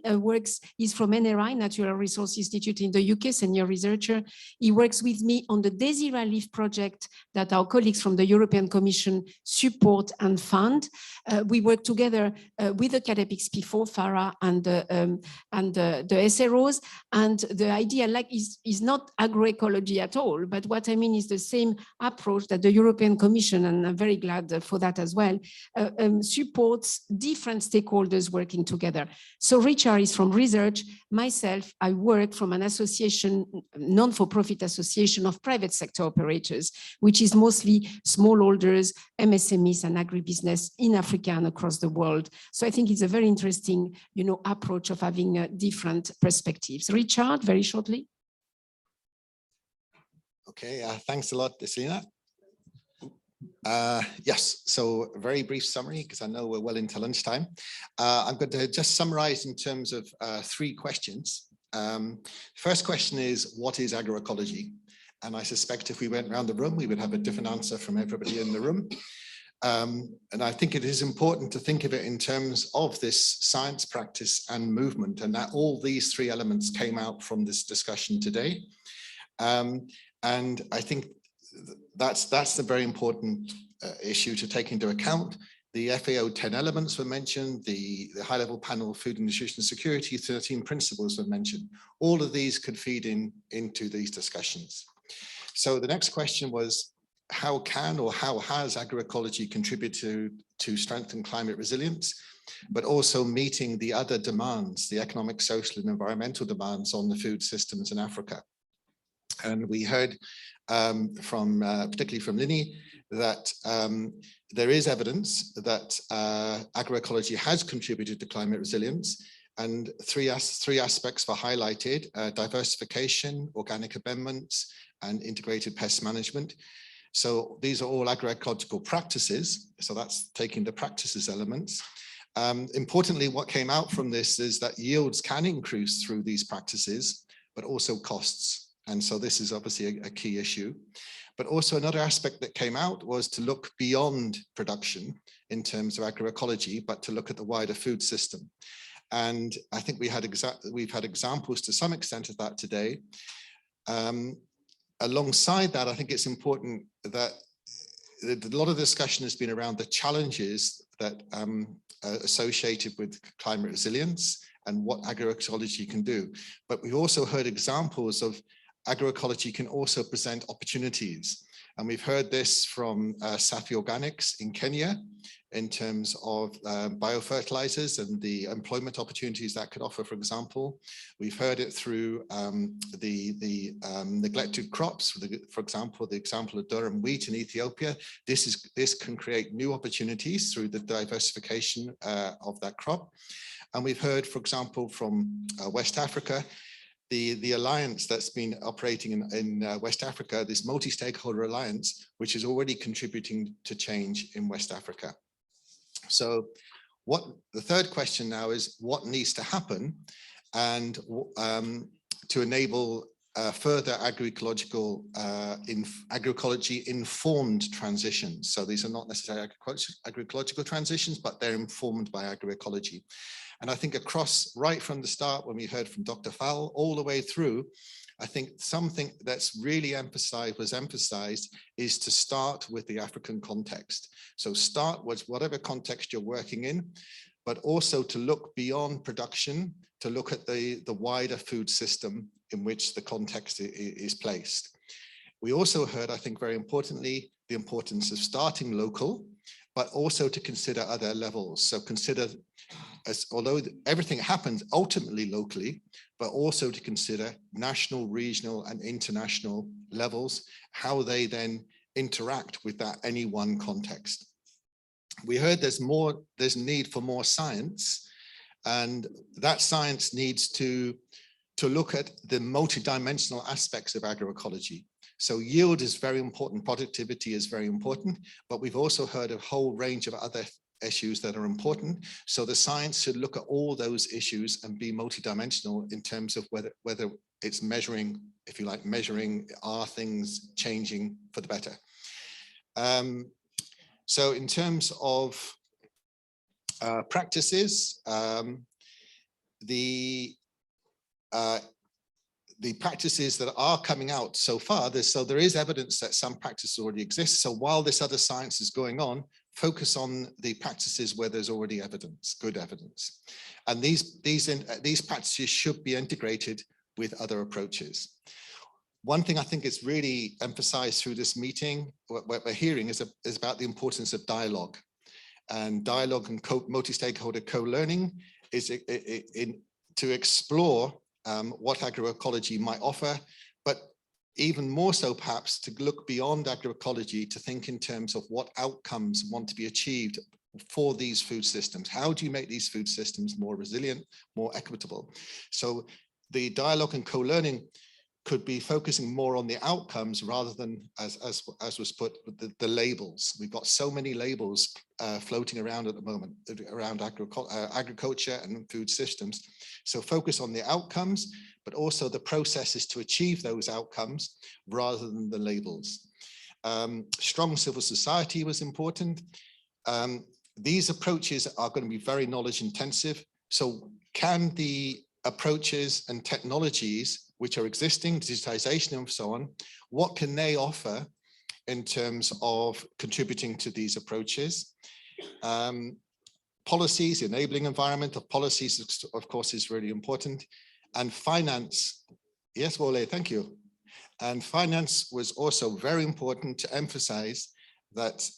is from NRI, Natural Resource Institute in the UK, senior researcher. He works with me on the DeSIRA-LIFT project that our colleagues from the European Commission support and fund. We work together with academics before, Farah and the SROs. And the idea is not agroecology at all, but what I mean is the same approach that the European Commission, and I'm very glad for that as well, supports different stakeholders working together. So Richard is from research. Myself, I work from an association, non-for-profit association of private sector operators, which is mostly smallholders, MSMEs, and agribusiness in Africa and across the world. So I think it's a very interesting, approach of having different perspectives. Richard, very shortly. Okay, thanks a lot, DeSIRA. Yes, so a very brief summary, because I know we're well into lunchtime. I'm going to just summarize in terms of 3 questions. First question is, what is agroecology? And I suspect if we went around the room, we would have a different answer from everybody in the room. And I think it is important to think of it in terms of this science, practice, and movement, and that all these 3 elements came out from this discussion today. And I think that's the very important issue to take into account. The FAO 10 elements were mentioned, the high-level panel Food and Nutrition Security 13 principles were mentioned. All of these could feed into these discussions. So the next question was, how can or how has agroecology contributed to strengthen climate resilience, but also meeting the other demands, the economic, social, and environmental demands on the food systems in Africa? And we heard particularly from Lini, that there is evidence that agroecology has contributed to climate resilience, and three aspects were highlighted: diversification, organic amendments, and integrated pest management. So these are all agroecological practices. So that's taking the practices elements. Importantly, what came out from this is that yields can increase through these practices, but also costs. And so this is obviously a key issue. But also another aspect that came out was to look beyond production in terms of agroecology, but to look at the wider food system. And I think we've had examples to some extent of that today. Alongside that, I think it's important that a lot of discussion has been around the challenges that are associated with climate resilience and what agroecology can do. But we also heard examples of agroecology can also present opportunities. And we've heard this from Safi Organics in Kenya in terms of biofertilizers and the employment opportunities that could offer, for example. We've heard it through the neglected crops, for example, the example of durum wheat in Ethiopia. This can create new opportunities through the diversification of that crop. And we've heard, for example, from West Africa, the alliance that's been operating in West Africa, this multi-stakeholder alliance, which is already contributing to change in West Africa. So the third question now is what needs to happen and to enable further agroecology informed transitions. So these are not necessarily agroecological transitions, but they're informed by agroecology. And I think across, right from the start, when we heard from Dr. Fowle, all the way through, I think something that's really was emphasized is to start with the African context. So start with whatever context you're working in, but also to look beyond production, to look at the wider food system in which the context is placed. We also heard, I think very importantly, the importance of starting local, but also to consider other levels. So consider, although everything happens ultimately locally, but also to consider national, regional, and international levels, how they then interact with any one context. We heard there's need for more science, and that science needs to look at the multidimensional aspects of agroecology. So yield is very important, productivity is very important, but we've also heard a whole range of other issues that are important. So the science should look at all those issues and be multidimensional in terms of whether it's measuring, if you like, measuring, are things changing for the better? So in terms of practices, the practices that are coming out so far, there is evidence that some practices already exist. So while this other science is going on, focus on the practices where there's already evidence, good evidence. And these practices should be integrated with other approaches. One thing I think is really emphasized through this meeting, what we're hearing is about the importance of dialogue. And dialogue and multi-stakeholder co-learning is to explore what agroecology might offer, but even more so perhaps to look beyond agroecology to think in terms of what outcomes want to be achieved for these food systems. How do you make these food systems more resilient, more equitable? So the dialogue and co-learning could be focusing more on the outcomes rather than, as was put, the labels. We've got so many labels floating around at the moment around agriculture and food systems. So focus on the outcomes, but also the processes to achieve those outcomes rather than the labels. Strong civil society was important. These approaches are going to be very knowledge intensive. So can the approaches and technologies which are existing, digitization and so on, what can they offer in terms of contributing to these approaches? Policies, enabling environmental policies, of course, is really important. And finance, yes, Wole, thank you. And finance was also very important to emphasize that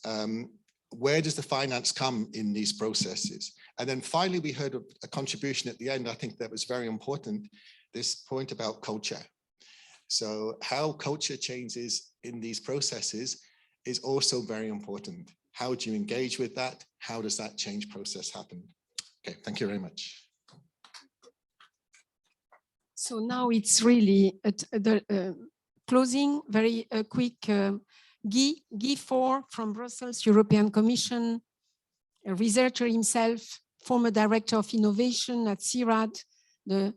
where does the finance come in these processes? And then finally, we heard a contribution at the end, I think that was very important, this point about culture. So how culture changes in these processes is also very important. How do you engage with that? How does that change process happen? Okay, thank you very much. So now it's really the closing, very quick. Guy Ford from Brussels, European Commission, a researcher himself, former director of innovation at CIRAD, the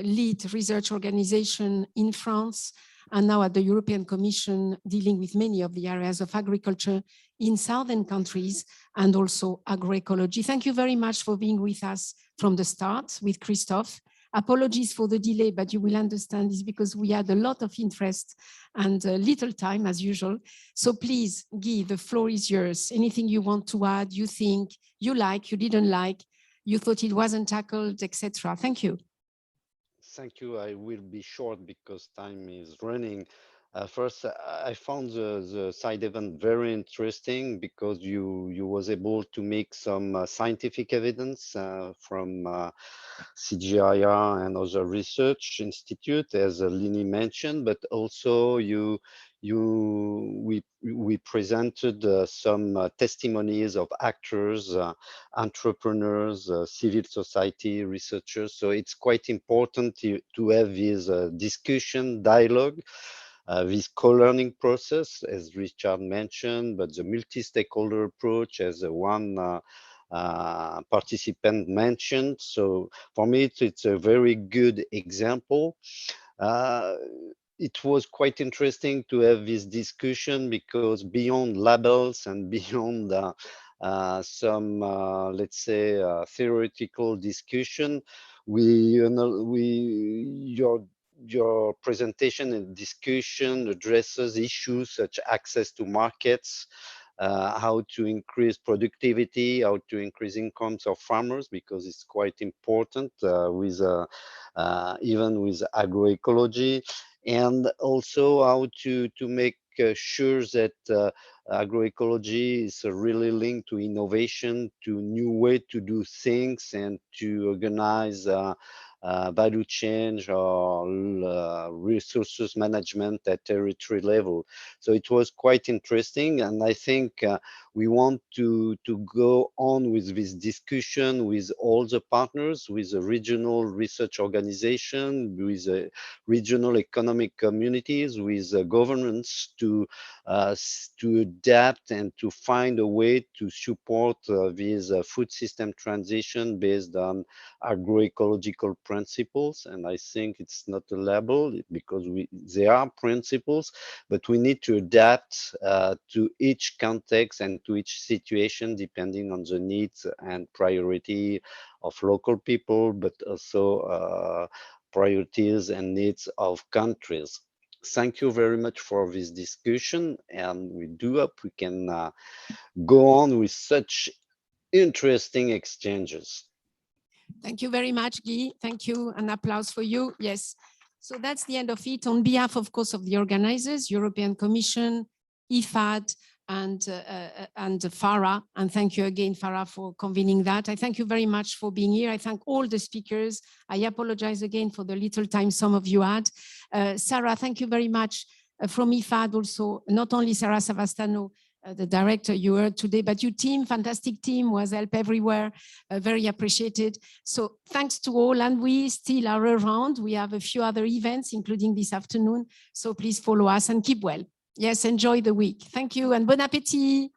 lead research organization in France, and now at the European Commission, dealing with many of the areas of agriculture in southern countries and also agroecology. Thank you very much for being with us from the start with Christophe. Apologies for the delay, but you will understand this because we had a lot of interest and little time as usual. So please, Guy, the floor is yours. Anything you want to add, you think, you like, you didn't like, you thought it wasn't tackled, etc. Thank you. Thank you. I will be short because time is running. First, I found the side event very interesting because you was able to make some scientific evidence from CGIAR and other research institute, as Lini mentioned, but also we presented some testimonies of actors, entrepreneurs, civil society researchers. So it's quite important to have this discussion, dialogue, this co-learning process, as Richard mentioned, but the multi-stakeholder approach as one participant mentioned. So for me, it's a very good example. It was quite interesting to have this discussion because beyond labels and beyond some, let's say, theoretical discussion, your presentation and discussion addresses issues such access to markets, how to increase productivity, how to increase incomes of farmers, because it's quite important even with agroecology, and also how to make sure that agroecology is really linked to innovation, to new way to do things, and to organize value change or resources management at territory level. So it was quite interesting, and I think we want to go on with this discussion with all the partners, with the regional research organization, with the regional economic communities, with governments to adapt and to find a way to support this food system transition based on agroecological principles. And I think it's not a label because they are principles, but we need to adapt to each context and to each situation depending on the needs and priority of local people, but also priorities and needs of countries. Thank you very much for this discussion, and we do hope we can go on with such interesting exchanges. Thank you very much, Guy. Thank you. An applause for you. Yes. So that's the end of it. On behalf, of course, of the organizers, European Commission, IFAD, and FARA. And thank you again, FARA, for convening that. I thank you very much for being here. I thank all the speakers. I apologize again for the little time some of you had. Sarah, thank you very much from IFAD also, not only Sarah Savastano, the director you heard today, but your team, fantastic team, was help everywhere, very appreciated. So thanks to all, and we still are around. We have a few other events, including this afternoon. So please follow us and keep well. Yes, enjoy the week. Thank you and bon appétit.